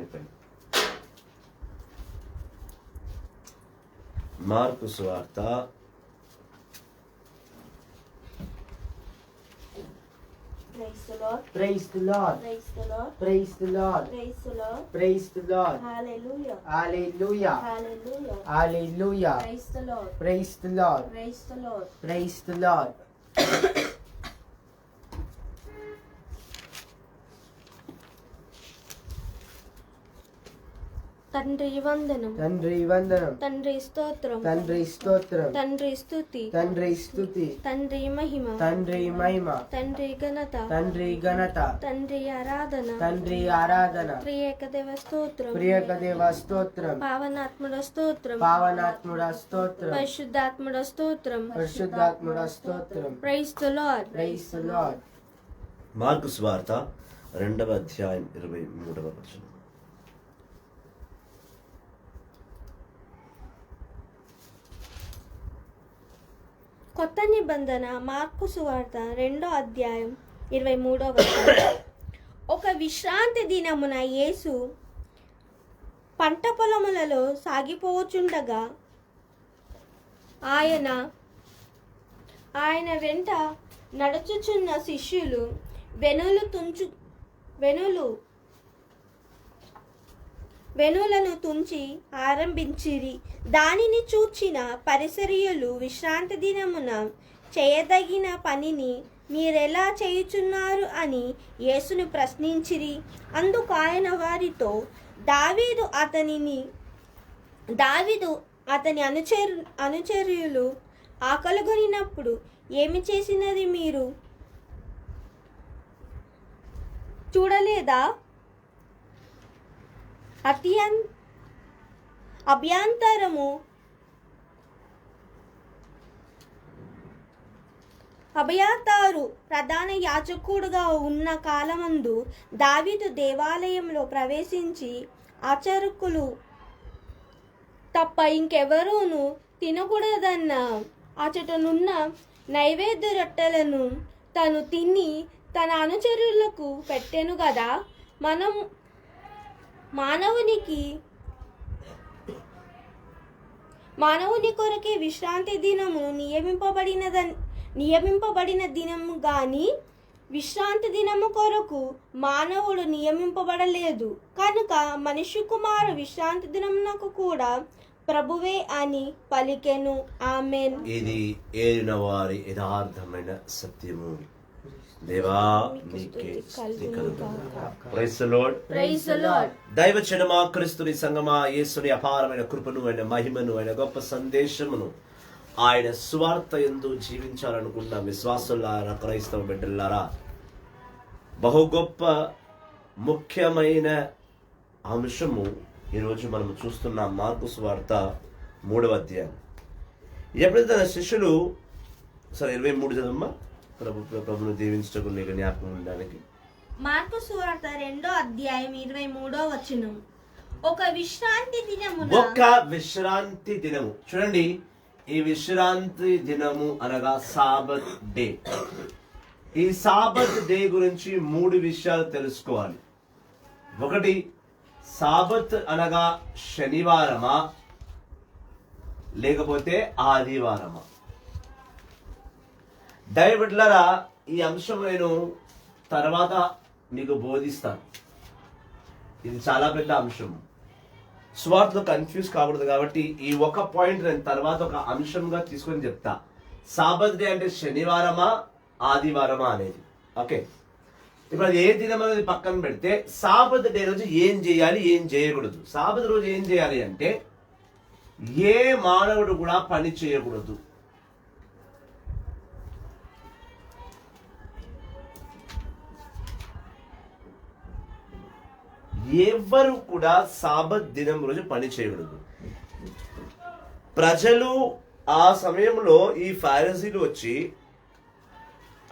చెప్పండి. మార్కు సువార్త Praise the Lord. Praise the Lord. Praise the Lord. Praise the Lord. Praise the Lord. Praise the Lord. Hallelujah. Hallelujah. Hallelujah. Hallelujah. Praise the Lord. Praise the Lord. Praise the Lord. Praise the Lord. తండ్రి వందనం, తండ్రి వందనం, తండ్రి స్తోత్రం, తండ్రి స్తోత్రం, తండ్రి స్తుతి, తండ్రి స్తుతి, తండ్రి మహిమ, తండ్రి మహిమ, తండ్రి ఘనత, తండ్రి ఘనత, తండ్రి ఆరాధన, తండ్రి ఆరాధన, ప్రియక దేవ స్తోత్రం, ప్రియక దేవ స్తోత్రం, పావనాత్ముడ స్తోత్రం, పావనాత్ముడ స్తోత్రం, పరిశుద్ధాత్ముడ స్తోత్రం. పరిశుద్ధాత్ముడ స్తోత్రం. Praise the Lord. Praise the Lord. మార్కు సువార్త 2వ అధ్యాయం 23వ వచనం. కొత్త నిబంధన మార్కు సువార్త 2వ అధ్యాయం 23వ వచనం. ఒక విశ్రాంతి దినమున యేసు పంట పొలములలో సాగిపోచుండగా ఆయన వెంట నడుచుచున్న శిష్యులు వెనులను తుంచి ఆరంభించిరి. దానిని చూచిన పరిసరీయులు విశ్రాంతి దినమున చేయదగిన పనిని మీరెలా చేయుచున్నారు అని యేసును ప్రశ్నించిరి. అందుకు ఆయన వారితో, దావీదు అతని అనుచరులు ఆకలిగొనినప్పుడు ఏమి చేసినది మీరు చూడలేదా? అబయాతారు ప్రధాన యాజకుడుగా ఉన్న కాలమందు దావీదు దేవాలయంలో ప్రవేశించి ఆచారకులు తప్ప ఇంకెవరూను తినకూడదన్న అచటనున్న నైవేద్య రొట్టెలను తను తిని తన అనుచరులకు పెట్టెను గదా. మానవుని కొరకే విశ్రాంతి దినము నియమింపబడిన దినము గాని విశ్రాంతి దినము కొరకు మానవుడు నియమింపబడలేదు. కనుక మనుష్య కుమారు విశ్రాంతి దినమునకు కూడా ప్రభువే అని పలికెను. ఆమేన్. ఇది ఏలిన వారి యథార్థమైన సత్యము. దేవా నీకే స్తుతి కలుగుగాక. Praise the Lord. Praise the Lord. దైవజనమా, క్రీస్తుని సంగమా, యేసుని అపారమైన కృపను, ఆయన మహిమను, ఆయన గొప్ప సందేశమును, ఆయన సువార్త యందు జీవించాలనుకున్న విశ్వాసులారా, క్రైస్తవ బిడ్డలారా, బహు గొప్ప ముఖ్యమైన అంశము ఈరోజు మనం చూస్తున్నాం. మార్కు సువార్త 3వ అధ్యాయం. ఎప్పుడైతే తన శిష్యులు 23 చదవమ్మా, ప్రభును దీవించటకు నీకు జ్ఞాపకం ఉండడానికి. మార్కు సువార్త 2వ అధ్యాయం 23వ వచనం. ఒక విశ్రాంతి దినము. చూడండి, ఈ విశ్రాంతి దినము అనగా సాబత్ డే. ఈ సాబత్ డే గురించి 3 విషయాలు తెలుసుకోవాలి. ఒకటి, సాబత్ అనగా శనివారమా లేకపోతే ఆదివారమా? దైవబిడ్డలారా, ఈ అంశం నేను తర్వాత మీకు బోధిస్తాను. ఇది చాలా పెద్ద అంశం. స్వార్థలో కన్ఫ్యూజ్ కాకూడదు కాబట్టి ఈ ఒక పాయింట్ నేను తర్వాత ఒక అంశంగా తీసుకొని చెప్తా. సాబత్ డే అంటే శనివారమా ఆదివారమా అనేది. ఓకే, ఇప్పుడు అది ఏ దినం అనేది పక్కన పెడితే, సాబత్ డే రోజు ఏం చేయాలి, ఏం చేయకూడదు? సాబత్ రోజు ఏం చేయాలి అంటే, ఏ మానవుడు కూడా పని చేయకూడదు. ఎవ్వరు కూడా సాబత్ దినం రోజు పని చేయకూడదు. ప్రజలు ఆ సమయంలో ఈ ఫారిసీలు వచ్చి,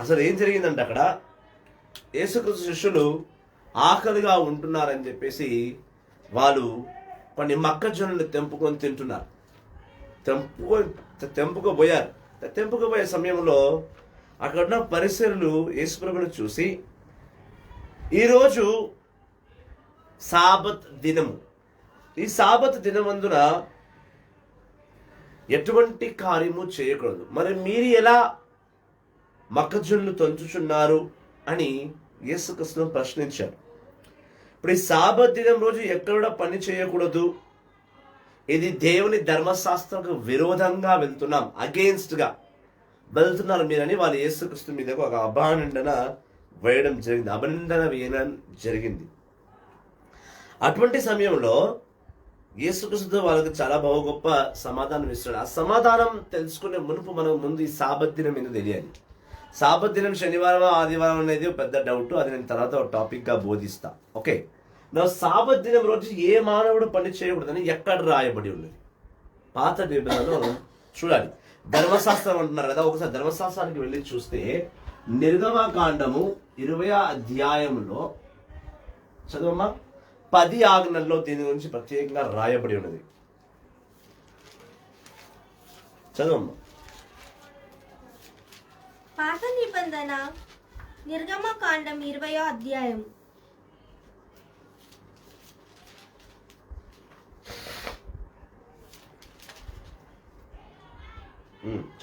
అసలు ఏం జరిగిందంటే అక్కడ యేసుక్రీస్తు శిష్యులు ఆకలిగా ఉంటున్నారని చెప్పేసి వాళ్ళు కొన్ని మొక్కజొన్నలు తెంపుకొని తింటున్నారు. తెంపుకోబోయే సమయంలో అక్కడున్న పరిసరులు యేసుప్రభుని చూసి, ఈరోజు సాబత్ దినము. ఈ సాబత్ దినమందున ఎటువంటి కార్యము చేయకూడదు. మరి మీరు ఎలా మొక్కజొన్నలు తంచుచున్నారు అని యేసుక్రీస్తు ప్రశ్నించారు. ఇప్పుడు ఈ సాబత్ దినం రోజు ఎక్కడ పని చేయకూడదు, ఇది దేవుని ధర్మశాస్త్రకు విరోధంగా వెళ్తున్నాం, అగెయిన్స్ట్గా వెళ్తున్నారు మీరని వాళ్ళు యేసుక్రీస్తు మీద ఒక అభినందన వేయడం జరిగింది. అటువంటి సమయంలో యేసుక్రీస్తు వాళ్ళకి చాలా గొప్ప సమాధానం ఇస్తాడు. ఆ సమాధానం తెలుసుకునే మునుపు మనం ముందు ఈ సాబత్ దినం ఎందుకు తెలియాలి. సాబత్ దినం శనివారం ఆదివారం అనేది పెద్ద డౌట్, అది నేను తర్వాత ఒక టాపిక్గా బోధిస్తా. ఓకే, నా సాబత్ దినం రోజు ఏ మానవుడు పని చేయకూడదని ఎక్కడ రాయబడి ఉన్నది? పాత నిబంధనలో చూడాలి. ధర్మశాస్త్రం అంటున్నారు కదా, ఒకసారి ధర్మశాస్త్రానికి వెళ్ళి చూస్తే నిర్గమకాండము 20వ అధ్యాయంలో చదవమ్మా, 10 ఆజ్ఞల్లో దీని గురించి ప్రత్యేకంగా రాయబడి ఉన్నది. చదవమ్మా. పాత నిబంధన నిర్గమకాండం 20వ అధ్యాయం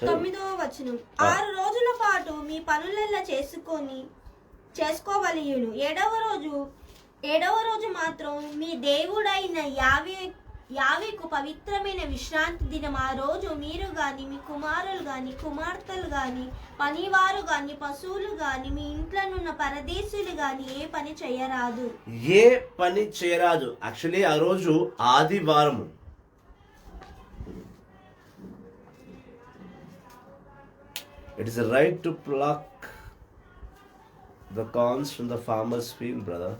9వ వచనం. 6 రోజుల పాటు మీ పనులెల్లా చేసుకోవలయును. ఏడవ రోజు మాత్రం మీ దేవుడైన యావేకు పవిత్రమైన విశ్రాంతి దినం. ఆ రోజు మీరు గాని, మీ కుమారులు గాని, కుమార్తెలు గాని, పనివారు గాని, పశువులు గాని, మీ ఇంట్లోనున్న పరదేశులు గాని ఏ పని చేయరాదు. యాక్చువల్లీ ఆ రోజు ఆదివారము. It is a right to pluck the corns from the farmer's field, brother.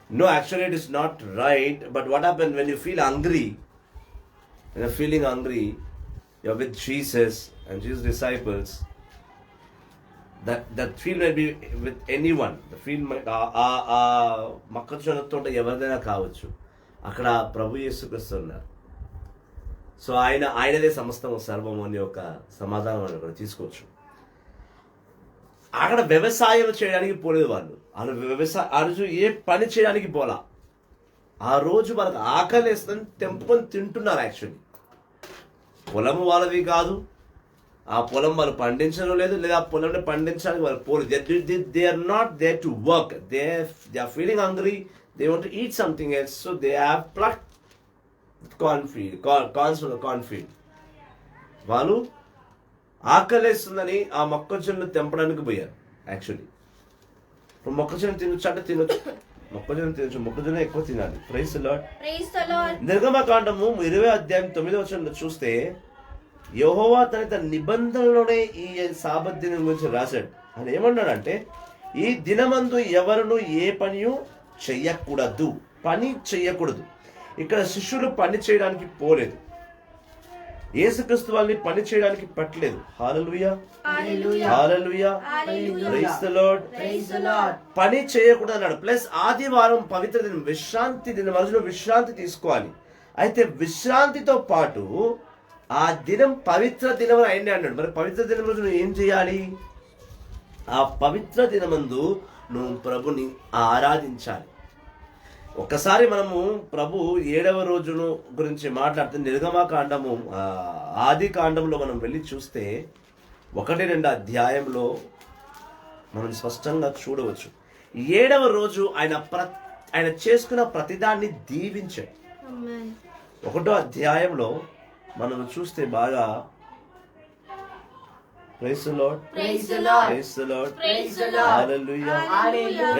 No, actually it is not right. But what happens when you feel hungry? When you're feeling hungry, you're with Jesus and Jesus' disciples. That field might be with anyone. The field might మొక్కజొన్నతో ఎవరిదైనా కావచ్చు. అక్కడ ప్రభు యేసుక్రీస్తు ఉన్నారు. So ఆయనదే సమస్తము సర్వము అని ఒక సమాధానం అక్కడ తీసుకోవచ్చు. అక్కడ వ్యవసాయం చేయడానికి పోలేదు వాళ్ళు. ఆ రోజు ఏ పని చేయడానికి పోలా. ఆ రోజు వాళ్ళకి ఆకలి వేస్తుందని తెంపుకొని తింటున్నారు. యాక్చువల్లీ పొలం వాళ్ళది కాదు, ఆ పొలం వాళ్ళు పండించడం లేదు, లేదా ఆ పొలంలో పండించడానికి వాళ్ళు పోలేదు. They are not there to work. They are feeling hungry, they want to eat something else. So they have plucked corns from the corn field. వాళ్ళు ఆకలేస్తుందని ఆ మొక్కజొన్న తెంపడానికి పోయారు. యాక్చువల్లీ ఇప్పుడు మొక్కజొన్న తినొచ్చు అంటే తినొచ్చు, మొక్కజొన్న ఎక్కువ తినాలి. Praise the Lord. నిర్గమకాండము 20వ అధ్యాయం 9వ వచనంలో చూస్తే యెహోవా తన నిబంధనలోనే ఈ సాబత్ దినం గురించి రాశాడు. ఆయన ఏమన్నాడంటే, ఈ దినమందు ఎవరును ఏ పని చెయ్యకూడదు. ఇక్కడ శిష్యులు పని చేయడానికి పోలేదు, యేసుక్రీస్తు వాళ్ళని పని చేయడానికి పట్టలేదు. హల్లెలూయా, హల్లెలూయా, ప్రైజ్ ది లార్డ్. పని చేయకూడదు అన్నాడు. ప్లస్ ఆదివారం పవిత్ర దినం, విశ్రాంతి దినం, రోజులో విశ్రాంతి తీసుకోవాలి. అయితే విశ్రాంతితో పాటు ఆ దినం పవిత్ర దినం అయింది అన్నాడు. మరి పవిత్ర దినం రోజు నువ్వు ఏం చేయాలి? ఆ పవిత్ర దినమందు నువ్వు ప్రభుని ఆరాధించాలి. ఒకసారి మనము ప్రభు 7వ రోజును గురించి మాట్లాడితే నిర్గమకాండము ఆది కాండంలో మనం వెళ్ళి చూస్తే 1-2 అధ్యాయంలో మనం స్పష్టంగా చూడవచ్చు. 7వ రోజు ఆయన చేసుకున్న ప్రతిదాన్ని దీవించాడు. 1వ అధ్యాయంలో మనం చూస్తే బాగా praise the Lord, praise the Lord, praise the Lord, hallelujah.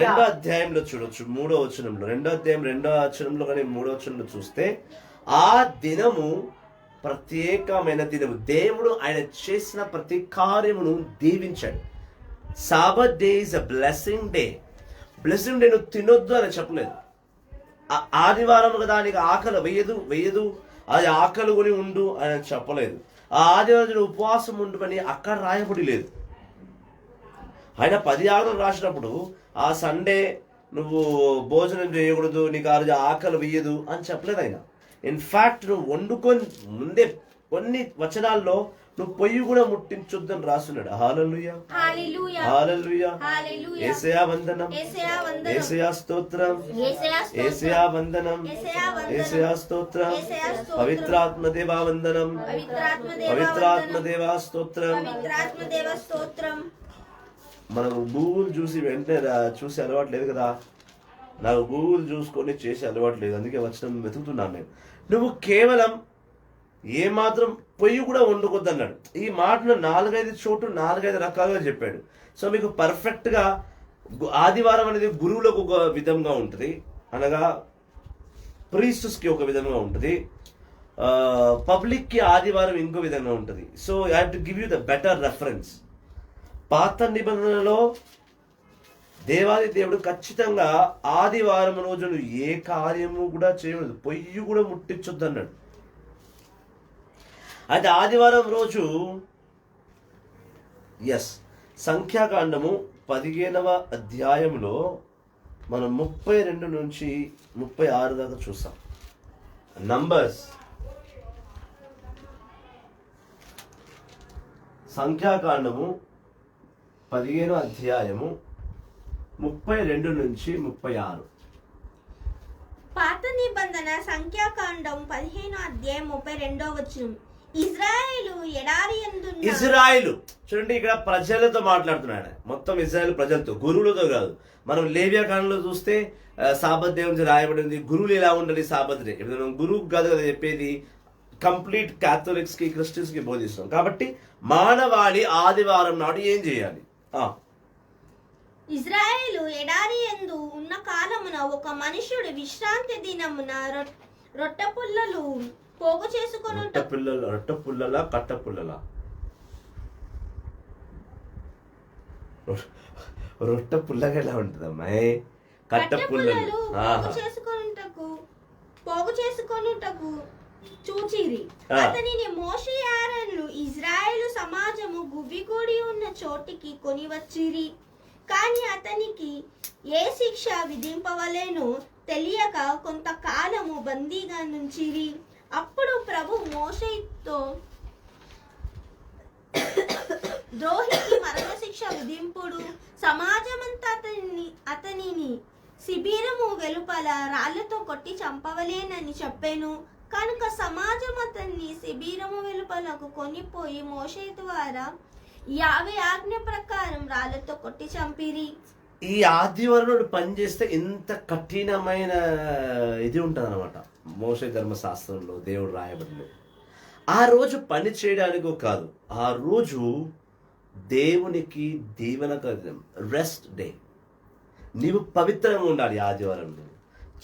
2వ అధ్యాయంలో చూడొచ్చు 3వ వచనంలో, 2వ అధ్యాయం 2వ వచనంలో కానీ 3వ వచనంలో చూస్తే ఆ దినము ప్రత్యేకమైన దినము. దేవుడు ఆయన చేసిన ప్రతి కార్యమును దీవించాడు. Sabbath day is a blessing day. Blessing day నువ్వు తినొద్దు అని చెప్పలేదు. ఆదివారం కదా నీకు ఆకలి వేయదు, అది ఆకలి కొని ఉండు అని చెప్పలేదు. ఆ ఆదివారం ఉపవాసం ఉండమని అక్కడ రాయబడి లేదు. ఆయన 10 ఆజ్ఞలు రాసినప్పుడు ఆ సండే నువ్వు భోజనం చేయకూడదు, నీకు ఆ రోజు ఆకలి వేయదు అని చెప్పలేదు ఆయన. ఇన్ఫాక్ట్ నువ్వు వండుకొని ముందే కొన్ని వచనాల్లో నువ్వు పొయ్యి కూడా ముట్టించొద్దని రాస్తున్నాడు. హల్లెలూయా, హల్లెలూయా, హల్లెలూయా. హల్లెలూయా. యేసయ్యా వందనం, యేసయ్యా వందనం, యేసయ్యా స్తోత్రం, యేసయ్యా స్తోత్రం, యేసయ్యా వందనం, యేసయ్యా వందనం, యేసయ్యా స్తోత్రం, యేసయ్యా స్తోత్రం, పవిత్రాత్మ దేవా వందనం, పవిత్రాత్మ దేవా స్తోత్రం. పవిత్రాత్మ దేవ స్తోత్రం. మనకు గూగుల్ చూసి వెంటనే చూసి అలవాటు లేదు కదా. నాకు గూగుల్ చూసుకొని చేసి అలవాటు లేదు, అందుకే వచ్చిన వెతుకుతున్నాను నేను. నువ్వు కేవలం ఏమాత్రం పొయ్యి కూడా వండుకొద్దు అన్నాడు. ఈ మాటను 4-5 చోటు 4-5 రకాలుగా చెప్పాడు. సో మీకు పర్ఫెక్ట్గా ఆదివారం అనేది గురువులకు ఒక విధంగా ఉంటుంది, అనగా ప్రీస్టర్స్కి ఒక విధంగా ఉంటుంది, పబ్లిక్కి ఆదివారం ఇంకో విధంగా ఉంటుంది. So I have to give you the better reference. పాత నిబంధనలో దేవాది దేవుడు ఖచ్చితంగా ఆదివారం రోజు నువ్వు ఏ కార్యము కూడా చేయకూడదు, పొయ్యి కూడా ముట్టించొద్దు అన్నాడు. అయితే ఆదివారం రోజు సంఖ్యాకాండము 15వ అధ్యాయంలో మనం 32 నుంచి 36 దాకా చూసాం. నంబర్స్ సంఖ్యాకాండము 15వ అధ్యాయము 32 నుంచి 36. పాత నిబంధన సంఖ్యాకాండం 15వ అధ్యాయం 32వ వచనం. ఇజ్రాయేలు ఎడారి యందున్న ఇజ్రాయేలు చూడండి, ఇక్కడ ప్రజలతో మాట్లాడుతున్నాడు. మొత్తం ఇజ్రాయేల్ ప్రజలతో, గురువులతో కాదు. మనం లేవియా కాలంలో చూస్తే సాబత్ డే నుంచి రాయబడి ఉంది. గురువులు ఎలా ఉండాలి సాబత్ డే. ఇప్పుడు మనం గురువు కాదు కదా చెప్పేది, కంప్లీట్ క్యాథలిక్స్ కి క్రిస్టియన్స్ కి బోధిస్తాం. కాబట్టి మానవాళి ఆదివారం నాడు ఏం చేయాలి? ఇజ్రాయేలు ఎడారి యందు ఉన్న కాలమున ఒక మనుష్యుడు విశ్రాంతి దినమున రొట్టె పుల్లలు పోగు చేసుకొని రొట్టె పుల్లలా కట్ట పుల్లలా? రొట్టె పుల్లగా ఎలా ఉంటుందమ్మా? కట్ట పుల్లలు పోగు చేసుకొనుటకు చూచిరి. అతనిని మోషే ఆరోనులు ఇజ్రాయేలు సమాజము గువ్విగూడి ఉన్న చోటికి కొని వచ్చిరి. కానీ అతనికి ఏ శిక్ష విధింపవలేనో తెలియక కొంతకాలము బందీగా నుంచిరి. అప్పుడు ప్రభు మోషేతో, ద్రోహికి మరణశిక్ష విధింపుడు, సమాజమంతా అతనిని శిబిరము వెలుపల రాళ్లతో కొట్టి చంపవలేనని చెప్పాను. కనుక సమాజం అతన్ని శిబిరము వెలుపలకు కొనిపోయి మోషే ద్వారా యావే ఆజ్ఞ ప్రకారం రాళ్లతో కొట్టి చంపిరి. ఈ ఆదివారం నాడు పని చేస్తే ఇంత కఠినమైన ఇది ఉంటుంది అనమాట. మోషే ధర్మశాస్త్రంలో దేవుడు రాయబడిలో ఆ రోజు పని చేయడానికో కాదు, ఆ రోజు దేవునికి దీవెనకరం, రెస్ట్ డే. నీవు పవిత్రంగా ఉండాలి. ఆదివారం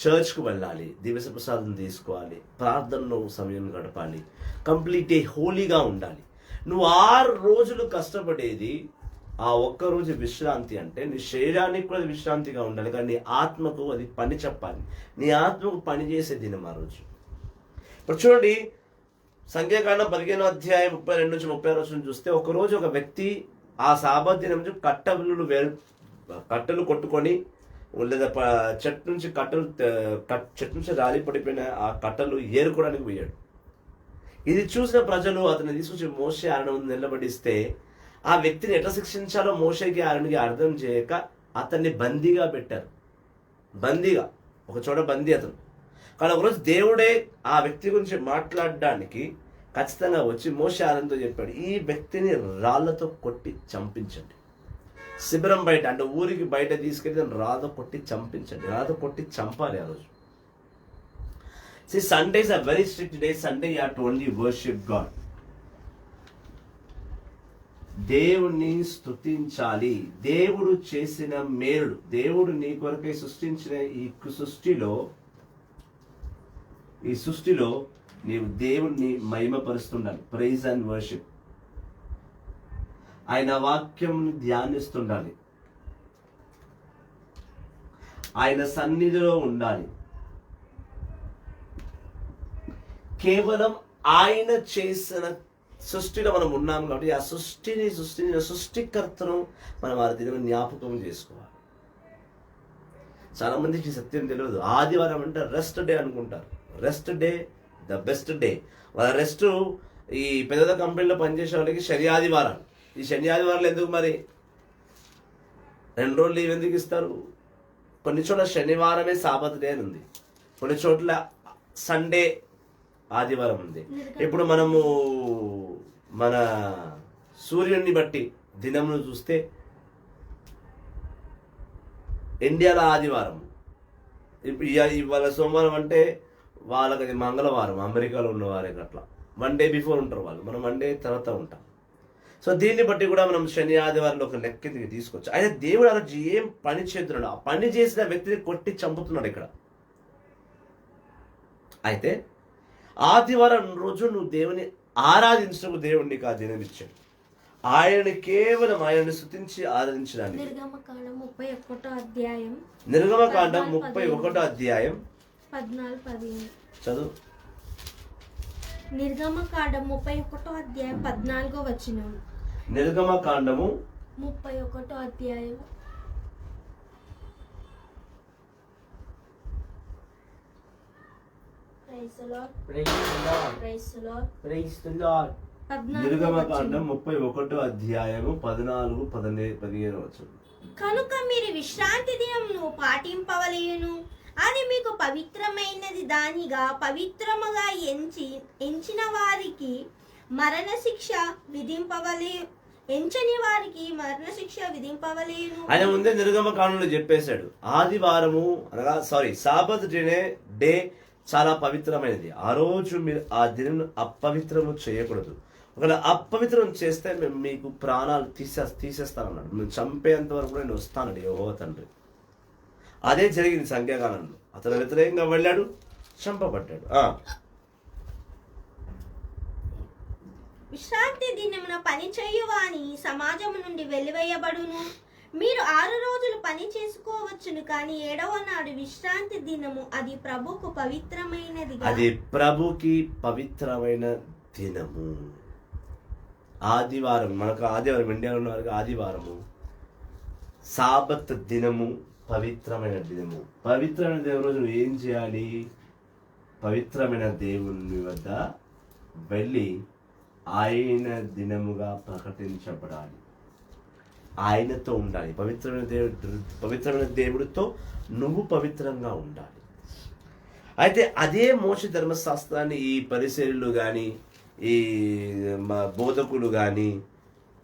చర్చ్కు వెళ్ళాలి, దివస ప్రసాదం తీసుకోవాలి, ప్రార్థనలో సమయం గడపాలి, కంప్లీట్ డే హోలీగా ఉండాలి. నువ్వు 6 రోజులు కష్టపడేది ఆ ఒక్కరోజు విశ్రాంతి అంటే నీ శరీరానికి కూడా విశ్రాంతిగా ఉండాలి, కానీ నీ ఆత్మకు అది పని చెప్పాలి. నీ ఆత్మకు పని చేసే దినం ఆ రోజు. ఇప్పుడు చూడండి, సంఖ్యాకాండం 15వ అధ్యాయం 32 నుంచి 36 చూస్తే, ఒకరోజు ఒక వ్యక్తి ఆ సాబత్ దినం నుంచి కట్టెలు కొట్టుకొని, లేదా చెట్టు నుంచి రాలి పడిపోయిన ఆ కట్టెలు ఏరుకోవడానికి పోయాడు. ఇది చూసిన ప్రజలు అతన్ని తీసుకొచ్చి మోషే ఆరణం నిలబడిస్తే, ఆ వ్యక్తిని ఎట్లా శిక్షించాలో మోషేకి ఆరణకి అర్థం చేయక అతన్ని బందీగా పెట్టారు. బందీగా ఒక చోట బందీ అతను. కానీ ఒకరోజు దేవుడే ఆ వ్యక్తి గురించి మాట్లాడడానికి ఖచ్చితంగా వచ్చి మోషే ఆరణతో చెప్పాడు, ఈ వ్యక్తిని రాళ్లతో కొట్టి చంపించండి. శిబిరం బయట, అంటే ఊరికి బయట తీసుకెళ్ళి రాళ్ళతో కొట్టి చంపించండి. రాళ్ళతో కొట్టి చంపాలి ఆ రోజు. See, Sunday is a very strict day. Sunday you have to only worship God. దేవుణ్ణి స్తుతించాలి. దేవుడు చేసిన మేలు, దేవుడు నీ కొరకై సృష్టించిన ఈ సృష్టిలో నీవు దేవుణ్ణి మహిమపరుస్తుండాలి. Praise and worship. ఆయన వాక్యం ధ్యానిస్తుండాలి, ఆయన సన్నిధిలో ఉండాలి. కేవలం ఆయన చేసిన సృష్టిలో మనం ఉన్నాం కాబట్టి ఆ సృష్టించిన సృష్టికర్తను మనం ఆ దినం జ్ఞాపకం చేసుకోవాలి. చాలా మందికి సత్యం తెలియదు. ఆదివారం అంటే రెస్ట్ డే అనుకుంటారు. Rest day the best day. వాళ్ళ రెస్ట్ ఈ పెద్ద పెద్ద కంపెనీలో పనిచేసే వాళ్ళకి శని ఆదివారాలు. ఈ శని ఆదివారాలు ఎందుకు మరి 2 రోజులు లీవ్ ఎందుకు ఇస్తారు? కొన్ని చోట్ల శనివారమే సాబత్ డే అని ఉంది, కొన్ని చోట్ల సండే ఆదివారం ఉంది. ఇప్పుడు మనము మన సూర్యుడిని బట్టి దినమును చూస్తే ఇండియాలో ఆదివారం, ఇవాళ సోమవారం అంటే వాళ్ళకి అది మంగళవారం, అమెరికాలో ఉన్న వారికి అట్లా 1 డే బిఫోర్ ఉంటారు వాళ్ళు, మనం 1 డే తర్వాత ఉంటాం. సో దీన్ని బట్టి కూడా మనం శని ఆదివారంలో ఒక లెక్కకి తీసుకోవచ్చు. అయితే దేవుడు ఆ రోజు ఏం పని చేస్తున్నాడు, ఆ పని చేసిన వ్యక్తిని కొట్టి చంపుతున్నాడు ఇక్కడ. అయితే ఆదివారం రోజు నువ్వు దేవుని ఆరాధించడం దేవుడు నీకు ఆ దినం ఇచ్చాడు. ఆయనని కేవలం ఆయనని స్తుతించి ఆరాధించడానికి. నిర్గమకాండం 31వ అధ్యాయం నిర్గమకాండం 31వ అధ్యాయం 14-15 చదువు. నిర్గమకాండం 31వ అధ్యాయం 14వ వచనం. నిర్గమకాండము 31వ అధ్యాయం praise the Lord, praise the Lord, praise the Lord. Praise the Lord. 14వ నిర్గమకాండం వచనం. 31వ అధ్యాయము 14-15 వచనం. కనుక మీరు విశ్రాంతి దినమును పాటింపవలెను, అది మీకు పవిత్రమైనది. దానిగా పవిత్రముగా ఎంచిన వారికి మరణశిక్ష విధింపవలే, ఎంచని వారికి మరణశిక్ష విధింపవలేను. ఆయన ముందే నిర్గమకాండంలో చెప్పేశాడు, ఆదివారము అనగా సాబత్ డే చాలా పవిత్రమైనది. ఆ రోజు మీరు ఆ దినం అపవిత్రము చేయకూడదు. ఒకవేళ అపవిత్రం చేస్తే మేము మీకు ప్రాణాలు తీసేస్తానన్నాడు. మేము చంపేంత వరకు నేను వస్తానండి యెహోవా తండ్రి. అదే జరిగింది సంఖ్యాకాలంలో. అతను వ్యతిరేకంగా వెళ్ళాడు, చంపబడ్డాడు. విశ్రాంతి దినమున పని చేయువాని సమాజము నుండి వెలివేయబడును. మీరు 6 రోజులు పని చేసుకోవచ్చును, కానీ 7వ నాడు విశ్రాంతి దినము, అది ప్రభుకు పవిత్రమైనది. అది ప్రభుకి పవిత్రమైన దినము. ఆదివారం, మనకు ఆదివారం, ఇండియాలో ఉన్న వారికి ఆదివారము సాబత్ దినము, పవిత్రమైన దినము. పవిత్రమైన దేవుని రోజు నువ్వు ఏం చేయాలి? పవిత్రమైన దేవుని వద్ద వెళ్ళి ఆయన దినముగా ప్రకటించబడాలి, ఆయనతో ఉండాలి. పవిత్రమైన దేవుడితో నువ్వు పవిత్రంగా ఉండాలి. అయితే అదే మోషే ధర్మశాస్త్రాన్ని ఈ పరిసరులు కానీ, ఈ బోధకులు కానీ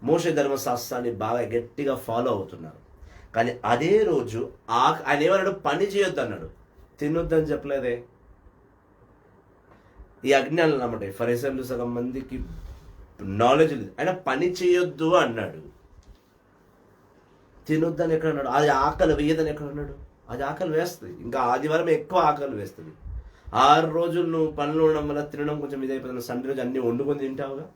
మోషే ధర్మశాస్త్రాన్ని బాగా గట్టిగా ఫాలో అవుతున్నారు. కానీ అదే రోజు ఆయన ఏమన్నాడు? పని చేయొద్దు అన్నాడు, తినొద్దని చెప్పలేదే. ఈ అజ్ఞానం అన్నమాట. ఫరిసీయులు సగం మందికి నాలెడ్జ్ లేదు. ఆయన పని చేయొద్దు అన్నాడు, తినొద్దని ఎక్కడ అన్నాడు? అది ఆకలి వేయదని ఎక్కడ అన్నాడు? అది ఆకలి వేస్తుంది. ఇంకా ఆదివారం ఎక్కువ ఆకలి వేస్తుంది. 6 రోజులు నువ్వు పనులు ఉండడం వల్ల తినడం కొంచెం ఇదైపోతుంది. సండే రోజు అన్ని వండుకొని తింటావుగా.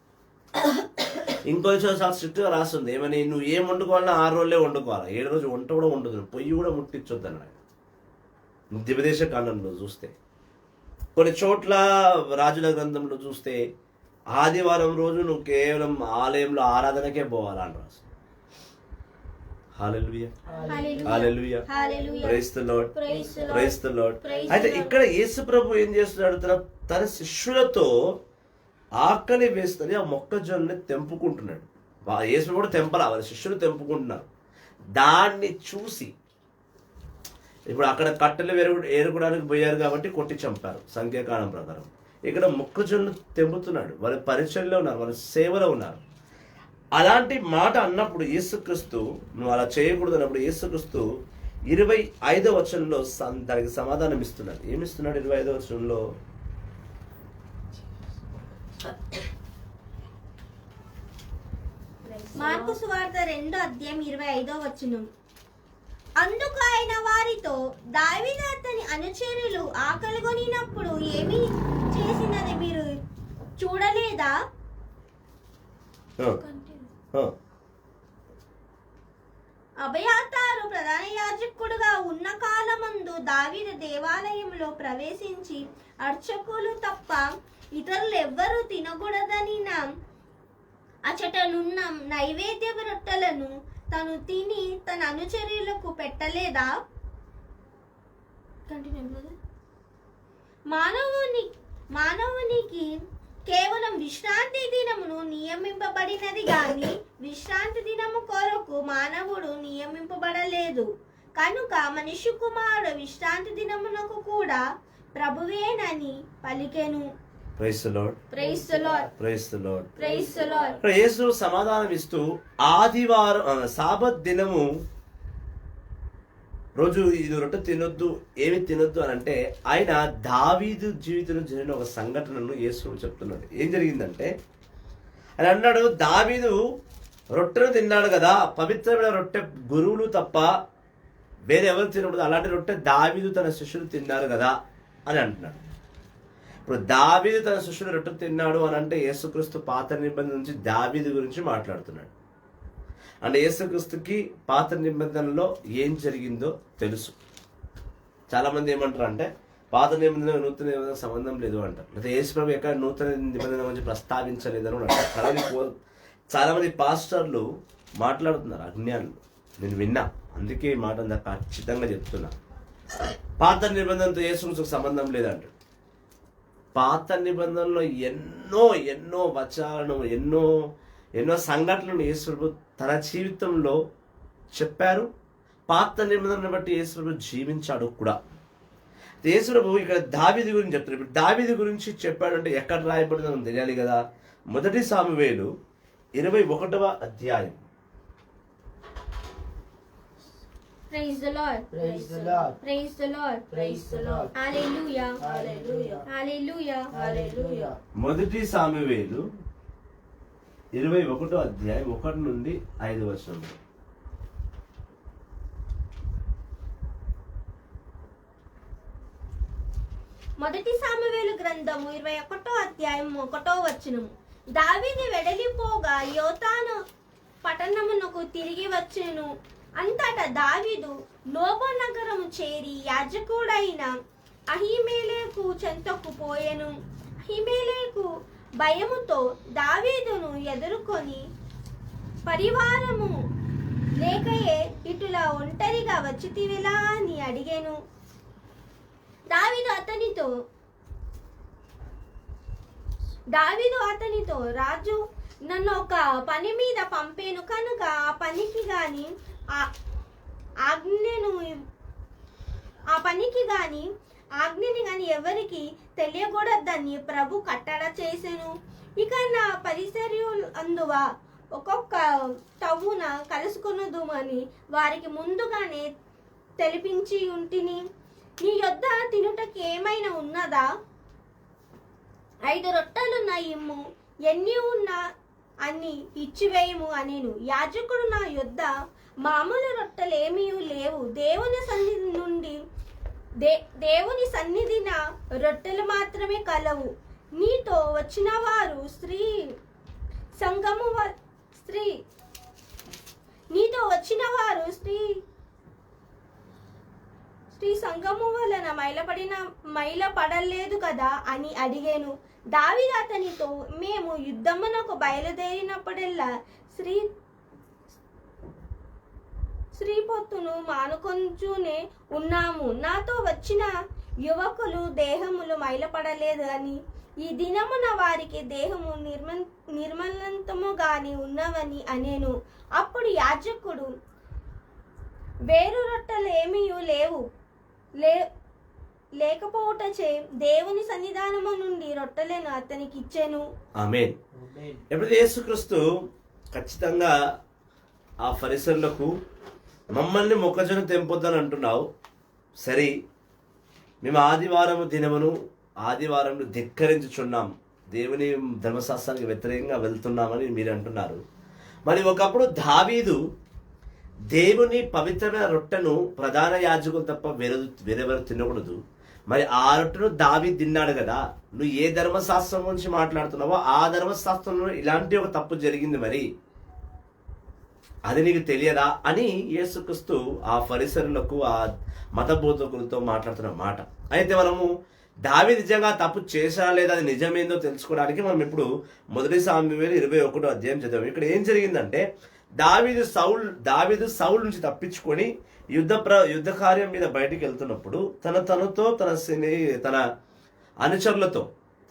ఇంకొంచెం స్ట్రిక్ట్గా రాస్తుంది ఏమని, నువ్వు ఏం వండుకోవాలన్నా 6 రోజులే వండుకోవాలి, 7 రోజు వంట కూడా ఉండదు, పొయ్యి కూడా ముట్టించొద్దు అన్నాడు. దివదేశ కాండంలో చూస్తే, కొన్ని చోట్ల రాజుల గ్రంథంలో చూస్తే ఆదివారం రోజు నువ్వు కేవలం ఆలయంలో ఆరాధనకే పోవాలని రాసు. Hallelujah, hallelujah, praise the Lord, praise the Lord. అయితే ఇక్కడ యేసు ప్రభు ఏం చేస్తున్నాడు? తన శిష్యులతో ఆకలి వేస్తుంది ఆ మొక్కజొన్నని తెంపుకుంటున్నాడు. యేసు కూడా తెంపలా, వాళ్ళ శిష్యులు తెంపుకుంటున్నారు. దాన్ని చూసి ఇప్పుడు అక్కడ కట్టెలు ఏరుకోవడానికి పోయారు కాబట్టి కొట్టి చంపారు సంఖ్యాకాలం ప్రకారం. ఇక్కడ మొక్కజొన్న తెంపుతున్నాడు. వాళ్ళ పరిచయంలో ఉన్నారు, వాళ్ళ సేవలో ఉన్నారు. అలాంటి మాట అన్నప్పుడు యేసుక్రీస్తు, నువ్వు అలా చేయకూడదు అన్నప్పుడు యేసుక్రీస్తు 25వ వచనంలో దానికి సమాధానం ఇస్తున్నాడు. ఏమిస్తున్నాడు 25వ వచనంలో? మార్కు సువార్త 2వ అధ్యాయం 25వ వచనం. అందుకు ఆయన వారితో, దావీదు అతని అనుచరులు ఆకలిగొనినప్పుడు ఏమి చేసినది మీరు చూడలేదా? అబయాతారు ప్రధాన యాజకుడుగా ఉన్న కాలమందు దావీదు దేవాలయంలో ప్రవేశించి అర్చకులు తప్ప ఇతరులు ఎవ్వరూ తినకూడదని అచటనున్న నైవేద్య రొట్టెలను తను తిని తన అనుచరులకు పెట్టలేదా? మానవునికి కేవలం విశ్రాంతి దినమును నియమింపబడినది గాని విశ్రాంతి దినము కొరకు మానవుడు నియమింపబడలేదు. కనుక మనిషి కుమారుడు విశ్రాంతి దినమునకు కూడా ప్రభువేనని పలికెను. Praise the Lord. Praise the Lord. Praise the Lord. Praise the Lord. ఇక్కడ యేసు సమాధానం ఇస్తూ ఆదివారం సాబత్ దినము రోజు ఇది రొట్టె తినొద్దు, ఏమి తినొద్దు అని అంటే ఆయన దావీదు జీవితంలో జరిగిన ఒక సంఘటనను యేసు చెప్తున్నాడు. ఏం జరిగిందంటే ఆయన అన్నాడు, దావీదు రొట్టెను తిన్నాడు కదా, పవిత్రమైన రొట్టె గురువులు తప్ప వేరే ఎవరు తినకూడదు, అలాంటి రొట్టె దావీదు తన శిష్యులు తిన్నారు కదా అని అంటున్నాడు. ఇప్పుడు దావీదు తన శిష్యుడు రొట్టె తిన్నాడు అని అంటే యేసుక్రీస్తు పాత నిబంధన నుంచి దావీదు గురించి మాట్లాడుతున్నాడు. అంటే యేసుక్రీస్తుకి పాత నిబంధనలో ఏం జరిగిందో తెలుసు. చాలా మంది ఏమంటారు అంటే పాత నిబంధన నూతన నిబంధన సంబంధం లేదు అంటారు, లేదా యేసు ప్రభు ఎక్కడ నూతన నిబంధన గురించి ప్రస్తావించలేదని కూడా అంటారు. చాలా మంది పాస్టర్లు మాట్లాడుతున్నారు అజ్ఞానులు, నేను విన్నా, అందుకే ఈ మాట అంత ఖచ్చితంగా చెప్తున్నా. పాత నిబంధనతో యేసుక్రీస్తుకు సంబంధం లేదంటారు. పాత నిబంధనలో ఎన్నో ఎన్నో వచనాలను ఎన్నో సంఘటనలను యేసు ప్రభు తన జీవితంలో చెప్పారు. పాత నిబంధనను బట్టి యేసు ప్రభు జీవించాడు కూడా. యేసు ప్రభు ఇక్కడ దావీదు గురించి చెప్తారు. ఇప్పుడు దావీదు గురించి చెప్పాడంటే ఎక్కడ రాయబడిందో తెలియాలి కదా. 1 సామువేలు 21వ అధ్యాయం. Praise the Lord. Praise the Lord. Praise the Lord. Praise the Lord. Hallelujah. Hallelujah. Hallelujah. Hallelujah. 1 Samuel 21వ అధ్యాయం 1 నుండి 5 వచనములు. మొదటి సామువేలు గ్రంథము 21వ అధ్యాయం 1వ వచనము. దావీదు వెడలిపోగా యోతాను పట్టణమునకు తిరిగి వచ్చెను. అంతటా దావీదు నోబు నగరము చేరి యాజకుడైన అహీమెలెకు చెంతకు పోయెను. అహీమెలెకు భయముతో దావీదును ఎదుర్కొని పరివారము లేకయే ఇటులా ఒంటరిగా వచ్చితివిలా అని అడిగెను. దావీదు అతనితో రాజు నన్ను ఒక పని మీద పంపేను కనుక ఆ పనికి గాని ఆజ్ఞని గాని ఎవరికి తెలియకూడదని ప్రభు కట్టడ చేసెను. ఇక నా పరిసర్యులు అందువా ఒక్కొక్క తవ్వున కలుసుకొనుదుమని వారికి ముందుగానే తెలిపించి ఉంటిని. నీ యొద్ద తినుటకి ఏమైనా ఉన్నదా? 5 రొట్టెలున్న ఇమ్ము, ఎన్ని ఉన్నా అన్ని ఇచ్చివేయము అనేను. యాజకుడు నా యొద్ద మామూలు రొట్టెలేమీ లేవు, దేవుని సన్నిధిన రొట్టెలు మాత్రమే కలవు. నీతో వచ్చిన వారు స్త్రీ సంఘము వలన మైలపడలేదు కదా అని అడిగాను. దావీదు అతనితో, మేము యుద్ధమునకు బయలుదేరినప్పుడెల్లా స్త్రీ పొత్తును మానుకొంచునే ఉన్నాము. నాతో వచ్చిన యువకులు దేహములు మైలపడలేదు అని, ఈ దినమున వారికి దేహము నిర్మలంతముగాని ఉన్నవని అనేను. అప్పుడు యాజకుడు, వేరు రొట్టెలు ఏమీ లేకపోవటచే దేవుని సన్నిధానము నుండి రొట్టెలను అతనికి ఇచ్చెను. ఆమేన్. ఎప్పుడైతే యేసుక్రీస్తు ఖచ్చితంగా ఆ ఫరిసరులకు మమ్మల్ని మొక్కజొన్న తెంపొద్దని అంటున్నావు, సరే మేము ఆదివారంను ధిక్కరించుచున్నాం, దేవుని ధర్మశాస్త్రానికి వ్యతిరేకంగా వెళ్తున్నామని మీరు అంటున్నారు. మరి ఒకప్పుడు దావీదు దేవుని పవిత్రమైన రొట్టెను ప్రధాన యాజకులు తప్ప వేరెవరు తినకూడదు. మరి ఆ రొట్టెను దావీదు తిన్నాడు కదా, నువ్వు ఏ ధర్మశాస్త్రం గురించి మాట్లాడుతున్నావో ఆ ధర్మశాస్త్రంలో ఇలాంటి ఒక తప్పు జరిగింది, మరి అది నీకు తెలియదా అని యేసుక్రీస్తు ఆ ఫరిసరులకు ఆ మత బోధకులతో మాట్లాడుతున్న మాట. అయితే మనము దావీదు నిజంగా తప్పు చేశారా లేదా అది నిజమేందో తెలుసుకోవడానికి మనం ఇప్పుడు 1 సామువేలు 21వ అధ్యాయం చదివాం. ఇక్కడ ఏం జరిగిందంటే దావీదు సౌలు నుంచి తప్పించుకొని యుద్ధ కార్యం మీద బయటికి వెళ్తున్నప్పుడు తన అనుచరులతో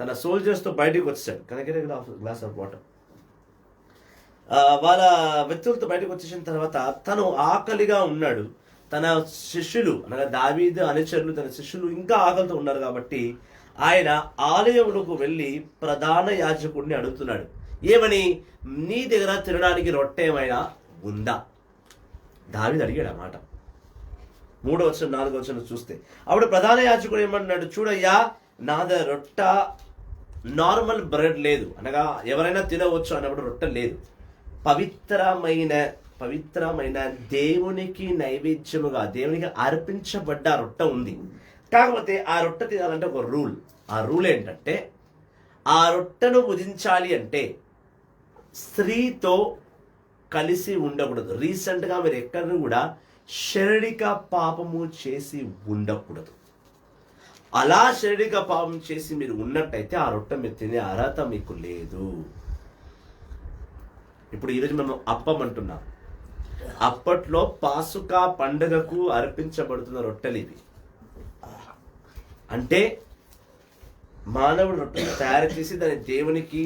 తన సోల్జర్స్తో బయటికి వచ్చాడు. కనుక గ్లాస్ ఆఫ్ వాటర్. వాళ్ళ వ్యక్తులతో బయటకు వచ్చేసిన తర్వాత తను ఆకలిగా ఉన్నాడు. తన శిష్యులు అనగా దావీదు అనుచరులు తన శిష్యులు ఇంకా ఆకలితో ఉన్నారు కాబట్టి ఆయన ఆలయంలోకి వెళ్ళి ప్రధాన యాజకుడిని అడుగుతున్నాడు, ఏమని, నీ దగ్గర తినడానికి రొట్టె ఏమైనా ఉందా? దావీదు అడిగాడు ఆ మాట. 3వ వచనం 4వ వచనం చూస్తే అప్పుడు ప్రధాన యాజకుడు ఏమన్నాడు, చూడయ్యా నా దగ్గర రొట్టె నార్మల్ బ్రెడ్ లేదు, అనగా ఎవరైనా తినవచ్చు అన్నప్పుడు రొట్టె లేదు. పవిత్రమైన దేవునికి నైవేద్యముగా దేవునికి అర్పించబడ్డ రొట్టె ఉంది. కాకపోతే ఆ రొట్టె తినాలంటే ఒక రూల్. ఆ రూల్ ఏంటంటే ఆ రొట్టెను భుజించాలి అంటే స్త్రీతో కలిసి ఉండకూడదు. రీసెంట్గా మీరు ఎక్కడ కూడా శారీరక పాపము చేసి ఉండకూడదు. అలా శారీరక పాపం చేసి మీరు ఉన్నట్టయితే ఆ రొట్టె మీరు తినే అర్హత మీకు లేదు. ఇప్పుడు ఈరోజు మనం అప్పం అంటున్నాం. అప్పట్లో పాసుకా పండుగకు అర్పించబడుతున్న రొట్టెలు ఇవి. అంటే మానవుడు రొట్టెను తయారు చేసి దాన్ని దేవునికి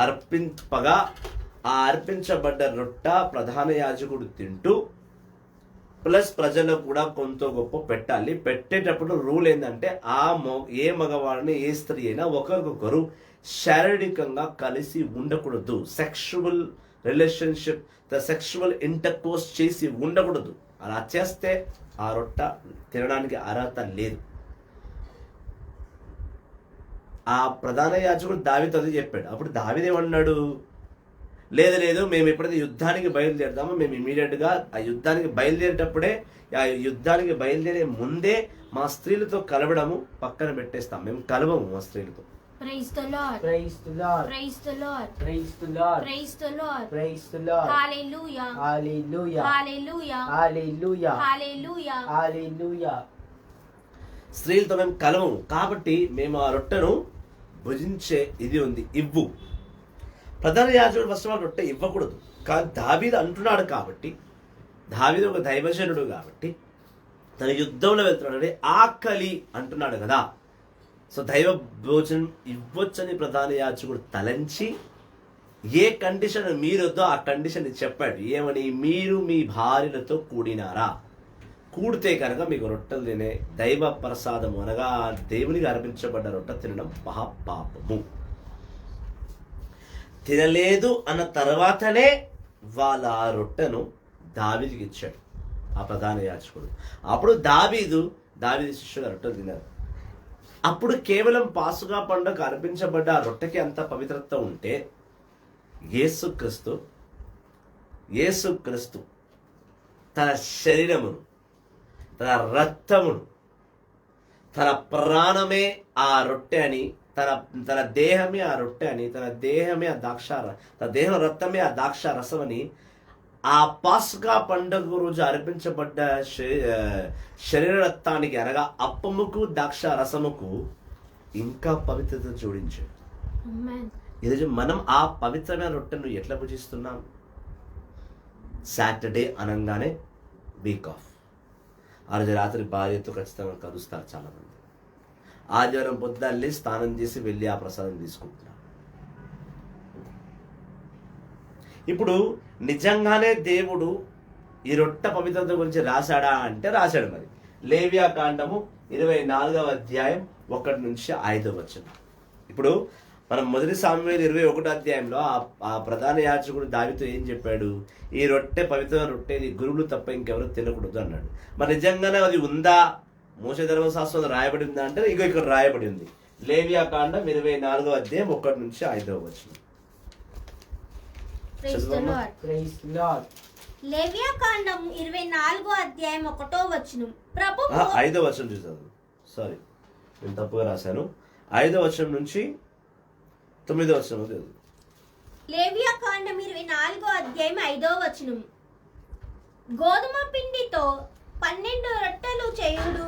అర్పింపగా ఆ అర్పించబడ్డ రొట్టె ప్రధాన యాజకుడు తింటూ ప్లస్ ప్రజలకు కూడా కొంత గొప్ప పెట్టాలి. పెట్టేటప్పుడు రూల్ ఏంటంటే ఏ మగవాడిని ఏ స్త్రీ అయినా ఒకరికొకరు శారీరకంగా కలిసి ఉండకూడదు. సెక్షువల్ రిలేషన్షిప్, సెక్షువల్ ఇంటర్కోర్స్ చేసి ఉండకూడదు. అలా చేస్తే ఆ రొట్టె తినడానికి అర్హత లేదు. ఆ ప్రధాన యాజకుడు దావీదుతో అదే చెప్పాడు. అప్పుడు దావీదు ఏమన్నాడు, లేదు మేము ఎప్పుడైతే యుద్ధానికి బయలుదేరుతామో మేము ఇమీడియట్గా ఆ యుద్ధానికి బయలుదేరేటప్పుడే ఆ యుద్ధానికి బయలుదేరే ముందే మా స్త్రీలతో కలవడము పక్కన పెట్టేస్తాం. మేము కలవము మా స్త్రీలతో. Praise the Lord. Praise the Lord. Praise the Lord. Praise the Lord. Praise the Lord. Praise the Lord. Hallelujah. Hallelujah. Hallelujah. Hallelujah. Hallelujah. Hallelujah. స్త్రీలతో మేము కలవము కాబట్టి మేము ఆ రొట్టెను భుజించే ఇది ఉంది, ఇవ్వు. ప్రధాన యాజకుడు ఫస్ట్ ఆఫ్ రొట్టె ఇవ్వకూడదు. కానీ దావీదు అంటున్నాడు కాబట్టి, దావీదు ఒక దైవజనుడు కాబట్టి తన యుద్ధంలో వెళ్తున్నాడు, ఆకలి అంటున్నాడు కదా. సో దైవ భోజనం ఇవ్వచ్చని ప్రధాన యాజకుడు తలంచి ఏ కండిషన్ మీరొద్దో ఆ కండిషన్ చెప్పాడు. ఏమని, మీరు మీ భార్యలతో కూడినారా, కూడితే కనుక మీకు రొట్టెలు తినే దైవ ప్రసాదము అనగా దేవునికి అర్పించబడ్డ రొట్టె తినడం మహాపాపము. తినలేదు అన్న తర్వాతనే వాళ్ళ ఆ రొట్టెను దావీదుకి ఇచ్చాడు ఆ ప్రధాన యాజకుడు. అప్పుడు దావీదు శిష్యులు రొట్టెలు తిన్నారు. అప్పుడు కేవలం పాసుగా పండుగ అర్పించబడ్డ ఆ రొట్టెకి అంత పవిత్రత ఉంటే యేసుక్రీస్తు తన శరీరమును, తన రక్తమును, తన ప్రాణమే ఆ రొట్టె అని, తన దేహమే ఆ రొట్టె అని, తన దేహం రక్తమే ఆ ద్రాక్ష రసం అని ఆ పాస్కా పండుగ రోజు అర్పించబడ్డ శరీర రక్తానికి అనగా అప్పముకు ద్రాక్ష రసముకు ఇంకా పవిత్రత జోడించాడు. ఈరోజు మనం ఆ పవిత్రమైన రొట్టెను ఎట్లా భుజిస్తున్నాం? సాటర్డే అనగానే వీక్ ఆఫ్. ఆ రోజు రాత్రి భార్యతో ఖచ్చితంగా కలుస్తారు చాలామంది. ఆదివారం పొద్దున్నే స్నానం చేసి వెళ్ళి ఆ ప్రసాదం తీసుకుంటున్నారు. ఇప్పుడు నిజంగానే దేవుడు ఈ రొట్టె పవిత్రత గురించి రాశాడా అంటే రాశాడు. మరి లేవియా కాండము 24వ అధ్యాయం 1 నుంచి 5వ వచనం. ఇప్పుడు మనం మొదటి సామువేలు 21వ అధ్యాయంలో ఆ ప్రధాన యాజకుడు దావీదుతో ఏం చెప్పాడు? ఈ రొట్టె పవిత్రమైన రొట్టె, ఇది గురువులు తప్ప ఇంకెవరు తినకూడదు అన్నాడు. మరి నిజంగానే అది ఉందా? మోషే ధర్మశాస్త్రంలో రాయబడి ఉందా అంటే ఇక్కడ రాయబడి ఉంది. లేవియా కాండం 24వ అధ్యాయం 1 నుంచి 5వ వచనం. లేవియా కాండం 24వ అధ్యాయం 1వ వచనం. 5వ వచనం చూసాను, సారీ నేను తప్పుగా రాశాను. 5వ వచనం నుంచి 9వ వచనం. లేవియా కాండం 24వ అధ్యాయం 5వ వచనం. గోధుమ పిండితో 12 రొట్టెలు చేయుడు,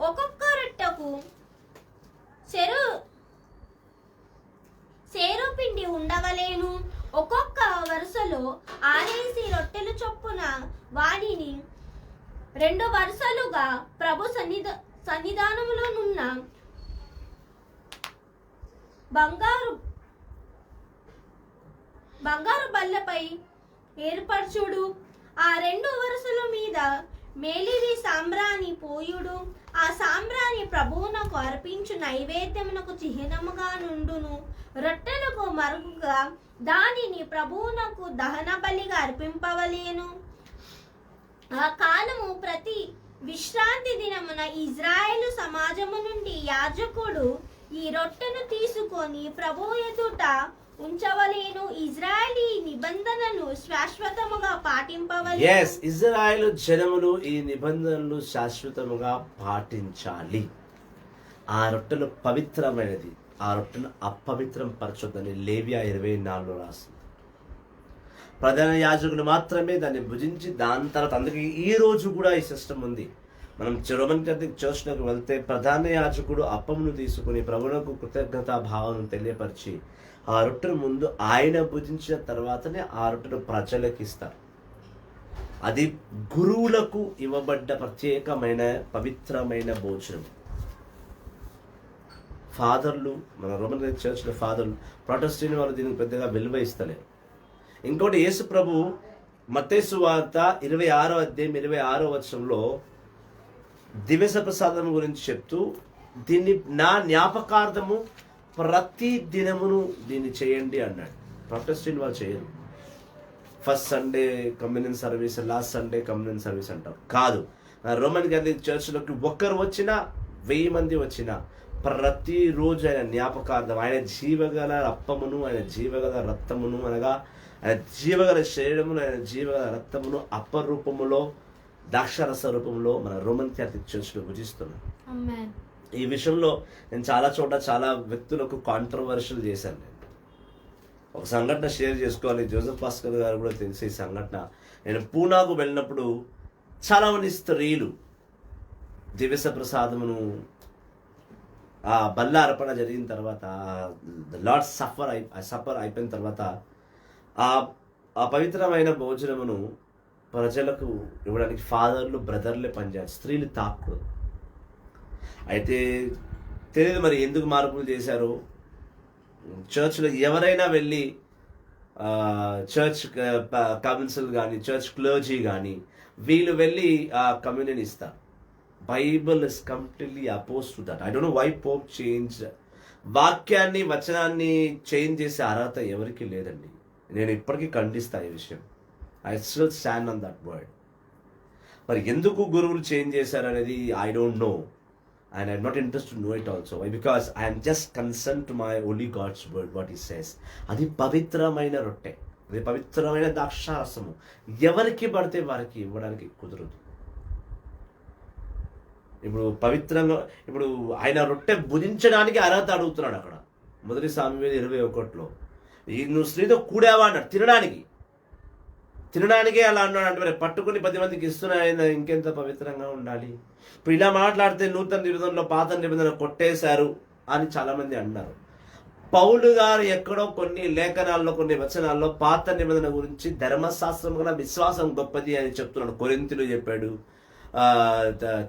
ఒక్కొక్క రొట్టెకు సేరు పిండి ఉండవలేను. ఒక్కొక్క వరుసలో 6 రొట్టెలు చొప్పున వానిని 2 వరుసలుగా ప్రభు సన్నిధానములోనున్న బంగారు బల్లపై ఏర్పరచుడు, ఆ 2 వరుసల మీద మేలివి సాంబ్రాణి పోయుడు, ఆ సాంబ్రాణి ప్రభువునకు అర్పించు నైవేద్యమునకు చిహ్నముగా నుండును. రొట్టెలకు మరుగుగా దానిని ప్రభువునకు దహన బలిగా అర్పింపవలేను. ఆ కాలము ప్రతి విశ్రాంతి దినమున ఇజ్రాయేలు సమాజము నుండి యాజకుడు ఈ రొట్టెను తీసుకొని ప్రభువు ఎదుట ఉంచవలేను. ఇజ్రాయేలీ నిబంధనను శాశ్వతముగా పాటింపవలేను. yes ఇజ్రాయేలు జనములు ఈ నిబంధనలు శాశ్వతముగా పాటించాలి. ఆ రొట్టెలు పవిత్రమైనది, ఆ రొట్టెను అపవిత్రం పరచొద్దని లేవియా 24లో రాసింది. ప్రధాన యాజకుడు మాత్రమే దాన్ని భుజించి దాని తర్వాత, అందుకే ఈ రోజు కూడా ఈ సిస్టమ్ ఉంది. మనం రోమన్ కాథలిక్ చర్చ్లోకి వెళ్తే ప్రధాన యాజకుడు అప్పమును తీసుకుని ప్రభువునకు కృతజ్ఞతా భావనను తెలియపరిచి ఆ రొట్టెను ముందు ఆయన భుజించిన తర్వాతనే ఆ రొట్టెను ప్రజలకు ఇస్తారు. అది గురువులకు ఇవ్వబడ్డ ప్రత్యేకమైన పవిత్రమైన భోజనం. ఫాదర్లు, మన రోమన్ కాథలిక్ చర్చ్లో ఫాదర్లు, ప్రొటెస్టెంట్ వాళ్ళు దీనికి పెద్దగా విలువ ఇస్తలేరు. ఇంకోటి, యేసు ప్రభు మత్తయి సువార్త 26వ అధ్యాయం 26వ వచనంలో దివ్య ప్రసాదం గురించి చెప్తూ, దీన్ని నా జ్ఞాపకార్థము ప్రతి దినమును దీన్ని చేయండి అన్నాడు. ప్రొటెస్టెంట్ వాళ్ళు చేయరు. First Sunday communion service, last Sunday communion service అంటారు. కాదు, రోమన్ కాథలిక్ చర్చ్లోకి ఒక్కరు వచ్చినా 1000 మంది వచ్చినా ప్రతిరోజు ఆయన జ్ఞాపకార్థం, ఆయన జీవగల అప్పమును, ఆయన జీవగల రక్తమును, అనగా ఆయన జీవగల శరీరమును, ఆయన జీవగల రక్తమును అప్పరూపములో, ద్రాక్షరస రూపంలో మన రోమన్ క్యాథలిక్ చర్చ్లో భుజిస్తున్నాను. ఈ విషయంలో నేను చాలా వ్యక్తులకు కాంట్రవర్షియల్ చేశాను. నేను ఒక సంఘటన షేర్ చేసుకోవాలి. జోసెఫ్ భాస్కర్ గారు కూడా తెలిసే ఈ సంఘటన. నేను పూనాకు వెళ్ళినప్పుడు చాలామంది స్త్రీలు దివ్య ప్రసాదమును, ఆ బల్ల అర్పణ జరిగిన తర్వాత, లార్డ్ సఫర్ అయిపోయిన తర్వాత ఆ పవిత్రమైన భోజనమును ప్రజలకు ఇవ్వడానికి ఫాదర్లు, బ్రదర్లే పనిచేయాలి, స్త్రీలు తాకూడదు. అయితే తెలియదు మరి ఎందుకు మార్పులు చేశారు. చర్చ్లో ఎవరైనా వెళ్ళి చర్చ్ కౌన్సిల్ కానీ, చర్చ్ క్లర్జీ కానీ, వీళ్ళు వెళ్ళి ఆ కమ్యూనియన్ ఇస్తారు. Bible is completely oppose to that. I don't know why Pope change. వాక్యాన్ని, వచనాన్ని చేంజ్ చేసే అర్హత ఎవరికి లేదండి. నేను ఇప్పటికీ ఖండిస్తాను ఈ విషయం. I still stand on that word. మరి ఎందుకు గురువులు చేంజ్ చేశారనేది I don't know, and I'm not interest to know it also. Why? Because I'm just concern to my only God's word, what he says. అది పవిత్రమైన రొట్టె, అది పవిత్రమైన ద్రాక్షారసము. ఎవరికి పడితే వారికి ఇవ్వడానికి కుదరదు. ఇప్పుడు పవిత్రంగా, ఇప్పుడు ఆయన రొట్టె భుజించడానికి అర్హత అడుగుతున్నాడు అక్కడ. 1 సామువేలు 21లో నువ్వు స్త్రీతో కూడావా అన్నాడు. తినడానికే అలా అన్నాడు అంటే మరి పట్టుకుని 10 మందికి ఇస్తున్నాయన ఇంకెంత పవిత్రంగా ఉండాలి. ఇప్పుడు ఇలా మాట్లాడితే నూతన నిబంధనలో పాత నిబంధన కొట్టేశారు అని చాలామంది అన్నారు. పౌలు గారు ఎక్కడో కొన్ని లేఖనాల్లో, కొన్ని వచనాల్లో పాత నిబంధన గురించి ధర్మశాస్త్రం కన్నా విశ్వాసం గొప్పది అని చెప్తున్నాడు. కొరింథీయులు చెప్పాడు,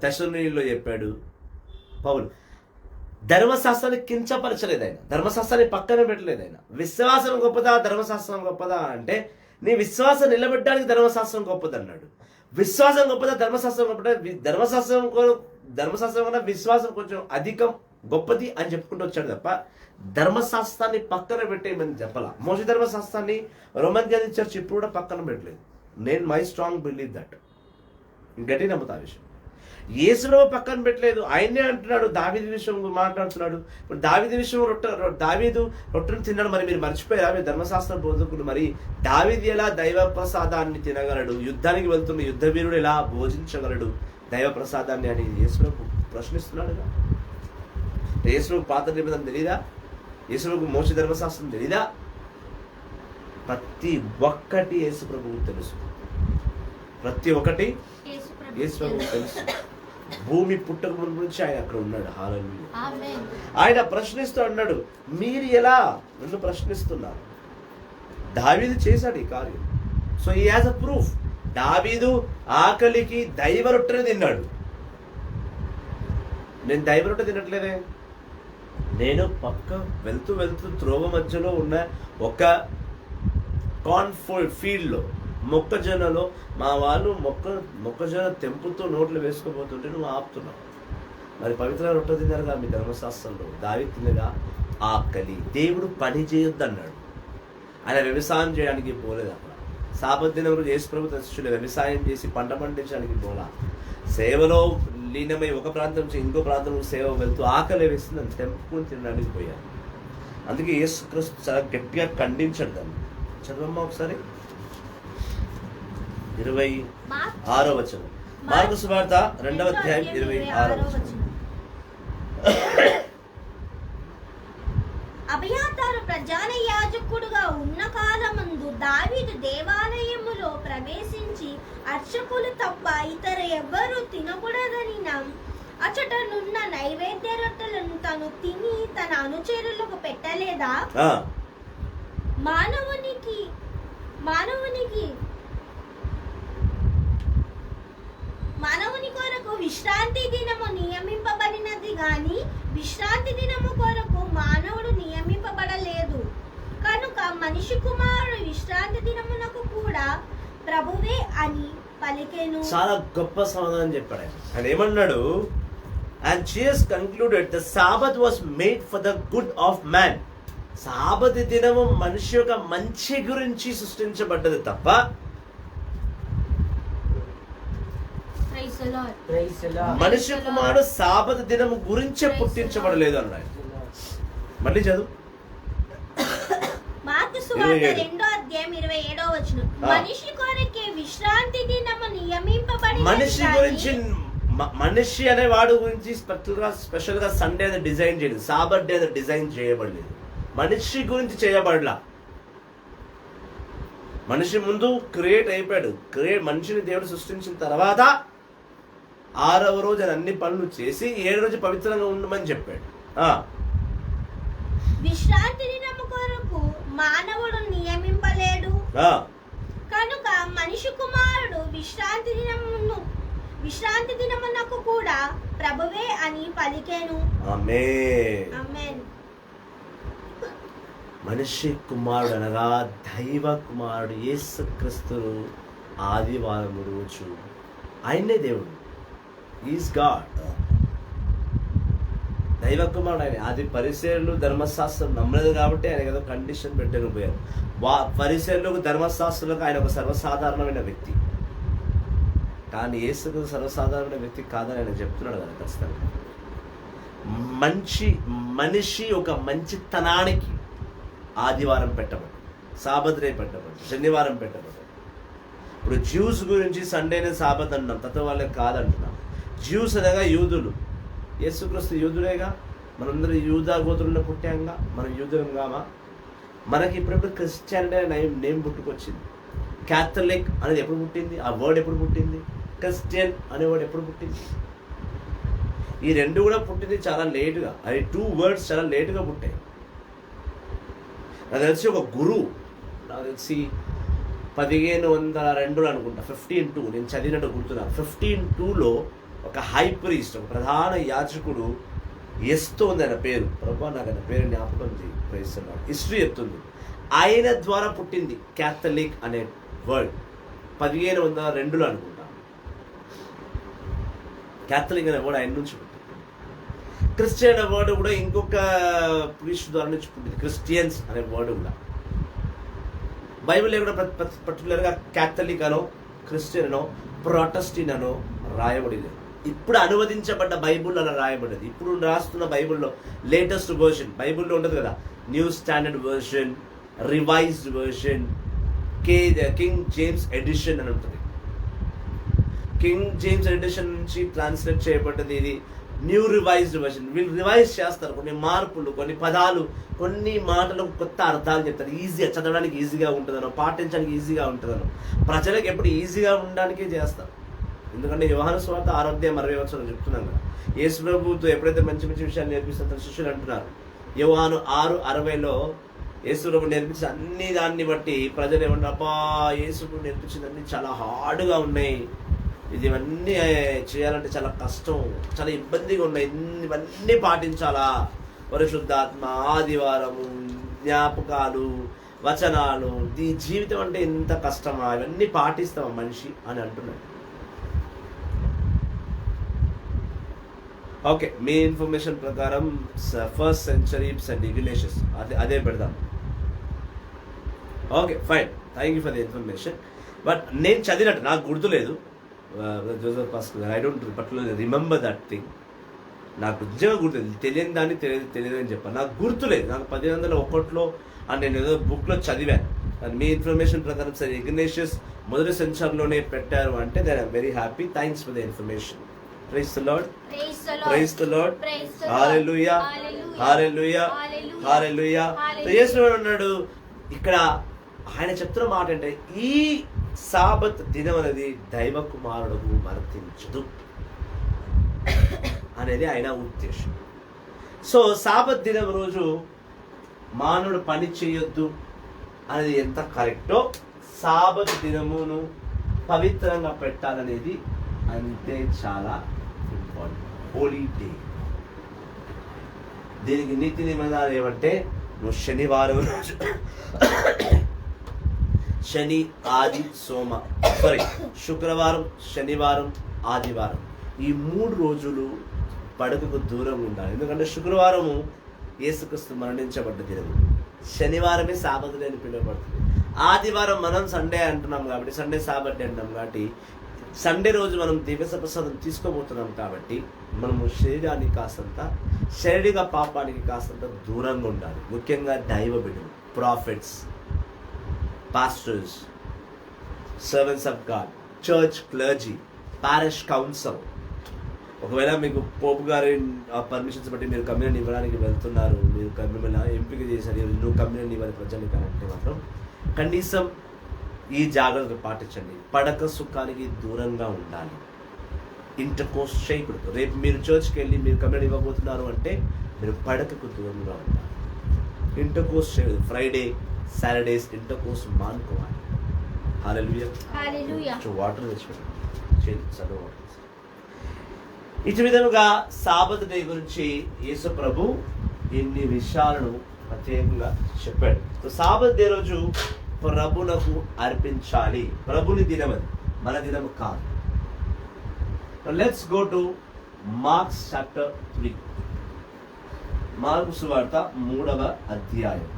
తెస్సలోనికీయుల్లో చెప్పాడు. పౌలు ధర్మశాస్త్రాన్ని కించపరచలేదు, ఆయన ధర్మశాస్త్రాన్ని పక్కన పెట్టలేదు. ఆయన విశ్వాసం గొప్పదా, ధర్మశాస్త్రం గొప్పదా అంటే నీ విశ్వాసం నిలబెట్టడానికి ధర్మశాస్త్రం గొప్పది అన్నాడు. విశ్వాసం గొప్పదా, ధర్మశాస్త్రం గొప్పదా? ధర్మశాస్త్రం కన్నా విశ్వాసం కొంచెం అధికం, గొప్పది అని చెప్పుకుంటూ వచ్చాడు తప్ప ధర్మశాస్త్రాన్ని పక్కన పెట్టేయమని చెప్పాల. మోషే ధర్మశాస్త్రాన్ని రోమన్ క్యాథలిక్ చర్చ్ ఇప్పుడు కూడా పక్కన పెట్టలేదు. నేను మై స్ట్రాంగ్ బిలీవ్ దట్, గట్టి నమ్ముతా విషయం. యేసుప్రభు పక్కన పెట్టలేదు. ఆయనే అంటున్నాడు, దావీదు విషయం మాట్లాడుతున్నాడు. ఇప్పుడు దావీదు విషయం దావీదు రొట్టెను తిన్నాడు. మరి మీరు మర్చిపోయారా? మీరు ధర్మశాస్త్ర బోధకుడు. మరి దావీదు ఎలా దైవ ప్రసాదాన్ని తినగలడు? యుద్ధానికి వెళ్తున్న యుద్ధ వీరుడు ఎలా భోజించగలడు దైవ ప్రసాదాన్ని అని యేసుప్రభు ప్రశ్నిస్తున్నాడు. యేసుప్రభు పాత నిబంధన తెలీదా? యేసుప్రభు మోషే ధర్మశాస్త్రం తెలీదా? ప్రతి ఒక్కటి యేసుప్రభువు తెలుసు. ప్రతి ఒక్కటి యేసుప్రభువు తెలుసు. భూమి పుట్టక ముందు నుంచి ఆయన అక్కడ ఉన్నాడు. హల్లెలూయా. ఆయన ప్రశ్నిస్తూ అన్నాడు, మీరు ఎలా నన్ను ప్రశ్నిస్తున్నారు? దావీదు చేశాడు ఈ కార్యం. So he has a proof. దావీదు ఆకలికి దైవ రొట్టెను తిన్నాడు. నేను దైవ రొట్టె తినట్లేదే. నేను పక్క వెళ్తూ త్రోవ మధ్యలో ఉన్న ఒక ఫీల్డ్లో మొక్కజొన్నలో మా వాళ్ళు మొక్కజొన్న తెంపుతూ నోట్లు వేసుకోబోతుంటే నువ్వు ఆపుతున్నావు. మరి పవిత్ర రొట్టె తిన్నారుగా మీ ధర్మశాస్త్రంలో, దావీదు తినగా ఆకలి, దేవుడు పని చేయొద్దు అన్నాడు. ఆయన వ్యవసాయం చేయడానికి పోలేదు. అక్కడ సాబత్ దినం రోజు యేసు ప్రభు శిష్యులు వ్యవసాయం చేసి పంట పండించడానికి పోలా. సేవలో లీనమై ఒక ప్రాంతం నుంచి ఇంకో ప్రాంతం సేవ వెళ్తూ ఆకలి వేస్తుంది తెంపుకొని తినడానికి పోయారు. అందుకే యేసుక్రీస్తు చాలా గట్టిగా ఖండించాడు దాన్ని. చదవమ్మా ఒకసారి 26వ వచనం, మార్కు సువార్త 2వ అధ్యాయం 26వ వచనం. అబియాతారు ప్రధాన యాజకుడుగా ఉన్న కాలమందు దావీదు దేవాలయములో ప్రవేశించి అర్చకులు తప్ప ఇతర ఎవ్వరూ తినకూడదని అచటనున్న నైవేద్య రొట్టెలను తను తిని తన అనుచరులకు పెట్టలేదా? మానవుని కొరకు విశ్రాంతి దినము నియమింపబడినది గాని విశ్రాంతి దినము కొరకు మానవుడు నియమింపబడలేదు. కనుక మనిషి కుమారుడు విశ్రాంతి దినమునకు కూడా ప్రభువే అని పలికెను. చాలా గొప్ప సమాధానం చెప్పాడు ఆయన. ఏమన్నాడు? And Jesus concluded the Sabbath was made for the good of man. సాబతు దినము మనిషి యొక్క మంచి గురించి సృష్టించబడ్డది తప్ప మనిషి కుమారుడు సాబతు దినము గురించే పుట్టించబడలేదు అన్నాడు. మళ్ళీ చదువు. మార్కు సువార్త 2వ అధ్యాయం 27వ వచనం, మనిషి కొరకే విశ్రాంతి దినము నియమింపబడినది. మనిషి గురించి, మనిషి అనే వాడు గురించి స్పెషల్ గా సండే అది డిజైన్ చేయలేదు, సాబత్ డే అది డిజైన్ చేయబడలేదు. మనిషి గురించి చేయబడలా. మనిషి ముందు క్రియేట్ అయిపోయాడు. మనిషిని దేవుడు సృష్టించిన తర్వాత 6వ రోజు అన్ని పనులు చేసి 7వ రోజు పవిత్రంగా ఉండమని చెప్పాడు. విశ్రాంతి దినము కొరకు మానవుడు నియమింపలేడు. కనుక మనిషి కుమారుడు విశ్రాంతి దినమునకు కూడా ప్రభువే అని పలికెను. ఆమేన్. మనిషి కుమారుడు అనగా దైవ కుమారుడు యేసుక్రీస్తు ఆదివారం రోజు ఆయనే దేవుడు. Is God. దైవ కుమారుడు ఆయన. అది పరిసరులు ధర్మశాస్త్రం నమ్మలేదు కాబట్టి ఆయన ఏదో కండిషన్ పెట్టకపోయారు. పరిసరులకు ధర్మశాస్త్రులకు ఆయన ఒక సర్వసాధారణమైన వ్యక్తి. కానీ యేసుక్రీస్తు సర్వసాధారణమైన వ్యక్తి కాదని ఆయన చెప్తున్నాడు కదా ఖచ్చితంగా. మనిషి ఒక మంచితనానికి ఆదివారం పెట్టబడి, సాబత్ డే పెట్టబడి, శనివారం పెట్టబడి. ఇప్పుడు జ్యూస్ గురించి సండేనే సాబత్ అంటున్నాం, తత్వ వాళ్ళకి కాదంటున్నాం. జ్యూస్ అనగా యూదులు. యేసుక్రీస్తు యూదులేగా, మనందరూ యూదా గోత్రంలో పుట్టాంగా, మనం యూదులం కామా? మనకి ఇప్పుడెప్పుడు క్రిస్టియానిటీ అనే నేమ్ పుట్టుకొచ్చింది. క్యాథలిక్ అనేది ఎప్పుడు పుట్టింది? ఆ వర్డ్ ఎప్పుడు పుట్టింది? క్రిస్టియన్ అనే వర్డ్ ఎప్పుడు పుట్టింది? ఈ రెండు కూడా పుట్టింది చాలా లేటుగా. అది 2 వర్డ్స్ చాలా లేటుగా పుట్టాయి. నాకు తెలిసి ఒక గురువు, నాకు తెలిసి 1502 అనుకుంటా, 1502 నేను చదివినట్టు గుర్తున్నా. 1502లో ఒక హై ప్రీస్ట్, ఒక ప్రధాన యాజకుడు ఎస్తో ఉంది ఆయన పేరు. ప్రభా నాకు ఆయన పేరు జ్ఞాపకం చేస్తున్నాడు. హిస్టరీ చెప్తుంది. ఆయన ద్వారా పుట్టింది క్యాథలిక్ అనే వర్డ్ 1502లో అనుకుంటా. క్యాథలిక్ అనే వర్డ్ ఆయన నుంచి పుట్టింది. క్రిస్టియన్ అనే వర్డ్ కూడా ఇంకొక ప్రీస్ట్ ద్వారా నుంచి పుట్టింది. క్రిస్టియన్స్ అనే వర్డ్ కూడా బైబిల్లో కూడా పర్టికులర్గా క్యాథలిక్ అనో, క్రిస్టియన్ అనో, ప్రొటెస్టెంట్ అనో రాయబడింది. ఇప్పుడు అనువదించబడ్డ బైబుల్ అలా రాయబడ్డది. ఇప్పుడు రాస్తున్న బైబుల్లో లేటెస్ట్ వర్షన్, బైబుల్లో ఉంటుంది కదా, new standard version, revised version, King James edition అని ఉంటుంది. కింగ్ జేమ్స్ ఎడిషన్ నుంచి ట్రాన్స్లేట్ చేయబడ్డది ఇది న్యూ రివైజ్డ్ వర్షన్. వీళ్ళు రివైజ్ చేస్తారు, కొన్ని మార్పులు, కొన్ని పదాలు, కొన్ని మాటలకు కొత్త అర్థాలు చెప్తారు. ఈజీగా చదవడానికి ఈజీగా ఉంటుందనో, పాటించడానికి ఈజీగా ఉంటుందనో, ప్రజలకు ఎప్పుడు ఈజీగా ఉండడానికే చేస్తారు. ఎందుకంటే యోహాను సువార్త 6వ అధ్యాయం 60వ వచనం చెప్తున్నాం కదా, యేసు ప్రభువుతో ఎప్పుడైతే మంచి మంచి విషయాలు నేర్పిస్తారో శిష్యులు అంటున్నారు. యోహాను 6:60లో యేసు ప్రభు నేర్పించిన అన్ని దాన్ని బట్టి ప్రజలు ఏమంటారు, అబ్బా యేసు ప్రభు నేర్పించింది అన్ని చాలా హార్డ్గా ఉన్నాయి, ఇవన్నీ చేయాలంటే చాలా కష్టం, చాలా ఇబ్బందిగా ఉన్నాయి, ఇవన్నీ పాటించాలా పరిశుద్ధాత్మ, ఆదివారము, జ్ఞాపకాలు, వచనాలు, ఈ జీవితం అంటే ఎంత కష్టమా, ఇవన్నీ పాటిస్తాం మనిషి అని అంటున్నాడు. ఓకే, మీ ఇన్ఫర్మేషన్ ప్రకారం ఫస్ట్ సెంచరీ సెయింట్ ఇగ్నేషియస్ అదే పెడదాం. Okay fine, thank you for the information. But నేను చదివినట్టు నాకు గుర్తులేదు. Joseph pascal, I don't particularly remember that thing. నాకు నిజంగా గుర్తులేదు. తెలియని దాన్ని తెలియదు అని చెప్పాను. నాకు గుర్తులేదు. నాకు 1801లో అని నేను ఏదో బుక్లో చదివాను. మీ ఇన్ఫర్మేషన్ ప్రకారం సెయింట్ ఇగ్నేషియస్ మొదటి సెంచరీలోనే పెట్టారు అంటే then I'm very happy. Thanks for the information. Praise the Lord. Praise the Lord. Hallelujah. Hallelujah. Hallelujah. So Yesu అన్నాడు ఇక్కడ, ఆయన చెప్తున్న మాట అంటే ఈ సాబత్ దినం అనేది దైవ కుమారుడుకు వర్తించదు అనేది ఆయన ఉద్దేశం. సో సాబత్ దినం రోజు మానవుడు పని చేయొద్దు అనేది ఎంత కరెక్టో, సాబత్ దినమును పవిత్రంగా పెట్టాలనేది అంతే చాలా ఇంపార్టెంట్. హోలీ డే. దీనికి నీతి నిబంధనలు ఏమంటే, నువ్వు శనివారం రోజు శని, ఆది, శుక్రవారం, శనివారం, ఆదివారం ఈ 3 రోజులు పడకకు దూరంగా ఉండాలి. ఎందుకంటే శుక్రవారము యేసుక్రీస్తు మరణించబడ్డ దినము, శనివారమే సాబత్ డే అని పిలువబడుతుంది, ఆదివారం మనం సండే అంటున్నాం కాబట్టి, సండే సాబత్ డే అంటున్నాం కాబట్టి, సండే రోజు మనం దివ్య ప్రసాదం తీసుకోబోతున్నాం కాబట్టి మనము శరీరానికి కాస్తంత, శారీరక పాపానికి కాస్తంత దూరంగా ఉండాలి. ముఖ్యంగా దైవ బిడ్డలు, profits, pastors, servants of God, church clergy, perish council. ఒకవేళ మీకు పోపు గారి పర్మిషన్స్ బట్టి మీరు కమ్యూనిటీ ఇవ్వడానికి వెళ్తున్నారు, మీరు మిమ్మల్ని ఎంపిక చేశారు, నువ్వు కమ్యూనిటీ ఇవ్వాలి ప్రజలకి అంటే మాత్రం కనీసం ఈ జాగ్రత్తలు పాటించండి. పడక సుఖానికి దూరంగా ఉండాలి. ఇంటర్కోర్స్ చేయకూడదు. రేపు మీరు చర్చ్కి వెళ్ళి మీరు కమ్యూనిటీ ఇవ్వబోతున్నారు అంటే మీరు పడకకు దూరంగా ఉండాలి. ఇంటర్కోర్స్ చేయదు. ఫ్రైడే, సాటర్డేస్ ఇంటర్కోర్స్ మానుకోవాలి. హల్లెలూయా. వాటర్ తెచ్చిపెట్టాలి. ఇటు విధముగా సాబత్ డే గురించి యేసు ప్రభు ఇన్ని విషయాలను ప్రత్యేకంగా చెప్పాడు. సాబత్ డే రోజు ప్రభునకు అర్పించాలి. ప్రభుని దినం అది, మన దినం కాదు. Let's go to marks chapter 3. Mark సువార్త 3వ అధ్యాయం.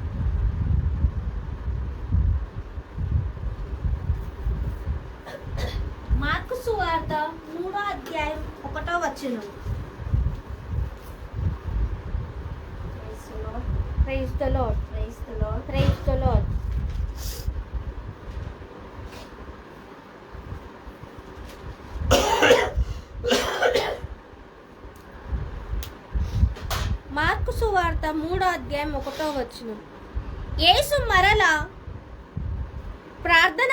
మార్కు సువార్త 3వ అధ్యాయం 1వ వచనం. Praise the Lord. Praise the Lord. Praise the Lord. Mark సువార్త 3వ అధ్యాయం 1వ వచనం. యేసు మరలా ప్రార్థన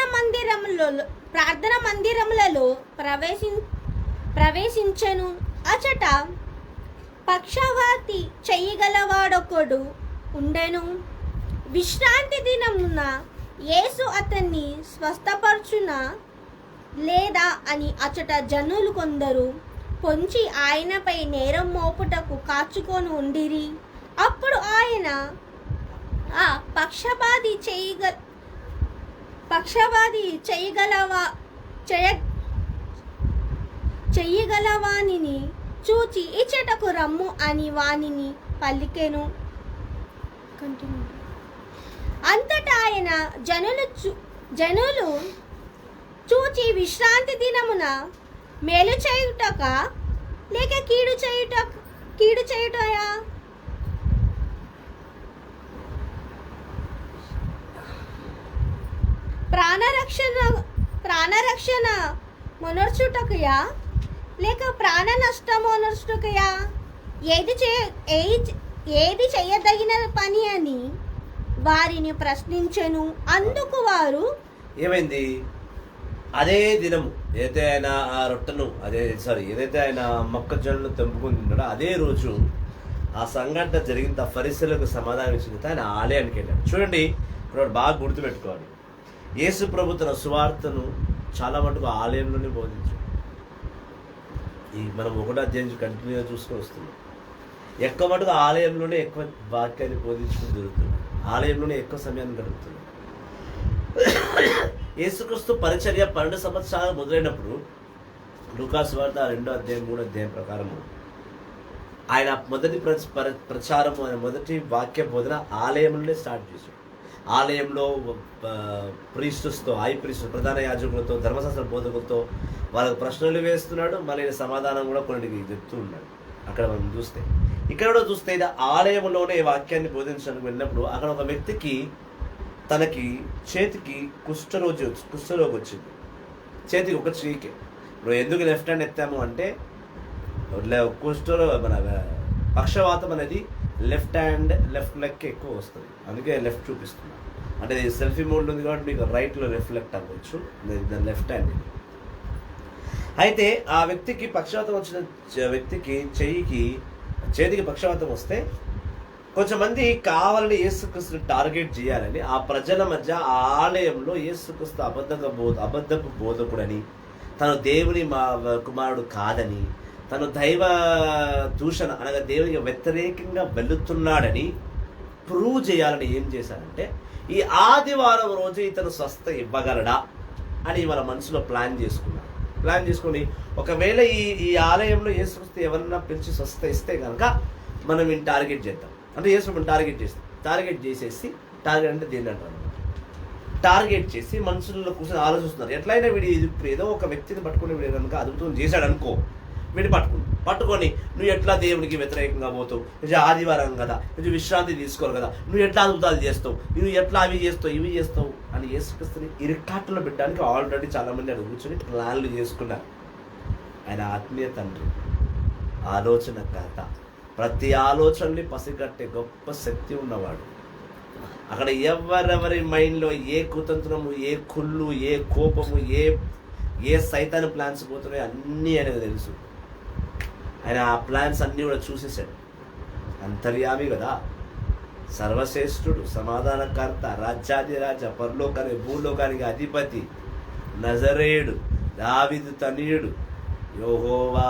మందిరములలో ప్రవేశించెను. అచట పక్షవాతి చెయ్యగలవాడొకడు ఉండెను. విశ్రాంతి దినమున యేసు అతన్ని స్వస్థపరచునా లేదా అని అచట జనులు కొందరు పొంచి ఆయనపై నేరం మోపుటకు కాచుకొని ఉండిరి. అప్పుడు ఆయన ఆ పక్షవాది చెయ్యగలవానిని చూచి ఇచ్చటకు రమ్ము అని వానిని పలికెను. అంతటా ఆయన జనులు చూచి విశ్రాంతి దినమున మేలు చేయుటక లేక కీడు చేయుటయా? ప్రాణరక్షణ మొనర్చుటకయా లేక ప్రాణ నష్టము మొనర్చుటకయా? ఏది చేయదగిన పని అని వారిని ప్రశ్నించెను. అందుకు వారు, ఏమైంది? అదే దినము ఏదైతే ఆయన ఆ రొట్టెను ఏదైతే ఆయన మొక్కజొన్నను తెంపుకుని తిన్నాడో అదే రోజు ఆ సంఘటన జరిగిన ఫరిసీయులకు సమాధానం ఇచ్చిన ఆయన ఆలయానికి వెళ్ళాడు. చూడండి, ఇప్పుడు బాగా గుర్తుపెట్టుకోవాలి. యేసు ప్రభు తన సువార్తను చాలా మటుకు ఆలయంలోనే బోధించాడు. మనం 1వ అధ్యాయం కంటిన్యూగా చూసుకొని వస్తున్నాం. ఎక్కువ మటుకు ఆలయంలోనే ఎక్కువ వాక్యాన్ని బోధించుకుని దొరుకుతుంది, ఆలయంలోనే ఎక్కువ సమయాన్ని గడుపుతుంది. యేసుక్రీస్తు పరిచర్య 12 సంవత్సరాలు మొదలైనప్పుడు లూకాసు వార్త 2వ అధ్యాయం 3వ అధ్యాయం ప్రకారము ఆయన మొదటి ప్రచారము, ఆయన మొదటి వాక్య బోధన ఆలయంలోనే స్టార్ట్ చేశాడు. ఆలయంలో ప్రీస్టుస్తో, హై ప్రీస్టు, ప్రధాన యాజకులతో, ధర్మశాస్త్ర బోధకులతో వాళ్ళకు ప్రశ్నలు వేస్తున్నాడు. మళ్ళీ సమాధానం కూడా కొన్నిటికి చెప్తూ ఉన్నాడు. అక్కడ మనం చూస్తే, ఇక్కడ కూడా చూస్తే ఇది ఆలయంలోనే వాక్యాన్ని బోధించడానికి వెళ్ళినప్పుడు అక్కడ ఒక వ్యక్తికి తనకి చేతికి కుష్ఠరోగి వచ్చింది. చేతికి ఒక చెయ్యికి. ఇప్పుడు ఎందుకు లెఫ్ట్ హ్యాండ్ ఎత్తాము అంటే మన పక్షవాతం అనేది లెఫ్ట్ లెగ్కి ఎక్కువ వస్తుంది, అందుకే లెఫ్ట్ చూపిస్తున్నాను. అంటే సెల్ఫీ మోడ్ ఉంది కాబట్టి మీకు రైట్లో రిఫ్లెక్ట్ అవ్వచ్చు, దాని లెఫ్ట్ హ్యాండ్. అయితే ఆ వ్యక్తికి పక్షవాతం వచ్చిన వ్యక్తికి చేతికి పక్షవాతం వస్తే కొంచెం మంది కావాలని యేసుక్రీస్తుని టార్గెట్ చేయాలని ఆ ప్రజల మధ్య ఆ ఆలయంలో యేసుక్రీస్తు అబద్ధపు బోధకుడని, తను దేవుని కుమారుడు కాదని, తను దైవ దూషణ అనగా దేవునికి వ్యతిరేకంగా వెళుతున్నాడని ప్రూవ్ చేయాలని ఏం చేశారంటే ఈ ఆదివారం రోజు ఇతను స్వస్థ ఇవ్వగలడా అని వాళ్ళ మనసులో ప్లాన్ చేసుకుని ఒకవేళ ఈ ఆలయంలో యేసుక్రీస్తు ఎవరన్నా పిలిచి స్వస్థ ఇస్తే కనుక మనం ఈయన టార్గెట్ చేద్దాం. అంటే యేసుని టార్గెట్ చేసేసి, టార్గెట్ అంటే దేని అంటారు, టార్గెట్ చేసి మనుషుల్లో కూర్చొని ఆలోచిస్తున్నారు. ఎట్లయినా వీడు ఇప్పుడు ఏదో ఒక వ్యక్తిని పట్టుకుని వీడు కనుక అద్భుతం చేశాడు అనుకో, వీడిని పట్టుకొని నువ్వు ఎట్లా దేవునికి వ్యతిరేకంగా పోతావు, ఇది ఆదివారం కదా, ఇది విశ్రాంతి తీసుకోవాలి కదా, నువ్వు ఎట్లా అద్భుతాలు చేస్తావు, నువ్వు ఎట్లా అవి చేస్తావు అని యేసుక్రీస్తుని ఇరుకాటలో పెట్టడానికి ఆల్రెడీ చాలామంది అక్కడ కూర్చొని ప్లాన్లు చేసుకున్నారు. ఆయన ఆత్మీయ తండ్రి, ఆలోచనకర్త, ప్రతి ఆలోచనని పసిగట్టే గొప్ప శక్తి ఉన్నవాడు. అక్కడ ఎవరెవరి మైండ్లో ఏ కుతంత్రము, ఏ కుళ్ళు, ఏ కోపము, ఏ సైతాన్ ప్లాన్స్ పోతున్నాయో అన్నీ ఆయనకు తెలుసు. ఆయన ఆ ప్లాన్స్ అన్నీ కూడా చూసేసాడు. అంతర్యామి కదా, సర్వశ్రేష్ఠుడు, సమాధానకర్త, రాజ్యాధిరాజ, పరలోకానికి భూలోకానికి అధిపతి, నజరేయుడు, దావీదు తనయుడు, యెహోవా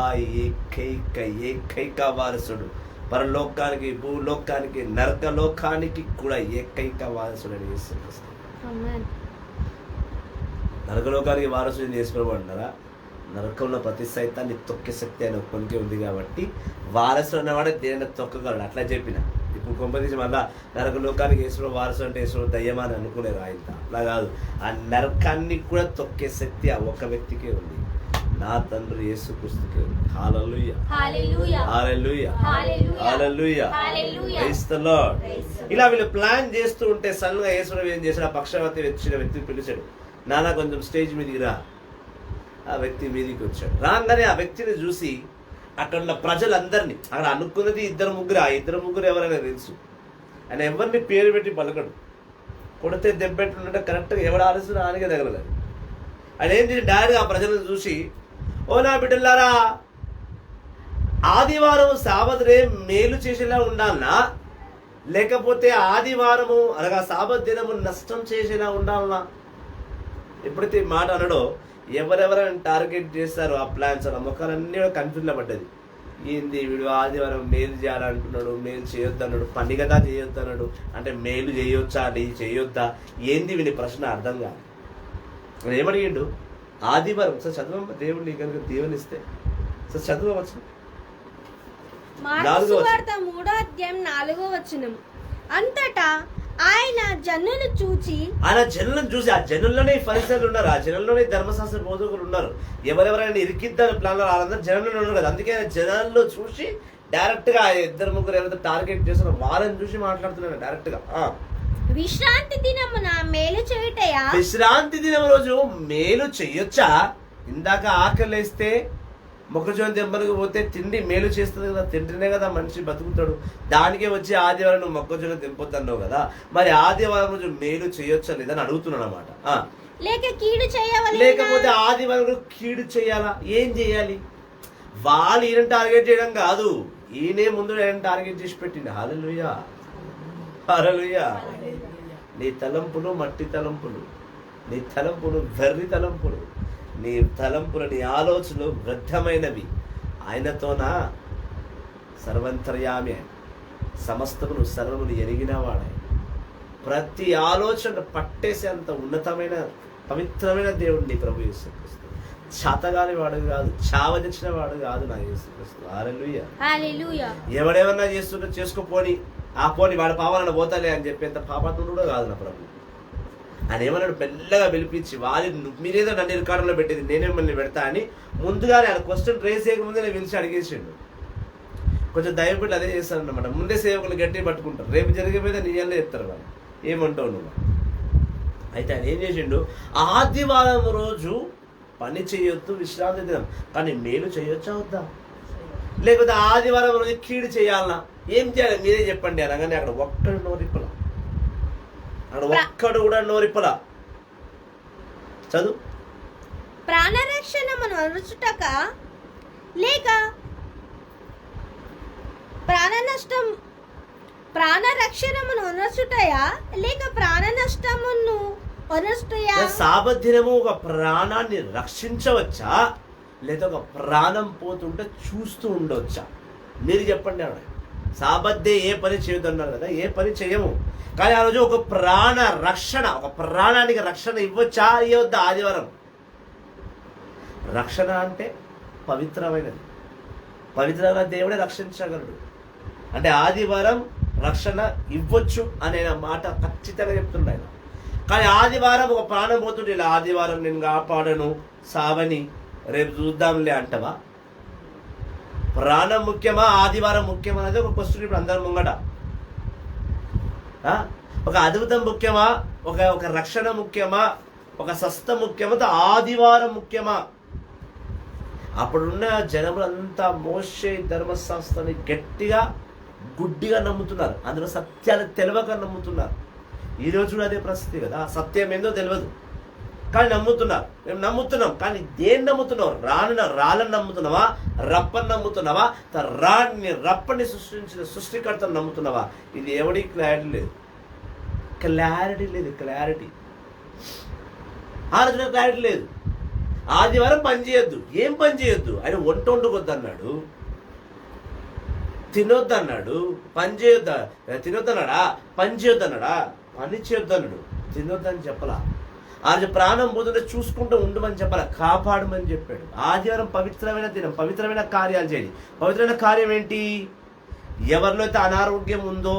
ఏకైక వారసుడు, పరలోకానికి భూలోకానికి నరకలోకానికి కూడా ఏకైక వారసుడు అని యేసుక్రీస్తు. నరకలోకానికి వారసుడు యేసుప్రభువు అంటారా? నరకంలో ప్రతి సైతాన్ని తొక్కే శక్తి ఆయన ఒక్కరికి ఉంది కాబట్టి వారసుడు అన్నవాడే దేని తొక్కగలడు. అట్లా చెప్పిన ఇప్పుడు కొంపదీసి మళ్ళా నరకలోకానికి యేసుప్రభువు వారసుడు అంటే యేసుప్రభువు దయ్యమా అని అనుకునేరు ఆయన. అట్లా కాదు, ఆ నరకాన్ని కూడా తొక్కే శక్తి ఆ ఒక్క వ్యక్తికే ఉంది, నా తండ్రి యేసుక్రీస్తుకే ఉంది. Hallelujah, hallelujah, hallelujah, hallelujah, praise the lord. ఇలా వీళ్ళు ప్లాన్ చేస్తూ ఉంటే సడన్గా యేసుప్రభువు ఏం చేశాడు, ఆ పక్షవాతి వచ్చిన వ్యక్తిని పిలిచాడు, నాన్న కొంచెం స్టేజ్ మీదకి రా. ఆ వ్యక్తి మీదికి వచ్చాడు. రాగానే ఆ వ్యక్తిని చూసి అక్కడ ఉన్న ప్రజలందరినీ, అక్కడ అనుకున్నది ఇద్దరు ముగ్గురు ఎవరైనా తెలుసు. ఆయన ఎవరిని పేరు పెట్టి పలకడు, కొడితే దెబ్బెట్టుంటే కరెక్ట్గా ఎవడు ఆలోచన ఆనగే తగలలేదు. ఆయన ఏం చేసి డైరెక్ట్గా ఆ ప్రజలను చూసి, ఓ నా బిడ్డలారా, ఆదివారం సాబత్ డే మేలు చేసేలా ఉండాలనా, లేకపోతే ఆదివారము అనగా సాబత్ దినము నష్టం చేసేలా ఉండాలనా? ఎప్పుడైతే ఈ మాట అనడో ఎవరెవరైనా టార్గెట్ చేస్తారో ఆ ప్లాన్స్ ఆ మొక్కలన్నీ కూడా కన్ఫ్యూజ్లో పడ్డది. ఏంది వీడు ఆదివారం మేలు చేయాలంటున్నాడు, మేలు చేయొద్దు అన్నాడు, పండుగదా చేయొద్దు అన్నాడు, అంటే మేలు చేయొచ్చా అది చేయొద్దా, ఏంది వీని ప్రశ్న అర్థం కాదు. ఏమడిగిండు, ఆదివారం సార్ చదువు, దేవుడు నీ కనుక దీవెనిస్తే సార్ చదువచ్చు. 3వ అధ్యాయం 4వ వచనం. అంతటా ఆయన జనులను చూసి ఆ జనుల్లోనే ఫరిసీయులు ఉన్నారు, ఆ జనుల్లోనే ధర్మశాస్త్ర బోధకులు ఉన్నారు, ఎవరెవరైనా ఇరికిద్దాని ప్లాన్లో వాళ్ళందరూ జనంలోనే ఉన్నారు కదా. అందుకే ఆయన జనాల్లో చూసి డైరెక్ట్ గా ఇద్దరు ముగ్గురు ఎవరైతే టార్గెట్ చేస్తున్నారో వాళ్ళని చూసి మాట్లాడుతున్నాడు డైరెక్ట్ గా. విశ్రాంతి దినమున మేలు చేయుటయా, విశ్రాంతి దినం రోజు మేలు చెయ్యొచ్చా? ఇందాక ఆకలేస్తే మొక్కజొన్న దెబ్బలకు పోతే తిండి మేలు చేస్తుంది కదా, తింటేనే కదా మనిషి బతుకుతాడు. దానికే వచ్చి ఆదివారం నువ్వు మొక్కజొన్న తెంపొద్దు అన్నావు కదా, మరి ఆదివారం రోజు మేలు చేయొచ్చా లేదని అడుగుతున్నాడు అనమాట. లేకపోతే ఆదివారం రోజు కీడు చేయాలా? ఏం చేయాలి? వాళ్ళు ఈయన టార్గెట్ చేయడం కాదు, ఈయనే ముందు ఆయన టార్గెట్ చేసి పెట్టింది. హల్లెలూయా, హల్లెలూయా. నీ తలంపులు మట్టి తలంపులు, నీ తలంపులు వెర్రి తలంపులు, నీ తలంపులు నీ ఆలోచనలు వృద్ధమైనవి. ఆయనతోనా సర్వంతర్యామి ఆయన, సమస్తమును సర్వమును ఎరిగినవాడు ఆయన. ప్రతి ఆలోచన పట్టేసే అంత ఉన్నతమైన పవిత్రమైన దేవుడిని ప్రభు యేసుక్రీస్తు. చేతగాని వాడు కాదు, చావదచ్చిన వాడు కాదు నా యేసుక్రీస్తు. హల్లెలూయా. హల్లెలూయా. ఎవడేమన్నా చేస్తుంటే చేసుకోపోని, ఆ పోని వాడు పావాలని పోతాలే అని చెప్పేంత పాపాత్ముడు కూడా కాదు నా ప్రభు. ఆయన ఏమన్నాడు, మెల్లగా పిలిపించి మీరేదో నన్ను రికార్డులో పెట్టేది నేనే మిమ్మల్ని పెడతా అని ముందుగానే ఆయన క్వశ్చన్ రేస్ చేయకముందే నేను పిలిచి అడిగేసిండు. కొంచెం దయపెట్టి అదే చేస్తారన్నమాట. ముందే సేవకులు గట్టిగా పట్టుకుంటారు, రేపు జరిగే మీద నీళ్ళే చెప్తారు వాళ్ళు, ఏమంటావు నువ్వు. అయితే ఆయన ఏం చేసిండు, ఆదివారం రోజు పని చేయొద్దు, విశ్రాంతి దినం, కానీ మేలు చేయొచ్చా వద్దా? లేకపోతే ఆదివారం రోజు కీడు చేయాలన్నా ఏం చేయాలి మీరే చెప్పండి అనగానే అక్కడ ఒక్కడు నోరిప్పల, అక్కడ ఒక్కడు కూడా నోరిప్పల. చదువు. ప్రాణరక్షణమును అనుచుటక లేక ప్రాణరక్షణమును అనచుటయా లేక ప్రాణ నష్టమును అనచుటయా? సాబత్ దినము ఒక ప్రాణాన్ని రక్షించవచ్చా లేదా ఒక ప్రాణం పోతుంటే చూస్తూ ఉండవచ్చా? మీరు చెప్పండి. ఆవిడ సాబద్దే ఏ పని చేయొద్దు అన్నారు కదా, ఏ పని చేయము. కానీ ఆ రోజు ఒక ప్రాణ రక్షణ, ఒక ప్రాణానికి రక్షణ ఇవ్వచ్చా ఇవ్వద్దా? ఆదివారం రక్షణ అంటే పవిత్రమైనది, పవిత్రమైన దేవుడే రక్షించగలడు. అంటే ఆదివారం రక్షణ ఇవ్వచ్చు అనే మాట ఖచ్చితంగా చెప్తుండే ఆయన. కానీ ఆదివారం ఒక ప్రాణం పోతుంటే ఇలా ఆదివారం నేను కాపాడను సావని రేపు చూద్దాంలే అంటవా? ప్రాణం ముఖ్యమా ఆదివారం ముఖ్యమా అనేది ఒక క్వశ్చన్ ఇప్పుడు అందరి ముంగట. ఒక అద్భుతం ముఖ్యమా, ఒక రక్షణ ముఖ్యమా, ఒక స్వస్థ ముఖ్యమా, ఆదివారం ముఖ్యమా? అప్పుడున్న జనములంతా మోషే ధర్మశాస్త్రాన్ని గట్టిగా గుడ్డిగా నమ్ముతున్నారు, అందులో సత్యాలు తెలియక నమ్ముతున్నారు. ఈరోజు కూడా అదే పరిస్థితి కదా, సత్యం ఏందో తెలియదు కానీ నమ్ముతున్నారు. మేము నమ్ముతున్నాం కానీ దేన్ని నమ్ముతున్నావు? రాళ్ళని నమ్ముతున్నావా, రప్పని నమ్ముతున్నావా, రప్పని సృష్టించిన సృష్టికర్తను నమ్ముతున్నావా? ఇది ఎవడికి క్లారిటీ లేదు, క్లారిటీ ఆలోచన క్లారిటీ లేదు. ఆదివారం పని చేయొద్దు, ఏం పని చేయొద్దు? ఆయన వంట వండుకొద్దు అన్నాడు, తినొద్దు అన్నాడు, పని చేయొద్దా? తినొద్దు అన్నాడా? పని చేయొద్దు అన్నాడా? పని చేయొద్దు అన్నాడు, తినొద్దని చెప్పలా. ఆయన ప్రాణం పోతుంటే చూసుకుంటూ ఉండమని చెప్పాలి, కాపాడమని చెప్పాడు. ఆదివారం పవిత్రమైన దినం, పవిత్రమైన కార్యాలు చేయాలి. పవిత్రమైన కార్యం ఏంటి? ఎవరిలో అయితే అనారోగ్యం ఉందో,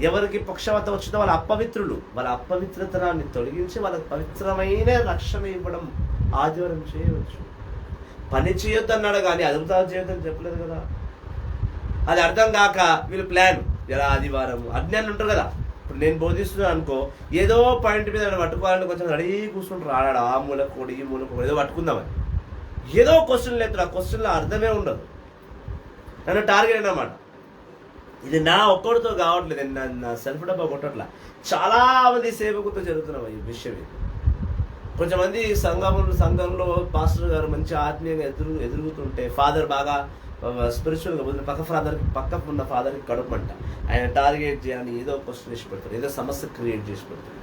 ఎవరికి పక్షవాతం వచ్చిందో వాళ్ళ అపవిత్రులు, వాళ్ళ అపవిత్రతనాన్ని తొలగించి వాళ్ళకి పవిత్రమైన రక్షణ ఇవ్వడం ఆదివారం చేయవచ్చు. పని చేయొద్దు అన్నాడు కానీ అద్భుతాలు చేయొద్దని చెప్పలేదు కదా. అది అర్థం కాక వీళ్ళు ప్లాన్, ఇలా ఆదివారం అజ్ఞానం ఉంటారు కదా. ఇప్పుడు నేను బోధిస్తున్నాను అనుకో, ఏదో పాయింట్ మీద పట్టుకోవాలని కొంచెం రెడీ కూర్చుంటారు, ఆడాడు ఆ మూలకోడి ఈ మూలకోడి ఏదో పట్టుకుందామని, ఏదో క్వశ్చన్ లేదు, ఆ క్వశ్చన్లో అర్థమే ఉండదు. నన్ను టార్గెట్ అన్నమాట. ఇది నా ఒక్కడితో కావట్లేదు, నా సెల్ఫ్ డబ్బా కొట్టట్లా, చాలా మంది సేవకులతో జరుగుతున్నాం ఈ విషయం. ఇది కొంచెంమంది సంఘంలో పాస్టర్ గారు మంచి ఆత్మీయంగా ఎదురుగుతుంటే, ఫాదర్ బాగా స్పిరిచువల్గా వదిలిన పక్క ఉన్న ఫాదర్కి కడుపంట, ఆయన టార్గెట్ చేయాలని ఏదో క్వశ్చన్ చేసి పెడతారు, ఏదో సమస్య క్రియేట్ చేసి పెడతారు.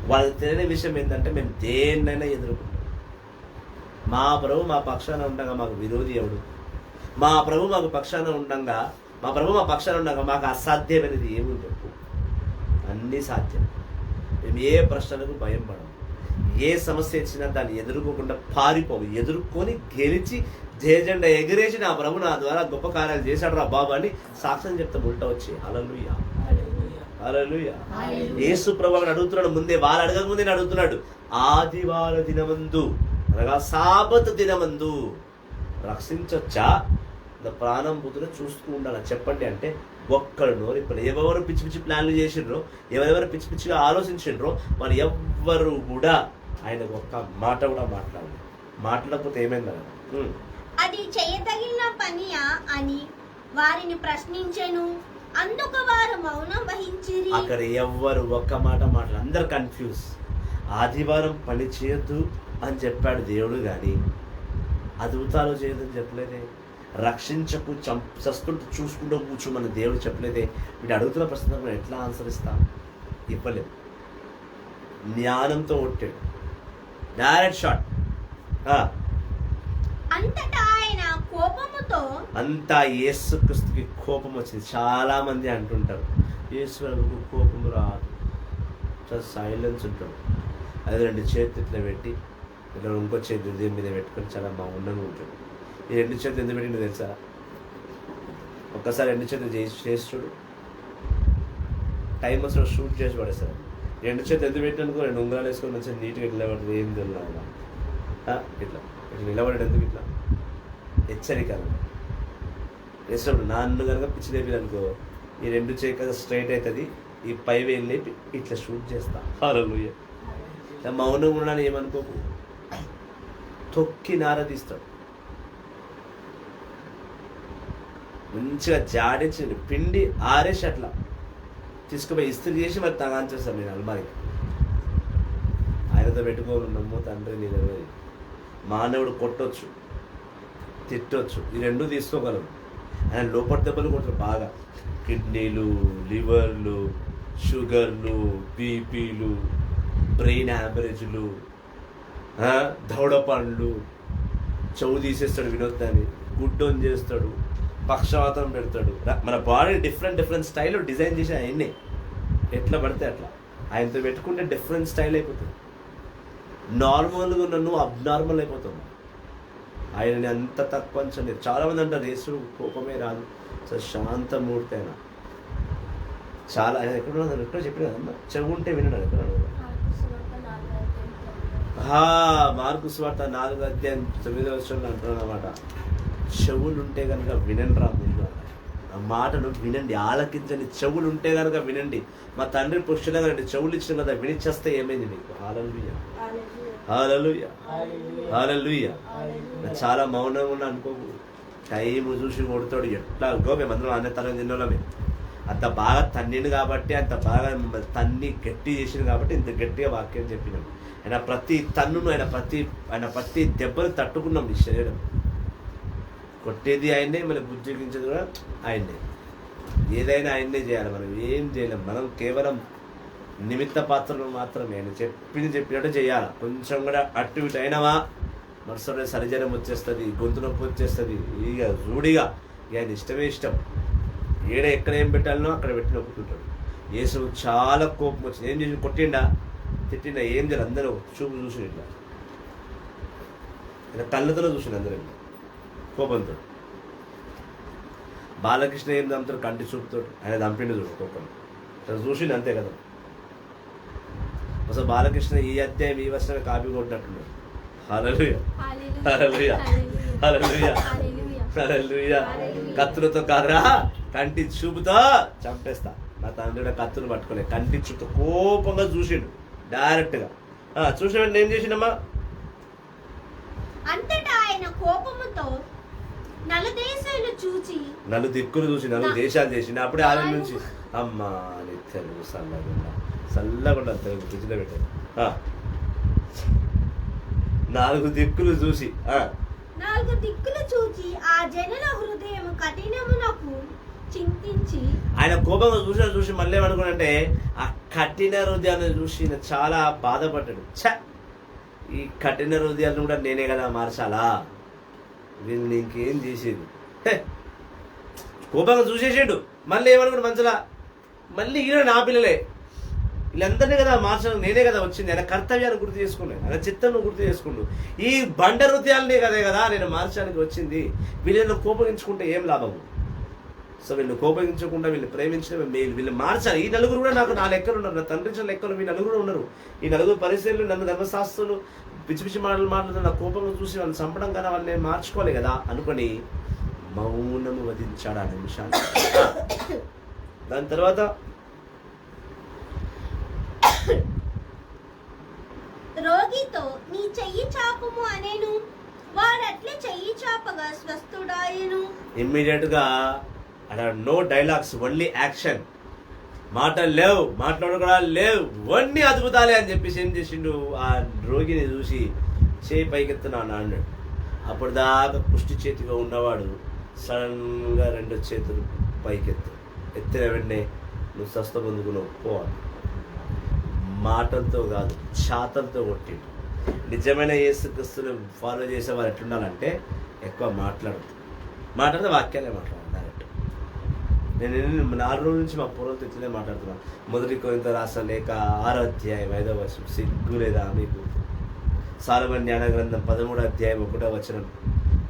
వాళ్ళకి తెలియని విషయం ఏంటంటే మేము దేన్నైనా ఎదుర్కొంటాం. మా ప్రభు మా పక్షాన ఉండగా మాకు విరోధి ఎవడు? మా ప్రభు మాకు పక్షాన ఉండగా మాకు అసాధ్యమైనది ఏమి చెప్పు? అన్నీ సాధ్యం. మేము ఏ ప్రశ్నలకు భయం పడము, ఏ సమస్య ఇచ్చినా దాన్ని ఎదుర్కోకుండా పారిపోము, ఎదుర్కొని గెలిచి జయజెండా ఎగిరేసి నా ప్రభు నా ద్వారా గొప్ప కార్యాలు చేశాడు రా బాబు అని సాక్ష్యం చెప్తాం. ఉల్టా వచ్చి హల్లెలూయా హల్లెలూయా. యేసు ప్రభు అడుగుతున్నాడు ముందే, వాళ్ళు అడగక ముందే అడుగుతున్నాడు. ఆదివార దినమందు అనగా సాబత్ దినమందు రక్షించొచ్చా, ప్రాణం పోతున్నా చూస్తూ ఉండాలి చెప్పండి అంటే ఒక్కడు నోరు ఇప్పుడు. ఎవరెవరు పిచ్చి పిచ్చి ప్లాన్లు చేసిండ్రో, ఎవరెవరు పిచ్చి పిచ్చిగా ఆలోచించిండ్రో వాళ్ళు ఎవ్వరు కూడా ఆయనకు ఒక్క మాట కూడా మాట్లాడకపోతే ఏమైందా? అది చేయదగిన పనియా అని వారిని ప్రశ్నించెను. అందుకు వారు మౌనం వహించిరి. అక్కడ ఎవ్వరు ఒక్క మాట అందరు కన్ఫ్యూజ్. ఆదివారం పని చేయొద్దు అని చెప్పాడు దేవుడు, కానీ అద్భుతాలు చేయొద్దని చెప్పలేదే. రక్షించకు చస్తుంటూ చూసుకుంటూ కూర్చోమని దేవుడు చెప్పలేదే. వీటి అడుగుతున్న ప్రశ్నకు ఎట్లా ఆన్సర్ ఇస్తాం? ఇవ్వలేదు. జ్ఞానంతో కొట్టాడు, డైరెక్ట్ షాట్. అంతటా ఆయన కోపముతో అంతా యేసుక్రీస్తుకి కోపం వచ్చింది. చాలా మంది అంటుంటారు యేసు ప్రభువుకు కోపం రాదు, చాలా సైలెన్స్ ఉంటాడు. అది 2 చేతులు ఇట్లా పెట్టి ఇట్లా ఇంకో చేతి హృదయం మీద పెట్టుకొని చాలా మౌనంగా ఉంటాడు. ఈ 2 చేతులు ఎందుకు పెట్టిందో తెలుసా? ఒక్కసారి 2 చేతులు చేసి చూడు, టైం వస్తే షూట్ చేసి పడేస్తారు. 2 చేతులు ఎందుకు పెట్టినందుకు 2 ఉంగరాలు వేసుకొని మంచిగా నీట్గా ఇట్లా పడుతుంది. ఏం తెలియదు ఇట్లా ఇట్లా నిలబడేది ఎందుకు? ఇట్లా హెచ్చరిక వేసినప్పుడు నన్ను కనుక పిచ్చి లేపి అనుకో, ఈ 2 చేతులు స్ట్రైట్ అవుతుంది, ఈ పై వేలు లేపి ఇట్లా షూట్ చేస్తా. హల్లెలూయా. మౌనం ఉండని ఏమనుకోకు, తొక్కి నారదీస్తాడు. మంచిగా జాడించి పిండి ఆరేసి అట్లా తీసుకుపోయి ఇస్త్రీ చేసి మరి తగాంచేస్తాను నేను అల్మారికి. ఆయనతో పెట్టుకోనున్నాము తండ్రి నీ దగ్గర. మానవుడు కొట్టొచ్చు, తిట్టొచ్చు, ఈ 2 తీసుకోగలరు. ఆయన లోపల దెబ్బలు కొడతారు బాగా. కిడ్నీలు, లివర్లు, షుగర్లు, బీపీలు, బ్రెయిన్ యావరేజ్లు, దవడ పండ్లు, చెవు తీసేస్తాడు వినోద్దాన్ని, గుడ్డోని చేస్తాడు, పక్షవాతం పెడతాడు. మన బాడీ డిఫరెంట్ స్టైల్లో డిజైన్ చేసి ఆయన్ని ఎట్లా పడితే అట్లా ఆయనతో పెట్టుకుంటే డిఫరెంట్ స్టైల్ అయిపోతుంది. నార్మల్గా ఉన్న నువ్వు అబ్నార్మల్ అయిపోతావు. ఆయనని అంత తక్కువ అంచనా. చాలామంది అంటారు యేసుడు కోపమే రాదు, శాంతమూర్తి అయినా. చాలా ఆయన ఎక్కడ చెప్పిన కదమ్మా, చెవు ఉంటే వినడు. ఎక్కడ మార్కు సువార్త 4:9 అంటున్నాను అన్నమాట. చెవులు ఉంటే కనుక వినండి రా ముందు, ఆ మాటను వినండి, ఆలకించండి. చెవులు ఉంటే కనుక వినండి. మా తండ్రి పురుషులుగా చెవులు ఇచ్చిన కదా, వినిచేస్తే ఏమైంది నీకు? హల్లెలూయా, హల్లెలూయా, హల్లెలూయా. చాలా మౌనంగా ఉన్నా అనుకోకు, టైం చూసి కొడతాడు. ఎట్లా మేమందరం అన్న తరం తిన్నోళ్ళమే. అంత బాగా తన్నిండు కాబట్టి, అంత బాగా తన్ని గట్టి చేసింది కాబట్టి ఇంత గట్టిగా వాక్యం చెప్పినాం. ఆయన ప్రతి తన్నును, ఆయన ప్రతి దెబ్బను తట్టుకున్నాం. ఈ శరీరం కొట్టేది ఆయన్నే, మనం బుజ్జగించేది కూడా ఆయన్నే. ఏదైనా ఆయన్నే చేయాలి, మనం ఏం చేయలేం. మనం కేవలం నిమిత్త పాత్రలు మాత్రమే. ఆయన చెప్పినట్టు చేయాలి. కొంచెం కూడా అటు ఇటు అయినవా మరుసటి సరిజనం వచ్చేస్తుంది, గొంతు నొప్పి వచ్చేస్తుంది. ఇక రూఢిగా ఆయన ఇష్టమే ఇష్టం. ఎక్కడ ఏం పెట్టాలనో అక్కడ పెట్టి నొప్పుకుంటాడు. యేసు చాలా కోపం వచ్చింది. ఏం చేసి కొట్టిండా, తిట్టిండా, ఏం చేయాలి? అందరూ చూపు చూసి ఇట్లా ఇలా కళ్ళతో చూసిండు అందరూ కోపంతో. బాలకృష్ణ ఏం చంపుతాడు? కంటి చూపుతాడు. ఆయన చంపిండు చూడు కోపం. అసలు చూసిండు అంతే కదా. అసలు బాలకృష్ణ ఈ అధ్యాయం ఈ వర్షమే కాపీ కొట్టినట్టున్నాడు. హల్లెలూయా, హల్లెలూయా, హల్లెలూయా, హల్లెలూయా. కత్తులతో కాదురా, కంటి చూపుతో చంపేస్తా. నా తండ్రి కత్తులు పట్టుకోలే, కంటి చూపుతో కోపంగా చూసిండు డైరెక్ట్గా. చూసిన ఏం చేసిండమ్మా? అంతటా ఆయన కోపముతో నలుదేశాలు చూచి, నలుదిక్కులు చూసి 4 దేశాలు చేసిండు. అప్పుడే ఆలయం నుంచి అమ్మా అని తెలుగు చల్లకుండా తెలుగు ఫ్రిడ్జ్లో పెట్టాడు. 4 దిక్కులు చూసి 4 దిక్కులు చూచి ఆ జనుల హృదయం కఠినమునకు చింతించి, ఆయన కోపంగా చూసి మళ్ళీ ఏమనుకున్నంటే, ఆ కఠిన హృదయాన్ని చూసి చాలా బాధపడ్డాడు. ఈ కఠిన హృదయాలను కూడా నేనే కదా మార్చాలా, వీళ్ళని ఇంకేం చేసేది. కోపంగా చూసేసాడు. మళ్ళీ ఏమనుకున్నాడు మంచిగా, మళ్ళీ ఈయన నా పిల్లలే, వీళ్ళందరినీ కదా మార్చడం నేనే కదా వచ్చింది. ఆయన కర్తవ్యాన్ని గుర్తు చేసుకున్నాను, ఆయన చిత్తాన్ని గుర్తు చేసుకున్నాడు. ఈ బండ హృదయాలనే కదా నేను మార్చడానికి వచ్చింది. వీళ్ళని కోపగించుకుంటే ఏం లాభము? సో వీళ్ళు కోపగించకుండా వీళ్ళు ప్రేమించడం మేలు. వీళ్ళు మార్చాలి. ఈ 4 కూడా నాకు 4 లెక్కలు ఉన్నారు, నా తండ్రి ఇచ్చిన లెక్కలు ఈ 4 ఉన్నారు. ఈ 4 పరిస్థితులు నన్ను ధర్మశాస్త్రులు పిచ్చి మాటలు నా కోపంగా చూసి వాళ్ళని చంపడం కదా, వాళ్ళని నేను మార్చుకోవాలి కదా అనుకొని మౌనము వధించాడు ఆ నిమిషాన్ని. దాని తర్వాత రోగితో నీ చెయ్యి చాపము అనేను. వాడట్లే చెయ్యి చాపగా స్వస్థుడాయను. ఇమ్మీడియట్ గా అక్కడ నో డైలాగ్స్, ఓన్లీ యాక్షన్. మాటలు లేవు, మాట్లాడడం కూడా లేవు, ఇవన్నీ అద్భుతాలే అని చెప్పేసి ఏం చేసిండు, ఆ రోగిని చూసి చేయి పైకెత్తున్నాను అన్నాడు. అప్పుడు దాకా పుష్టి చేతిగా ఉన్నవాడు సడన్గా 2 చేతులు ఎత్తిన వెంటనే నువ్వు స్వస్థ పొందుకున్నావు పోవాలి. మాటలతో కాదు, శాతంతో కొట్టిండు. నిజమైన యేసుక్రీస్తుని ఫాలో చేసే వారు ఎట్లుండాలంటే ఎక్కువ మాట్లాడదు, మాట్లాడితే వాక్యాలే మాట్లాడాలి డైరెక్ట్. నేను 4 రోజుల నుంచి మా పూర్వతో ఇట్లనే మాట్లాడుతున్నాను. 1 కొరింథీ రాసిన లేఖ 6వ అధ్యాయం 5వ వచనం, సిగ్గు లేదా మీకు? సొలొమోను జ్ఞాన గ్రంథం 13వ అధ్యాయం 1వ వచనం,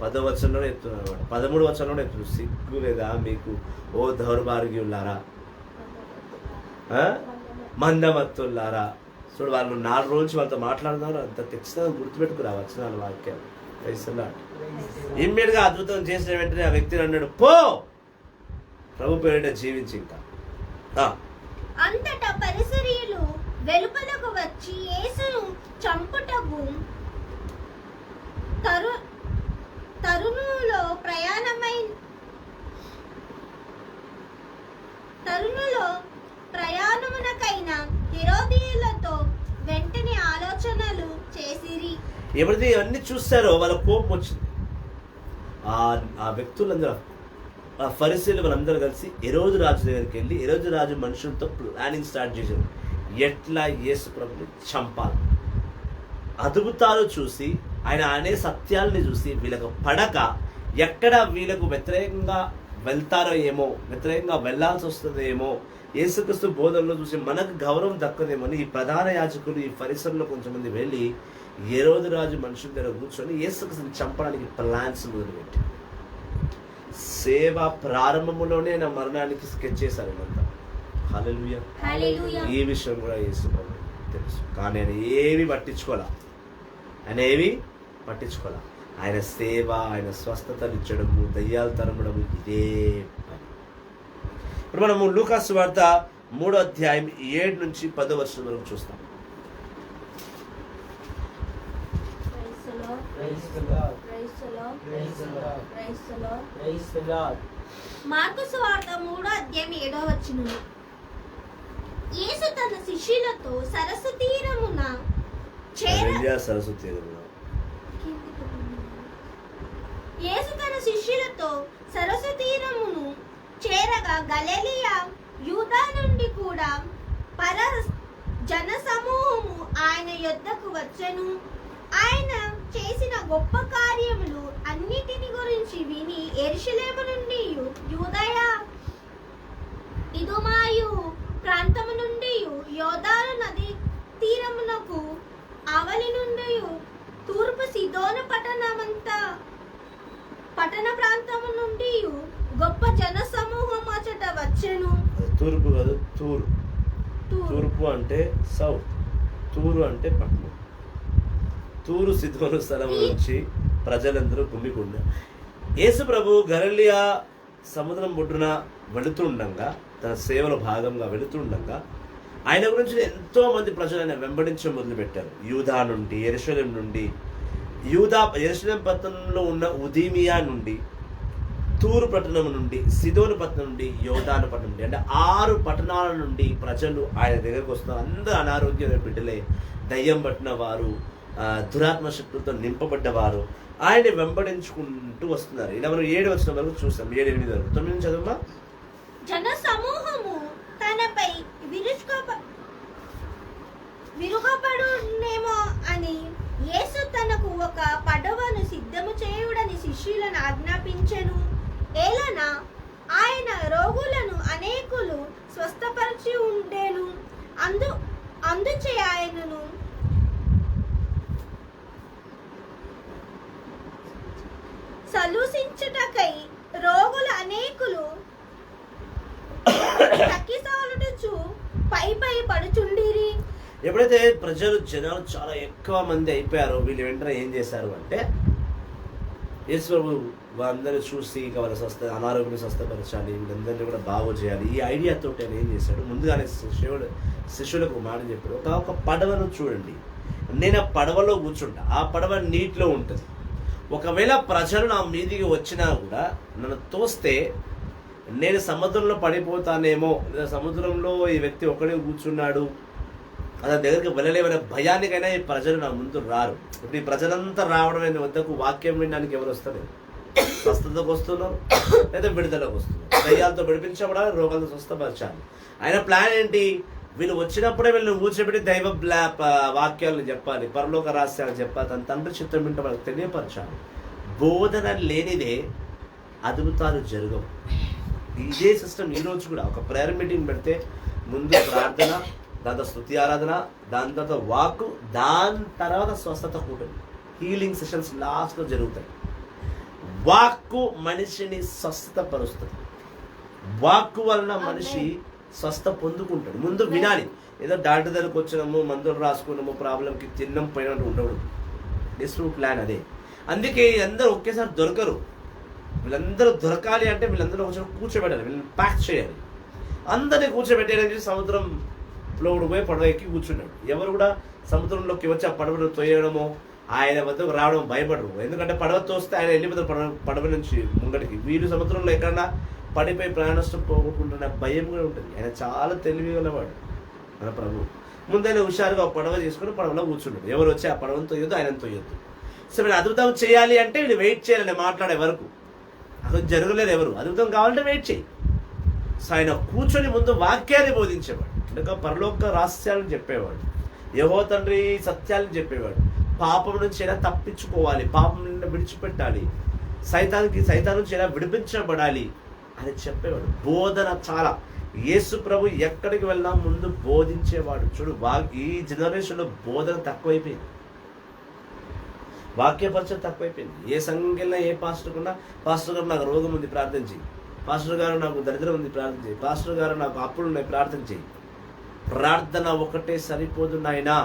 10వ వచనంలో చెప్తున్నాను అనమాట. 13వ వచనంలో చెప్తున్నాను, సిగ్గు లేదా మీకు ఓ దౌర్భాగ్యులారా, మందమత్తులారా. చూడు, వాళ్ళు 4 రోజుల నుంచి వాళ్ళతో మాట్లాడుతున్నారు. అంత ఖచ్చితంగా గుర్తుపెట్టుకురా వచనాలు, వాక్యాలు. ఇమ్మీడియట్గా అద్భుతం చేసిన వెంటనే ఆ వ్యక్తిని అన్నాడు, పో ప్రభు పేరిట జీవించి. ఇంకా అంతటా పరిసరీయులు వెలుపలకు వచ్చి యేసును చంపుటకు తరుణులో ప్రయాణమునకైన హెరోదీయులతో వెంటనే ఆలోచనలు చేసిరి. ఎప్పుడైతే ఇవన్నీ చూస్తారో వాళ్ళ కోపం వచ్చింది. ఆ వ్యక్తులందరూ, ఆ ఫరిసీయులు వాళ్ళందరూ కలిసి హెరోదు రాజు దగ్గరికి వెళ్ళి హెరోదు రాజు మనుషులతో ప్లానింగ్ స్టార్ట్ చేశారు. ఎట్లా యేసు ప్రభుని చంపాలి. అద్భుతాలు చూసి, ఆయన అనే సత్యాలని చూసి వీళ్ళకు పడక ఎక్కడ వీళ్ళకు వ్యతిరేకంగా వెళ్తారో ఏమో, వ్యతిరేకంగా వెళ్లాల్సి వస్తుందో ఏమో, యేసుక్రీస్తు బోధనలో చూసి మనకు గౌరవం దక్కదేమో అని ఈ ప్రధాన యాజకులు, ఈ ఫరిసీయుల్లో కొంచెంమంది వెళ్ళి హెరోదు రాజు మనుషుల దగ్గర కూర్చొని యేసుక్రీస్తుని చంపడానికి ప్లాన్స్ మొదలుపెట్టారు. సేవ ప్రారంభంలోనే ఆయన మరణానికి స్కెచ్ చేశారు ఇదంతా. హల్లెలూయా. ఈ విషయం కూడా యేసు తెలుసు, కానీ ఆయన ఏవి పట్టించుకోలే. ఆయన సేవ, ఆయన స్వస్థతనిచ్చడము, దయ్యాలు తరమడము, ఇదే పని. ఇప్పుడు మనము లూకా సువార్త 3వ అధ్యాయం 7 నుంచి 10వ వచనం వరకు చూస్తాం. మార్కు సువార్త 3వ అధ్యాయం 7వ వచనం. యేసు తన శిష్యులతో సరస్సు తీరమున చేరగా గలిలయ యూదా నుండి కూడా పర జన సమూహము ఆయన యొద్దకు వచ్చెను. ఆయన చేసిన గొప్ప కార్యములు అన్నిటిని గురించి విని యెరూషలేము నుండి యూదయ ఇదుమాయు ప్రాంతము నుండి యోర్దాను నది తీరమునకు అవలి నుండి తూర్పు సిదోను పట్టణ ప్రాంతము నుండి గొప్ప జన సమూహం అచట వచ్చెను. తూర్పు కాదు, తూరు. తూర్పు అంటే సౌత్, తూరు అంటే పట్టణం. తూరు సిదోను స్థలం నుంచి ప్రజలందరూ గుమ్మికూడారు. యేసు ప్రభు గలిలయ సముద్రం ఒడ్డున వెళుతుండగా, తన సేవలో భాగంగా వెళుతుండగా ఆయన గురించి ఎంతో మంది ప్రజలు ఆయన వెంబడించడం మొదలుపెట్టారు. యూదా నుండి, యెరూషలేం నుండి, యెరూషలేం పట్టణంలో ఉన్న ఉదీమియా నుండి, తూరు పట్టణం నుండి, సిదోను పట్టణం నుండి, యోర్దాను పట్టణం నుండి, అంటే 6 పట్టణాల నుండి ప్రజలు ఆయన దగ్గరకు వస్తున్నారు. అందరూ అనారోగ్యమైన బిడ్డలే, దయ్యం పట్టిన వారు, దురాత్మ శక్తులతో నింపబడ్డవారు ఆయన వెంబడించుకుంటూ వస్తున్నారు. ఇలా మనం 7వ వచనం వరకు చూస్తాం. 7, 8 వరకు. 9 చదువుమా. జన సమూహము తనపై విరుగబడునేమో అని యేసు తనకు ఒక పడవను సిద్ధము చేయుడని శిష్యులను ఆజ్ఞాపించెను. ఏలన ఆయన రోగులను అనేకులు స్వస్థపరిచి ఉండెను. అందుచే ఆయనను సలూసించుటకై రోగులు అనేకులు తక్కిసాలుటచు పై పడుచుండిరి. ఎప్పుడైతే జనాలు చాలా ఎక్కువ మంది అయిపోయారో వీళ్ళు వెంటనే ఏం చేశారు అంటే, యేసు ప్రభు వాళ్ళందరూ చూసి ఇక వాళ్ళ అనారోగ్యం స్వస్థపరచాలి, వీళ్ళందరినీ కూడా బాగు చేయాలి, ఈ ఐడియాతో ఆయన ఏం చేశాడు, ముందుగానే శిష్యులకు మాట చెప్పాడు, ఒక పడవను చూడండి, నేను ఆ పడవలో కూర్చుంటా, ఆ పడవ నీటిలో ఉంటుంది. ఒకవేళ ప్రజలు నా మీదికి వచ్చినా కూడా నన్ను తోస్తే నేను సముద్రంలో పడిపోతానేమో, లేదా సముద్రంలో ఈ వ్యక్తి ఒకడే కూర్చున్నాడు అతని దగ్గరికి వెళ్ళలేమనే భయానికైనా ఈ ప్రజలు నా ముందు రారు. ఇప్పుడు ఈ ప్రజలంతా రావడం అనేది వద్దకు వాక్యం వినడానికి ఎవరు వస్తారు? స్వస్థతకు వస్తున్నారు, లేదా విడుదలకు వస్తున్నారు. దయ్యాలతో విడిపించబడాలి, రోగాలతో స్వస్థపరచాలి. ఆయన ప్లాన్ ఏంటి? వీళ్ళు వచ్చినప్పుడే వీళ్ళని కూర్చోబెట్టి దైవ వాక్యాలను చెప్పాలి, పరలోక రహస్యాలు చెప్పాలి, తన తండ్రి చిత్తం వింటే వాళ్ళకి తెలియపరచాలి. బోధన లేనిదే అద్భుతాలు జరగవు. ఇదే సిస్టమ్ ఈ రోజు కూడా. ఒక ప్రేయర్ మీటింగ్ పెడితే ముందు ప్రార్థన, దాని తర్వాత స్తుతి ఆరాధన, దాని తర్వాత వాక్, దాని తర్వాత స్వస్థత కూటమి, హీలింగ్ సెషన్స్ లాస్ట్లో జరుగుతాయి. వాక్కు మనిషిని స్వస్థత పరుస్తుంది. వాక్కు వలన మనిషి స్వస్థ పొందుకుంటాడు. ముందు వినాలి. ఏదో డాక్టర్ దగ్గరకు వచ్చినాము, మందులు రాసుకున్నాము, ప్రాబ్లంకి తిన్నాం పోయినట్టు ఉండడు. డిస్ట్రూ ప్లాన్ అదే. అందుకే అందరూ ఒకేసారి దొరకరు. వీళ్ళందరూ దొరకాలి అంటే వీళ్ళందరూ ఒకసారి కూర్చోబెట్టాలి, వీళ్ళని ప్యాక్ చేయాలి. అందరినీ కూర్చోబెట్టాలని సముద్రంలో పోయి పడవ ఎక్కి కూర్చున్నాడు. ఎవరు కూడా సముద్రంలోకి వచ్చి ఆ పడవను తోయడమో ఆయన వద్దకు రావడం భయపడరు. ఎందుకంటే పడవ తోస్తే ఆయన వెళ్ళిపోతారు పడవ నుంచి ముంగటికి. వీళ్ళు సముద్రంలో ఎక్కడన్నా పడిపోయి ప్రాణనష్టం పోగొట్టుకుంటున్న భయం కూడా ఉంటుంది. ఆయన చాలా తెలివి గలవాడు మన ప్రభు. ముందైనా హుషారుగా పడవ చేసుకుని పడవలో కూర్చున్నాడు. ఎవరు వచ్చి ఆ పడవను తోయొద్దు, ఆయన తోయొద్దు. సో వీళ్ళు అద్భుతం చేయాలి అంటే వీళ్ళు వెయిట్ చేయాలని మాట్లాడే వరకు. అసలు జరగలేదు. ఎవరు అద్భుతం కావాలంటే వెయిట్ చేయి. సో ఆయన కూర్చొని ముందు వాక్యాన్ని బోధించేవాడు. ఇంకా పరలోక రహస్యాలను చెప్పేవాడు. యెహోవా తండ్రి సత్యాలను చెప్పేవాడు. పాపం నుంచి ఎలా తప్పించుకోవాలి, పాపం నుండి విడిచిపెట్టాలి, సైతాను నుంచి ఎలా విడిపించబడాలి అని చెప్పేవాడు. బోధన చాలా. యేసు ప్రభు ఎక్కడికి వెళ్ళినా ముందు బోధించేవాడు. చూడు, ఈ జనరేషన్లో బోధన తక్కువైపోయింది, వాక్యపరిచయం తక్కువైపోయింది. ఏ సంఘంలో ఏ పాస్టర్ ఉన్నా, పాస్టర్ గారు నాకు రోగం ఉంది ప్రార్థన చేయి, పాస్టర్ గారు నాకు దరిద్రం ఉంది ప్రార్థన చేయి, పాస్టర్ గారు నాకు అప్పులు ఉన్నాయి ప్రార్థన చేయి. ప్రార్థన ఒకటే సరిపోదు నాయనా.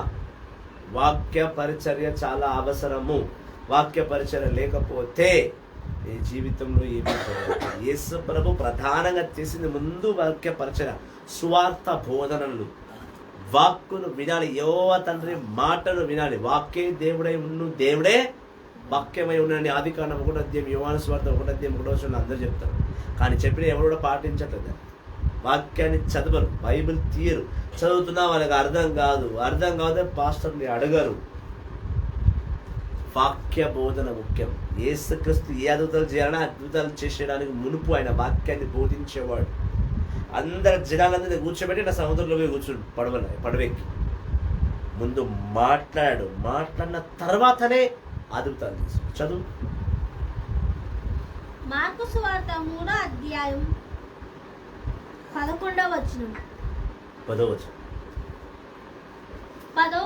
వాక్య పరిచర్య చాలా అవసరము. వాక్య పరిచర్య లేకపోతే ఈ జీవితంలో ఏమీ జరగదు. యేసు ప్రభు ప్రధానంగా చేసింది ముందు వాక్య పరిచర్య, సువార్త బోధనలు. వాక్కును వినాలి, యెహోవా తండ్రి మాటను వినాలి. వాక్యే దేవుడై ఉన్ను, దేవుడే వాక్యమై ఉన్నని ఆదికాండం 1 యోహాను సువార్త 1 అందరూ చెప్తారు. కానీ చెప్పిన ఎవరు కూడా పాటించట్లేదు. వాక్యాన్ని చదవరు, బైబిల్ తీయరు. చదువుతున్నా వాళ్ళకి అర్థం కాదు పాస్టర్ని అడగరు. వాక్య బోధన ముఖ్యం. యేసుక్రీస్తు ఏ అద్భుతాలు చేయాలన్నా అద్భుతాలు చేసేయడానికి మునుపు ఆయన వాక్యాన్ని బోధించేవాడు. అందరు జనాలందరినీ కూర్చోబెట్టి నా సముద్రంలో కూర్చోడు పడవెక్కి ముందు మాట్లాడిన తర్వాతనే అద్భుతాలు చేసి. చదువు మార్కు సువార్త 3వ అధ్యాయం 11వ వచనం. 10వ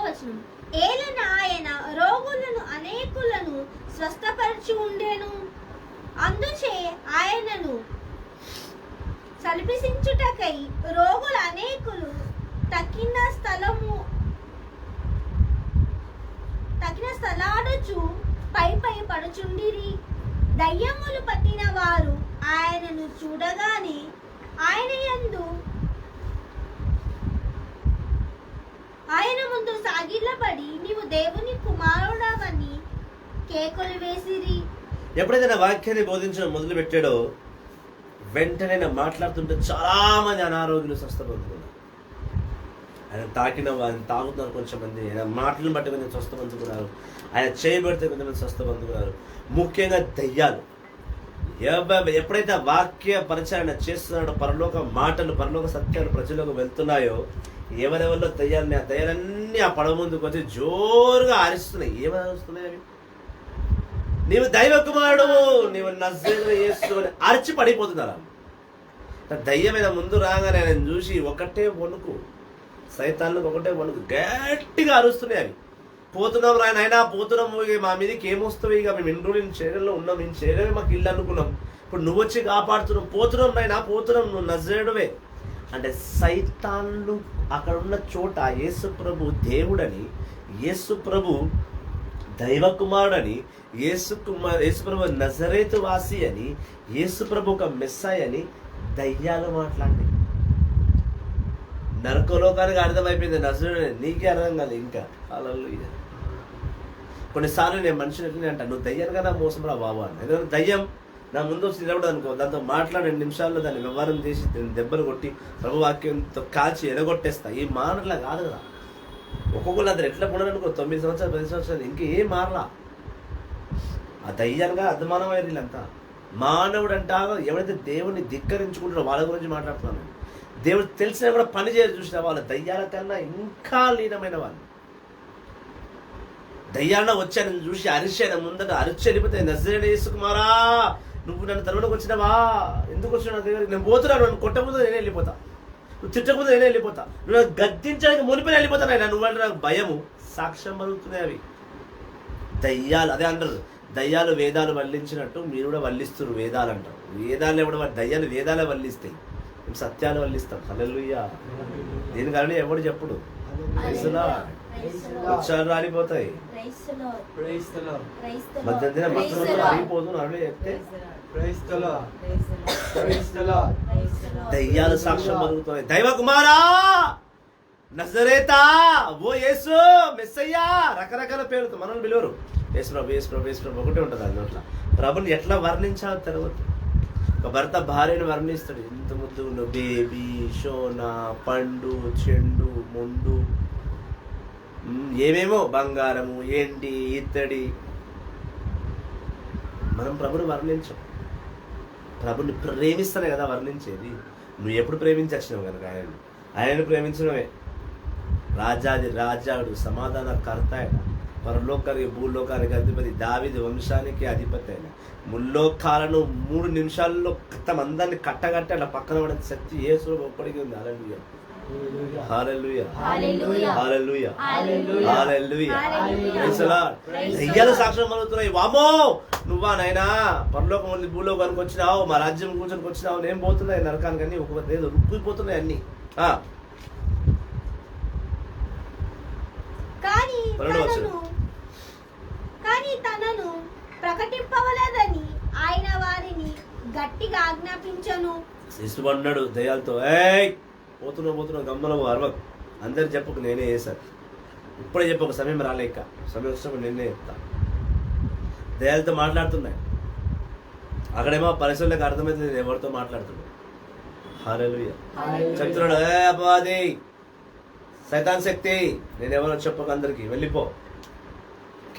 వచనం. ఏలన ఆయన రోగులను అనేకులను స్వస్థపరిచి ఉండెను. అందుచే ఆయనను సల్పిసించుటకై రోగులు అనేకులు తక్కిన స్థలాడుచు పై పడుచుండిరి. దయ్యములు పట్టిన వారు ఆయనను చూడగానే ఆయన ముందు సాగిలపడి నీవు దేవుని కుమారుడవని కేకలు వేసిరి. ఎప్పుడైతే నా వాక్యాన్ని బోధించడం మొదలు పెట్టాడో వెంటనే మాట్లాడుతుంటే చాలా మంది అనారోగ్యులు స్వస్థ పొందుకున్నారు. ఆయన తాగుతున్నారు కొంచెం మంది, ఆయన మాటలను బట్టి కొంచెం స్వస్థ పొందుకున్నారు, ఆయన చేయబడితే కొంతమంది స్వస్థ పొందుకున్నారు. ముఖ్యంగా దయ్యాలు. ఎప్పుడైతే వాక్య పరిచరణ చేస్తున్నాడో పరలోక మాటలు, పరలోక సత్యాలు ప్రజలకు వెళ్తున్నాయో ఎవరెవరిలో దయ్యాలని, ఆ దయ్యాలన్నీ ఆ పడవ ముందుకు వచ్చి జోరుగా అరుస్తున్నాయి. ఏమని అరుస్తున్నాయి అవి? నీవు దైవ కుమారుడు, నీవు నజరేయుడైన యేసు అని అరిచి పడిపోతున్నారు. దయ్యమైన ముందు రాగానే ఆయన చూసి ఒకటే వణుకు, సైతాన్లకు ఒకటే వణుకు, గట్టిగా అరుస్తున్నాయి అవి. పోతున్నాం రాయన, అయినా పోతున్నాము, మా మీదకి ఏమొస్తావు, ఇక మేము ఇన్ని రోజులు శరీరంలో ఉన్నాం, మేము శరీరమే మాకు ఇల్లు అనుకున్నాం, ఇప్పుడు నువ్వు వచ్చి కాపాడుతున్నావు, పోతున్నాం నాయన పోతున్నాం, నువ్వు నజరేయుడవే అంటే సైతాన్లు అక్కడ ఉన్న చోట యేసు ప్రభు దేవుడని, యేసు ప్రభు దైవ కుమారుడని, యేసు ప్రభు నజరేతు వాసి అని, యేసు ప్రభు ఒక మెస్సాయి అని దయ్యాలు మాట్లాడి నరకలోకానికి అర్థమైపోయింది. నజరేయుడు నీకే అర్థం కాదు ఇంకా. హల్లెలూయా. కొన్నిసార్లు నేను మనిషిని ఎట్లనే అంటాను, నువ్వు దయ్యానిగా నా మోసం రా బాబు అని. ఎందుకంటే దయ్యం నా ముందు వచ్చి నిలబడదు అనుకో, దాంతో మాట్లాడే 2 నిమిషాల్లో దాన్ని వ్యవహారం చేసి దెబ్బలు కొట్టి ప్రభువాక్యంతో కాల్చి ఎడగొట్టేస్తా. ఈ మానట్లా కాదు కదా. ఒక్కొక్కరు అతను ఎట్లా పుడనుకో 9 సంవత్సరాలు 10 సంవత్సరాలు ఇంకేం మారలా. ఆ దయ్యాలుగా అద్మానమైన వీళ్ళంతా. మానవుడు అంటా ఎవరైతే దేవుని ధిక్కరించుకుంటారో వాళ్ళ గురించి మాట్లాడుతున్నాను. దేవుడు తెలిసినా కూడా పని చేయరు చూసిన వాళ్ళ దయ్యాల కన్నా ఇంకా లీనమైన వాళ్ళు. దయ్యాన్న వచ్చానని చూసి అరిచాను ముందట అరిచి వెళ్ళిపోతే నజరేయుడైన యేసు కుమారా నువ్వు నన్ను తరువులోకి వచ్చినావా, ఎందుకు వచ్చినా నా దగ్గరికి, నేను పోతున్నాను, నన్ను కొట్టకపోతే నేనే వెళ్ళిపోతా, నువ్వు తిట్టకపోతే నేనే వెళ్ళిపోతా, నువ్వు నాకు గద్దించడానికి మునిపోయి వెళ్ళిపోతాను ఆయన, నువ్వంటే నాకు భయము. సాక్ష్యం పలుకుతున్నాయి అవి దయ్యాలు. అదే అంటారు, దయ్యాలు వేదాలు వల్లించినట్టు మీరు కూడా వల్లిస్తున్నారు వేదాలు అంటారు. వేదాలు ఎవడు, దయ్యాలు వేదాలే వల్లిస్తాయి, మేము సత్యాలు వల్లిస్తాం. హల్లెలూయా. దీనికని ఎవడు చెప్పుడు, ఉచ్చాలు రాలిపోతాయి, మధ్య అరిగిపోదు నరుడు చెప్తే దయ్యాలు సాక్ష్యం పలుకుతున్నాయి. దైవ కుమారా, నజరేతా, ఓ యేసు, మెస్సయ్యా, రకరకాల పేరుతో మనల్ని పిలువరు. యేసు ప్రభు, యేసు ప్రభు, యేసు ప్రభు ఒకటే ఉంటుంది అది నోట్ల. ప్రభుని ఎట్లా వర్ణించాలో తర్వాత ఒక భర్త భార్యను వర్ణిస్తాడు, ఇంత ముద్దు బేబీ, షోనా, పండు, చెండు, ముండు, ఏమేమో, బంగారము, ఏంటి, ఇత్తడి. మనం ప్రభుని వర్ణించం, ప్రభుని ప్రేమిస్తానే కదా వర్ణించేది. నువ్వు ఎప్పుడు ప్రేమించచ్చినావు కనుక ఆయనను ప్రేమించడమే. రాజాది రాజాడు, సమాధాన కర్త అయిన, పరలోకానికి భూలోకానికి అధిపతి, దావీదు వంశానికి అధిపతి అయిన, ముల్లోకాలను 3 నిమిషాల్లో అందరిని కట్టగట్టి అలా పక్కన పడే శక్తి యేసులో ఒక్కడికి ఉంది. Hallelujah, hallelujah, hallelujah, hallelujah. Praise the Lord. దయ్యాలు సాక్ష్యం పలుకుతున్నాయి, వామో నువ్వా నాయనా పరలోకం నుండి భూలోకానికి వచ్చినావు, మా రాజ్యం కూర్చొనికి వచ్చినావు, నేను పోతున్నాయి నరకానికి అన్ని, ఒక రుక్కుపోతున్నాయి అన్ని. కానీ తనను ప్రకటింపవలదని ఆయన వారిని గట్టిగా ఆజ్ఞాపించను. శిశువన్నాడు దయ్యాలతో, పోతున్నావు గమ్మలవు, అరవకు, అందరు చెప్పకు, నేనే చేశాను. ఇప్పుడే చెప్పు, ఒక సమయం రాలేక, సమయం వచ్చినప్పుడు నేనే చెప్తా. దయ్యాలతో మాట్లాడుతున్నాయి. అక్కడేమో పరిస్థితులకు అర్థమైతే నేను ఎవరితో మాట్లాడుతున్నాడు. హల్లెలూయా. చెప్తున్నాడు, అపవాది, సైతాన్ శక్తి, నేను ఎవరో చెప్పక, అందరికి వెళ్ళిపో.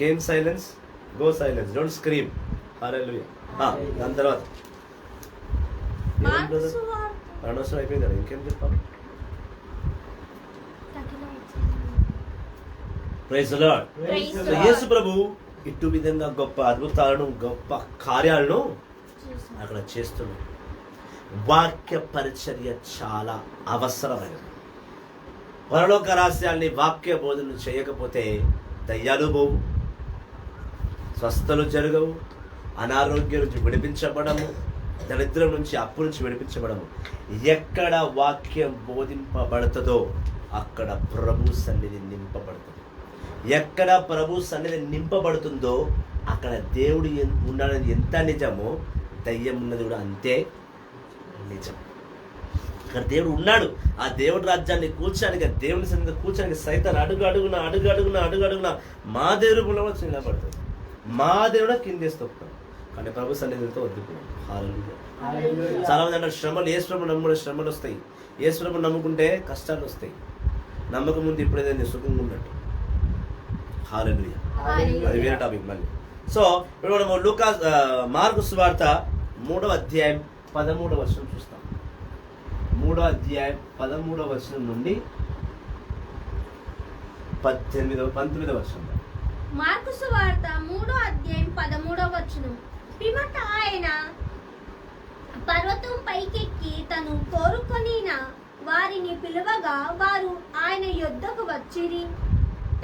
Came silence, go silence, don't scream. Hallelujah. దాని తర్వాత అనవసరం అయిపోయింది కదా, ఇంకేం చెప్పాలి. Praise the Lord. యేసు ప్రభు ఇటు విధంగా గొప్ప అద్భుతాలను, గొప్ప కార్యాలను అక్కడ చేస్తున్నాడు. వాక్య పరిచర్య చాలా అవసరమైనది. పరలోక రహస్యాల్ని వాక్య బోధన చేయకపోతే దయ్యాలు పోవు, స్వస్థలు జరగవు, అనారోగ్యం నుంచి విడిపించబడము, దరిద్రం నుంచి, అప్పు నుంచి విడిపించబడము. ఎక్కడ వాక్యం బోధింపబడుతుందో అక్కడ ప్రభు సన్నిధి నింపబడుతుంది. ఎక్కడ ప్రభు సన్నిధి నింపబడుతుందో అక్కడ దేవుడు ఉన్నాడని ఎంత నిజమో దయ్యం ఉన్నది కూడా అంతే నిజం. అక్కడ దేవుడు ఉన్నాడు. ఆ దేవుడి రాజ్యాన్ని కూర్చోడానికి, దేవుని సన్నిధి కూర్చోడానికి సైతాన్ అడుగున మా దేవుడు కూడా నిలబడుతుంది, మా దేవుడు కిందేసి తొక్కుతాం. కానీ ప్రభు సన్నిధితో వద్దుకున్నాం. హల్లెలూయా. చాలా మంది అంటారు, శ్రమలు, యేసు ప్రభు నమ్ముకుంటే శ్రమలు వస్తాయి, యేసు ప్రభు నమ్ముకుంటే కష్టాలు వస్తాయి. నమ్మకం ముందు ఇప్పుడేదో నేను సుఖంగా ఉన్నట్టు. హల్లెలూయా. అది వేరే టాపిక్ మళ్ళీ. సో ఇప్పుడు మనము మార్కు సువార్త 3వ అధ్యాయం 13వ వచనం చూస్తాం. 3వ అధ్యాయం 13వ వచనం నుండి 19వ వచనం. మార్కు సువార్త 3వ అధ్యాయం 13వ వచనం. పిమ్మట ఆయన పర్వతం పైకెక్కి తను కోరుకొనిన వారిని పిలువగా వారు ఆయన యొద్దకు వచ్చిరి.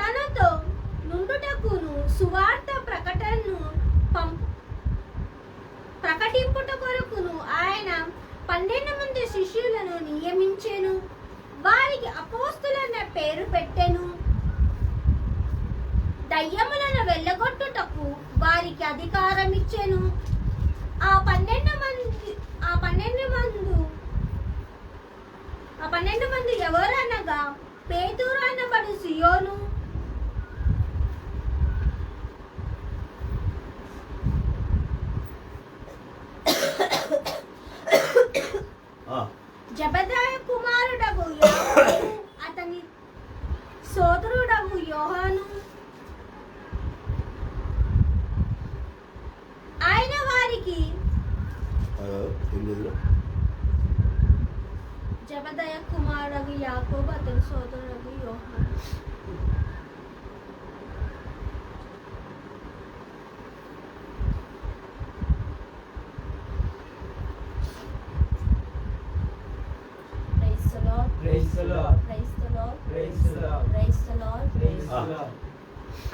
తనతో నుండుటకును సువార్త ప్రకటనను ప్రకటింపుట కొరకును ఆయన 12 మంది శిష్యులను నియమించెను. వారికి అపోస్తులన్న పేరు పెట్టెను. దయ్యములను వెళ్ళగొట్టుటకు వారికి అధికారం ఇచ్చెను. ఆ 12 మంది ఎవరనగా పేతురు అనబడు సియోను, జబెదాయి కుమారుడగు యాకోబు, అతని సోదరుడగు యోహాను. ఆయన వారికి జబెదాయి కుమారుడగు యాకోబు, అతని సోదరుడగు యోహాను. the Lord. Praise the Lord. Praise the Lord. Praise the Lord. Praise the Lord.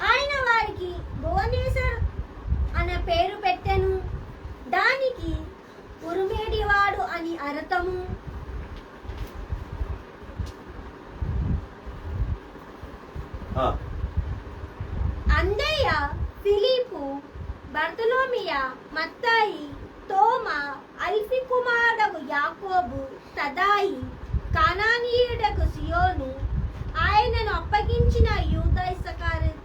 ఆయన వారికి భువనేశ్వర్ అనే పేరు పెట్టెను. దానికి ఉరుమేడివాడు అని అర్థము. అందేయ, ఫిలిపు, బర్తలోమియ, మత్తాయి, తోమా, అల్ఫీ కుమారుడగు యాకోబు, తదాయి, కానానీయుడగు సియోను, ఆయనను అప్పగించిన యూదా ఇస్కరియోతు.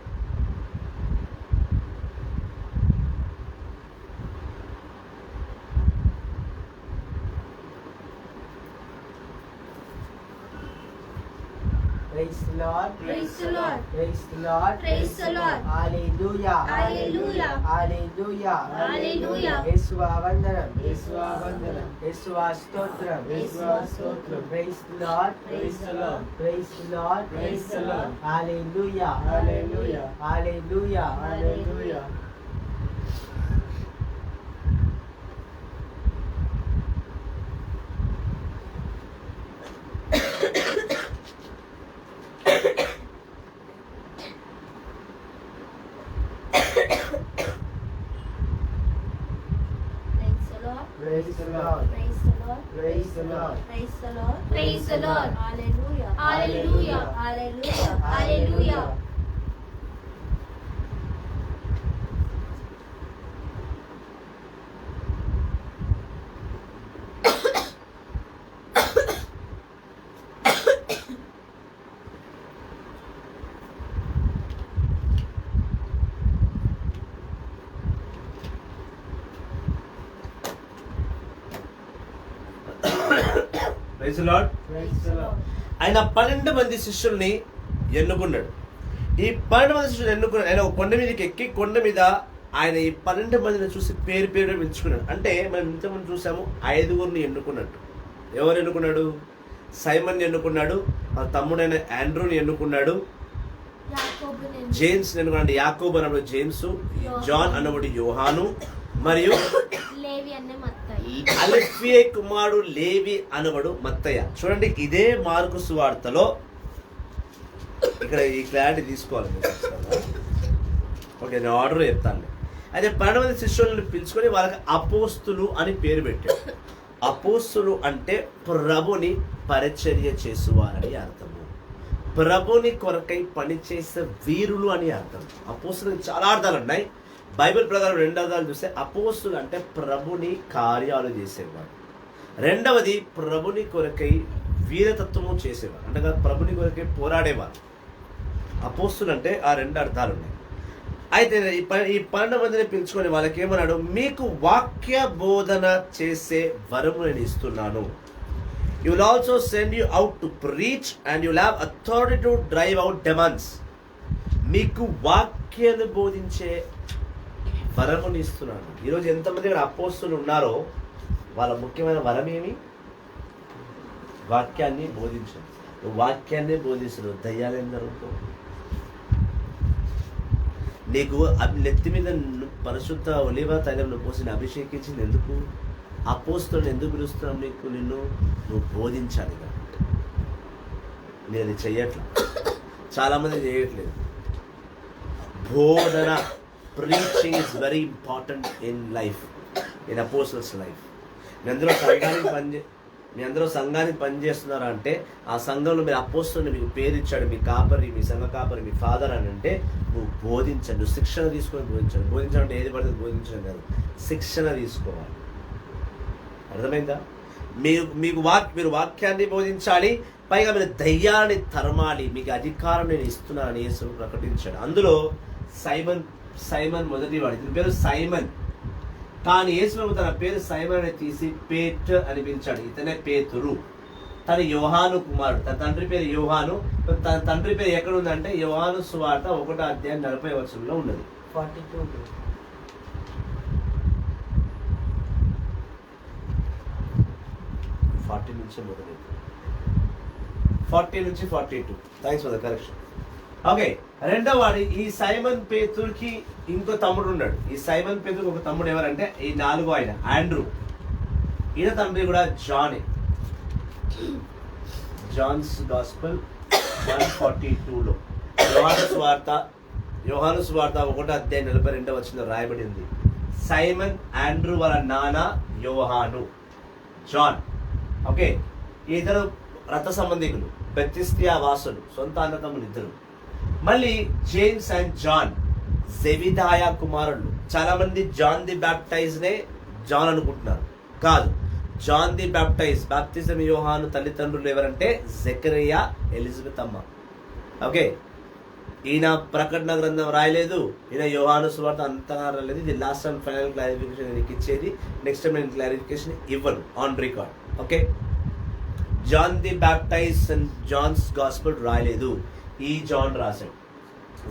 Praise the Lord. Praise the Lord. Praise the Lord. Praise the Lord. Hallelujah. Hallelujah. Hallelujah. Hallelujah. యేసువా వందనం. యేసువా వందనం. యేసువా స్తోత్రం. యేసువా స్తోత్రం. Praise the Lord. Praise the Lord. Praise the Lord. Praise the Lord. Hallelujah. Hallelujah. Hallelujah. Hallelujah. Praise the Lord. Praise the Lord. Praise the Lord. Praise the Lord. Praise the Lord. Praise the Lord. Hallelujah. Hallelujah. Hallelujah. Hallelujah. Praise the Lord. Praise the Lord. ఆయన 12 మంది శిష్యుల్ని ఎన్నుకున్నాడు. ఈ 12 మంది శిష్యులు ఎన్నుకున్నాడు. ఆయన ఒక కొండ మీదకి ఎక్కి కొండ మీద ఆయన ఈ 12 మందిని చూసి పేరు పేరు పిలుచుకున్నాడు. అంటే మనం ఇంతకుముందు చూసాము 5గురిని ఎన్నుకున్నట్టు. ఎవరు ఎన్నుకున్నాడు? సైమన్ ఎన్నుకున్నాడు, వాళ్ళ తమ్ముడైన ఆండ్రూని ఎన్నుకున్నాడు, యాకోబుని జేమ్స్ ఎన్నుకున్నాడు. యాకోబు అన్నప్పుడు జేమ్స్, జాన్ అన్నప్పుడు యోహాను, మరియు లేవి అనే మత్తయి. అల్ఫియే కుమారుడు లేవి అనబడు మత్తయ్య. చూడండి, ఇదే మార్కు సువార్తలో ఇక్కడ ఈ క్లారిటీ తీసుకోవాలి మీరు ఖచ్చితంగా. ఓకే, నేను ఆర్డర్ చెప్తాను. అయితే 12 మంది శిష్యులను పిలుచుకొని వాళ్ళకి అపోస్తులు అని పేరు పెట్టాడు. అపోస్తులు అంటే ప్రభుని పరిచర్య చేసేవారని అర్థము. ప్రభుని కొరకై పనిచేసే వీరులు అని అర్థం. అపోస్తులకు చాలా అర్థాలు ఉన్నాయి. బైబిల్ ప్రకారం 2 అర్థాలు చూస్తే అపోస్తులు అంటే ప్రభుని కార్యాలు చేసేవాడు. రెండవది ప్రభుని కొరకై వీరతత్వము చేసేవారు, అంటే ప్రభుని కొరకై పోరాడేవారు. అపోస్తులు అంటే ఆ 2 అర్థాలు ఉన్నాయి. అయితే ఈ 12 మందిని పిలుచుకొని వాళ్ళకి ఏమన్నాడు? మీకు వాక్య బోధన చేసే వరము నేను ఇస్తున్నాను. You will also send you out to preach and you will have authority to drive out demons. మీకు వాక్యాన్ని బోధించే వరముని ఇస్తున్నాను. ఈరోజు ఎంతమంది ఇక్కడ అపోస్తులు ఉన్నారో వాళ్ళ ముఖ్యమైన వరం ఏమి? వాక్యాన్ని బోధించడం. వాక్యాన్ని బోధించడం దయ్యాలు ఏం జరుగుతుంది? నీకు నెత్తి మీద పరిశుద్ధ ఒలివ తైలంలో పోసి అభిషేకించింది ఎందుకు? అపోస్తులను ఎందుకు పిలుస్తున్నాం? నువ్వు బోధించాలి కాబట్టి. నేను అది చెయ్యట్లా, చాలామంది చేయట్లేదు. బోధన, preaching is very important in life, in apostles life. మీ అందరూ సంఘానికి పనిచేస్తున్నారా అంటే ఆ సంఘంలో మీరు అపోస్తుల్ని మీకు పేరు ఇచ్చాడు, మీ కాపరి, మీ సంఘ కాపరి, మీ ఫాదర్ అని అంటే నువ్వు బోధించండి. నువ్వు శిక్షణ తీసుకొని బోధించండి. బోధించాలంటే ఏది పడితే బోధించడం కాదు, శిక్షణ తీసుకోవాలి. అర్థమైందా? మీరు వాక్యాన్ని బోధించాలి, పైగా మీరు దయ్యాన్ని తరమాలి. మీకు అధికారం నేను ఇస్తున్నానని యేసు ప్రకటించాడు. అందులో సైమన్ మొదటివాడు. ఇతని పేరు సైమన్, కానీ యేసు ప్రభు తన పేరు సైమన్ అని తీసి పేటర్ అని పిలిచాడు. ఇతనే పేతురు. తన యోహాను కుమారుడు. తన తండ్రి పేరు యోహాను. తన తండ్రి పేరు ఎక్కడ ఉందంటే యోహాను సువార్త 1:40 ఉన్నది. 42. 40 నుంచి మొదలు, 40 నుంచి 42. Thanks for the correction. Okay, రెండవ వాడు ఈ సైమన్ పేతురుకి ఇంకో తమ్ముడు ఉన్నాడు. ఈ సైమన్ పేతురుకి ఒక తమ్ముడు ఎవరంటే ఈ 4వ ఆయన ఆండ్రూ. ఈయన తండ్రి కూడా జానే. జాన్స్ గాస్పల్ 142లో యోహాను సువార్త 1:42 రాయబడింది. సైమన్ ఆండ్రూ వాళ్ళ నాన్న యోహాను, జాన్. ఓకే, ఇద్దరు రథ సంబంధికులు, బెత్తిస్తియా వాసులు, సొంత అన్నదమ్ములు ఇద్దరు. మళ్ళీ జేమ్స్ అండ్ జాన్ జెబిదాయా కుమారులు. చాలా మంది జాన్ ది బ్యాప్టైజ్ నే జాన్ అనుకుంటున్నారు. కాదు, జాన్ ది బాప్తిజం యోహాను తల్లిదండ్రులు ఎవరంటే జకరియా, ఎలిజబెత్ అమ్మ. ఓకే, ఈయన ప్రకటన గ్రంథం రాయలేదు, ఈయన యోహాను సువార్త అంతగా రాయలేదు. ఇది లాస్ట్ అండ్ ఫైనల్ క్లారిఫికేషన్ నేను ఇచ్చేది. నెక్స్ట్ టైం నేను క్లారిఫికేషన్ ఇవ్వను on record. Okay, John the baptize and John's gospel రాయలేదు, ఈ జాన్ రాశాడు.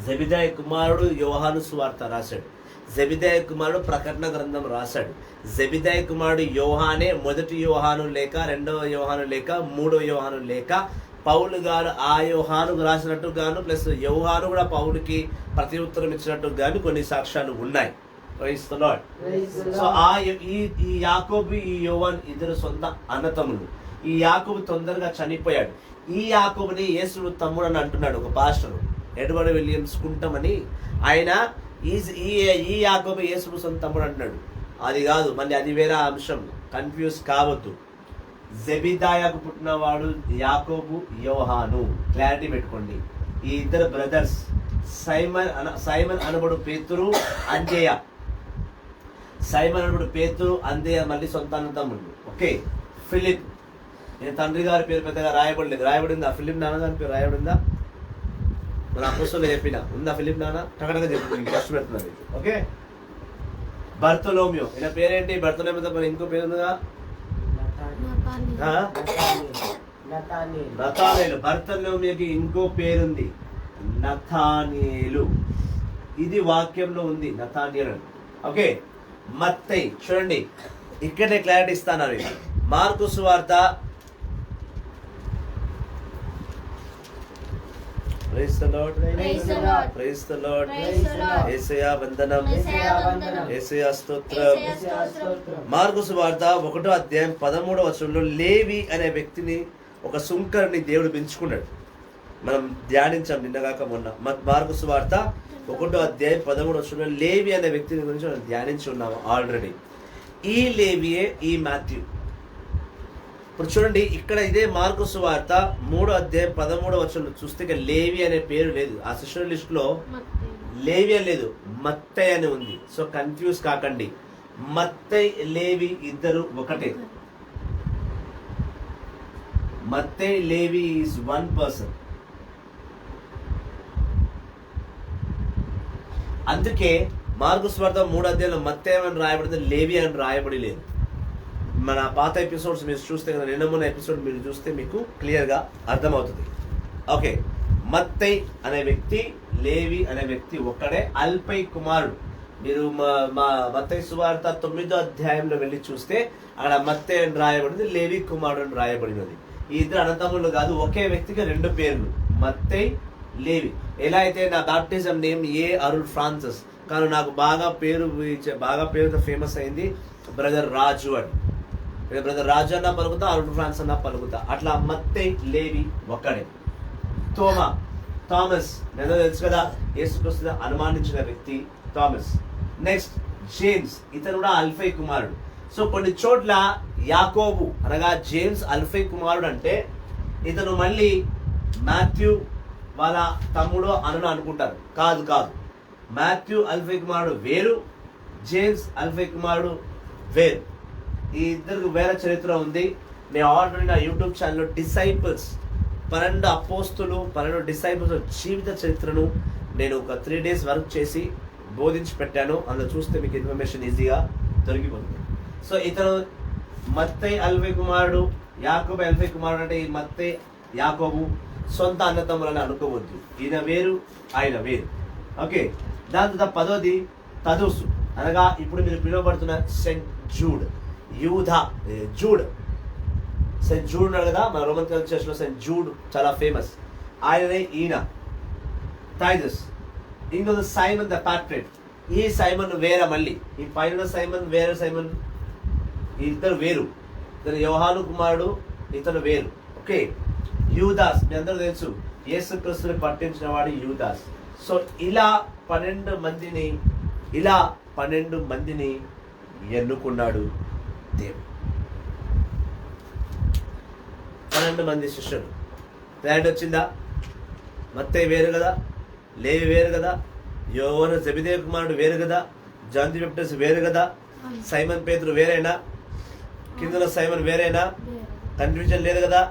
జెబిదాయ కుమారుడు యోహాను సువార్త రాశాడు. జెబిదాయ కుమారుడు ప్రకటన గ్రంథం రాశాడు. జెబిదాయ కుమారుడు యోహానే మొదటి యోహాను లేక, రెండవ యోహాను లేక, మూడవ యోహాను లేక, పౌలు గారు ఆ యోహానుకు రాసినట్టు గాను, ప్లస్ యోహాను కూడా పౌలుకి ప్రతి ఉత్తరం ఇచ్చినట్టు గాను కొన్ని సాక్ష్యాలు ఉన్నాయి. Praise the lord. సో ఈ యాకోబు, ఈ యోహాన్ ఇద్దరు సొంత అన్నతమ్ములు. ఈ యాకోబు తొందరగా చనిపోయాడు. ఈ యాకోబుని యేసు తమ్ముడు అని అంటున్నాడు ఒక పాస్టర్, ఎడ్వర్డ్ విలియమ్స్ కుంటమని. ఆయన ఈ యాకోబు యేసు సొంత తమ్ముడు అంటున్నాడు. అది కాదు, మళ్ళీ అది వేరే అంశం, కన్ఫ్యూజ్ కావద్దు. జెబిదాయాకు పుట్టినవాడు యాకోబు, యోహాను. క్లారిటీ పెట్టుకోండి. ఈ ఇద్దరు బ్రదర్స్. సైమన్ అనబడు పేతురు, అంజేయ. సైమన్ అనబడు పేతురు, అంజేయ మళ్ళీ సొంత అన్నదమ్ముడు. Okay, Philip. నేను తండ్రి గారి పేరు పెద్దగా రాయబడలేదు. రాయబడిందా ఫిలిప్ నాన్నగారి పేరు? రాయబడిందా? మన అపోస్తలులు చెప్పిన ఉందా ఫిలిప్ నాన్న? టకటగా చెప్తుంది, కష్ట పెడుతున్నారు. ఓకే, బర్తలోమియో. ఈయన పేరేంటి? బర్తలోమియో తప్ప ఇంకో పేరు ఉందిగా, నతానేలు. బర్తలోమియోకి ఇంకో పేరుంది, నతానేలు. ఇది వాక్యంలో ఉంది, నతానేలు. ఓకే, మత్తయి. చూడండి, ఇక్కడే క్లారిటీ ఇస్తాను. మార్కు సువార్త praise the Lord, praise the Lord. యేసయ్యా వందనం, యేసయ్యా స్తోత్రం. మార్కు సువార్త 1:13 లేవి అనే వ్యక్తిని, ఒక సుంకరుని దేవుడు పెంచుకున్నాడు. మనం ధ్యానించాం నిన్నగాక మొన్న. మార్కు సువార్త 1:13 లేవి అనే వ్యక్తిని గురించి మనం ధ్యానించి ఉన్నాము ఆల్రెడీ. ఈ లేవియే ఈ మాథ్యూ. ఇప్పుడు చూడండి, ఇక్కడ ఇదే మార్కు సువార్త 3:13 చూస్తే ఇక లేవి అనే పేరు లేదు. ఆ శిష్యుల లిస్ట్ లో లేవి అని లేదు, మత్తయి అని ఉంది. సో కన్ఫ్యూజ్ కాకండి. మత్తయి, లేవి ఇద్దరు ఒకటే. మత్తయి, లేవి ఈజ్ వన్ పర్సన్. అందుకే మార్కు సువార్త 3 మత్తయి అని రాయబడింది, లేవి అని రాయబడి లేదు. మన పాత ఎపిసోడ్స్ మీరు చూస్తే కదా, నిన్న మొన్న ఎపిసోడ్ మీరు చూస్తే మీకు క్లియర్గా అర్థమవుతుంది. ఓకే, మత్తయి అనే వ్యక్తి, లేవి అనే వ్యక్తి ఒక్కడే. అల్పై కుమారుడు. మీరు మా మత్తయి సువార్త 9వ అధ్యాయంలో వెళ్ళి చూస్తే అక్కడ మత్తయి అని రాయబడింది, లేవి కుమారుడు అని రాయబడినది. ఈ ఇద్దరు అన్నతమ్ములు కాదు, ఒకే వ్యక్తికి రెండు పేర్లు, మత్తయి, లేవి. ఎలా అయితే నా బాప్టిజం నేమ్ ఏ అరుల్ ఫ్రాన్సిస్, కానీ నాకు బాగా పేరుతో ఫేమస్ అయింది బ్రదర్ రాజు అని. బ్రదర్ రాజు అన్న పలుకుతా, అరుల్ ఫ్రాన్స్ అన్న పలుకుతా. అట్లా మత్తయి, లేవి ఒక్కడే. థామస్ ఏదో తెలుసు కదా, యేసుక్రీస్తు అనుమానించిన వ్యక్తి థామస్. నెక్స్ట్ జేమ్స్, ఇతను కూడా అల్ఫై కుమారుడు. సో కొన్ని చోట్ల యాకోబు అనగా జేమ్స్ అల్ఫై కుమారుడు అంటే ఇతను మళ్ళీ మాథ్యూ వాళ్ళ తమ్ముడు అని అనుకుంటారు. కాదు, మాథ్యూ అల్ఫై కుమారుడు వేరు, జేమ్స్ అల్ఫై కుమారుడు వేరు. ఈ ఇద్దరికి వేరే చరిత్ర ఉంది. నేను ఆల్రెడీ నా యూట్యూబ్ ఛానల్లో డిసైపుల్స్ 12 అపోస్తులు 12 డిసైపుల్స్ జీవిత చరిత్రను నేను ఒక 3 days వర్క్ చేసి బోధించి పెట్టాను. అందులో చూస్తే మీకు ఇన్ఫర్మేషన్ ఈజీగా దొరికిపోతుంది. సో ఇతను మత్తయి అల్ఫై కుమారుడు, యాకోబు అల్ఫై కుమారుడు. అంటే ఈ మత్తయి, యాకోబు సొంత అన్నతమ్ములని అనుకోవద్దు. ఈయన వేరు, ఆయన వేరు. ఓకే, దాని తర్వాత 10ది తదుసు అనగా ఇప్పుడు మీరు పిలువబడుతున్న saint Jude, Jude. Saint Jude ఉన్నాడు కదా, మన రోమన్ క్యాథలిక్ చర్చ్ లో సెయింట్ జూడ్ చాలా ఫేమస్. ఆయననే ఈయన టైటస్. ఇంకొక సైమన్ ద పాట్రిట్. ఈ సైమన్ వేరే, మళ్ళీ ఈ పైన సైమన్ వేరే సైమన్. ఇద్దరు వేరు. ఇతను యోహాను కుమారుడు, ఇతను వేరు. ఓకే, యూదాస్, మీ అందరూ తెలుసు యేసుక్రీస్తుని పట్టించిన వాడు యూదాస్. సో ఇలా 12 మందిని ఎన్నుకున్నాడు దేవుడు. 12 మంది శిష్యులు. క్లారిటీ వచ్చిందా? మత్తయి వేరు కదా, లేవి వేరు కదా, యోహాను జెబెదయి కుమారుడు వేరు కదా, జాన్ ది బాప్టిస్ట్ వేరు కదా, సైమన్ పేతురు వేరేనా, కిందలో సైమన్ వేరేనా? కన్ఫ్యూజన్ లేదు కదా?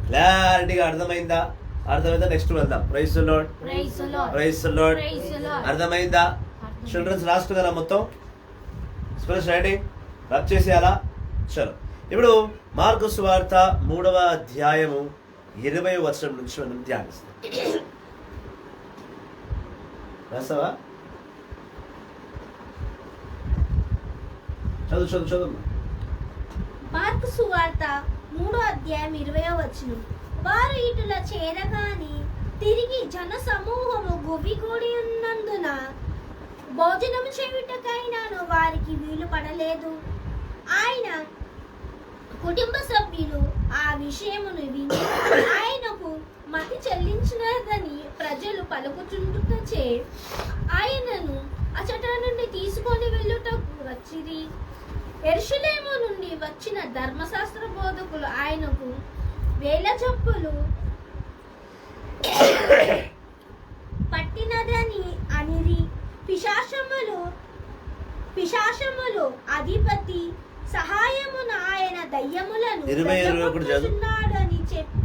క్లారిటీగా అర్థమైందా? నెక్స్ట్ వెళ్దాం. Praise the Lord, Praise the Lord. Praise the Lord. Praise the Lord. అర్థమైందా? చిల్డ్రన్స్ లాస్ట్ కదా మొత్తం స్పెల్స్ రైటింగ్ రబ్ చేసేయాలా? చలో, ఇప్పుడు మార్కు సువార్త 3వ అధ్యాయము 20వ వచనం నుంచి మనం ధ్యానిస్తాం. రాసావా? చదువు. మార్కు సువార్త 3వ అధ్యాయం 20వ వచనం. వారు ఇటుల చేరగాని తిరిగి జన సమూహము గుమిగూడి ఉన్నందున భోజనము చేయుటకైనాను వారికి వీలు పడలేదు. ఆయన కుటుంబ సభ్యులు ఆ విషయమును విని ఆయనకు మతి చెల్లించినదని ప్రజలు పలుకుచుండుటచే ఆయనను అచట నుండి తీసుకొని వెళ్ళుటకు వచ్చిరి. యెరూషలేము నుండి వచ్చిన ధర్మశాస్త్ర బోధకులు ఆయనకు వేల జబ్బులు పట్టినదని అనిరి. పిశాచములు అధిపతి సహాయమున ఆయన దయ్యములను 20-21 చెప్పి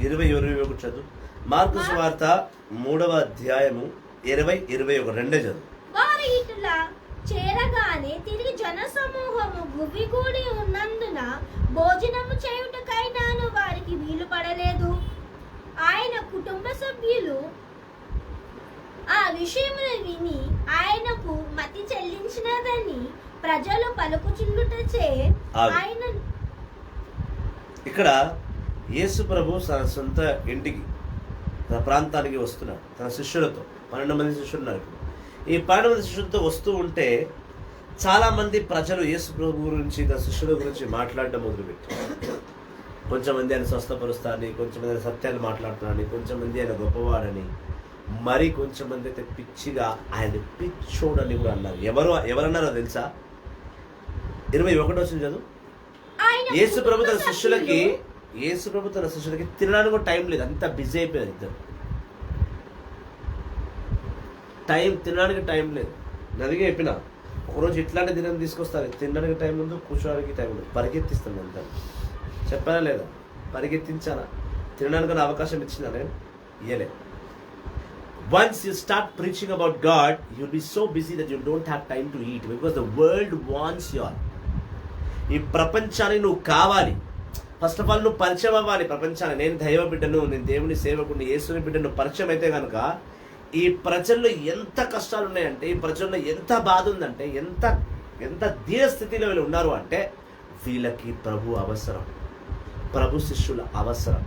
20-21 చదువు. మార్కు సువార్త 3వ అధ్యాయము 20-21 రెండే చదువు. వారు ఇటులా చేరగానే తిరిగి జన సమూహము గుమిగూడి ఉన్నందున భోజనము చేయుటకైనాను వారికి వీలు పడలేదు. ఆయన కుటుంబ సభ్యులు ఆ విషయమును విని ఆయనకు మతి చెల్లించినదని ప్రజలు పలుకుచుండుటచే ఆయన ఇక్కడ యేసు ప్రభు తన సొంత ఇంటికి, తన ప్రాంతానికి వస్తున్నాడు తన శిష్యులతో. 12 మంది శిష్యులు ఉన్నారు. ఈ 12 మంది శిష్యులతో వస్తూ ఉంటే చాలా మంది ప్రజలు యేసు ప్రభు గురించి, తన శిష్యుల గురించి మాట్లాడడం మొదలుపెట్టారు. కొంచెం మంది ఆయన స్వస్థపరుస్తారని, కొంచెం మంది ఆయన సత్యాలు మాట్లాడుతున్నారని, కొంచెం మంది ఆయన గొప్పవాడని, మరి కొంచెం మంది అయితే పిచ్చిగా ఆయన పిచ్చోడని కూడా అన్నారు. ఎవరన్నారో తెలుసా? 21 వచ్చిన చదువు. యేసు ప్రభు తన శిష్యులకి తినడానికి కూడా టైం లేదు, అంత బిజీ అయిపోయారు ఇద్దరు. తినడానికి టైం లేదు. నదిగా చెప్పిన ఒకరోజు ఇట్లాంటి దినం తీసుకొస్తారు, తినడానికి టైం ఉంది, కూర్చోడానికి టైం ఉంది, పరిగెత్తిస్తాను అంతా. చెప్పానా లేదా? పరిగెత్తించానా? తినడానికి అవకాశం ఇచ్చినా నేను? ఇయ్యలే. Once you start preaching about God, you'll be so busy that you don't have time to eat, because the world wants you. ఈ ప్రపంచాన్ని నువ్వు కావాలి. ఫస్ట్ ఆఫ్ ఆల్ నువ్వు పరిచయం అవ్వాలి ప్రపంచాన్ని. నేను దైవ బిడ్డను, నేను దేవుని సేవకుని, యేసుని బిడ్డను పరిచయం అయితే కనుక ఈ ప్రజల్లో ఎంత కష్టాలు ఉన్నాయంటే, ఈ ప్రజల్లో ఎంత బాధ ఉందంటే, ఎంత దీన స్థితిలో వీళ్ళు ఉన్నారు అంటే, వీళ్ళకి ప్రభు అవసరం, ప్రభు శిష్యుల అవసరం,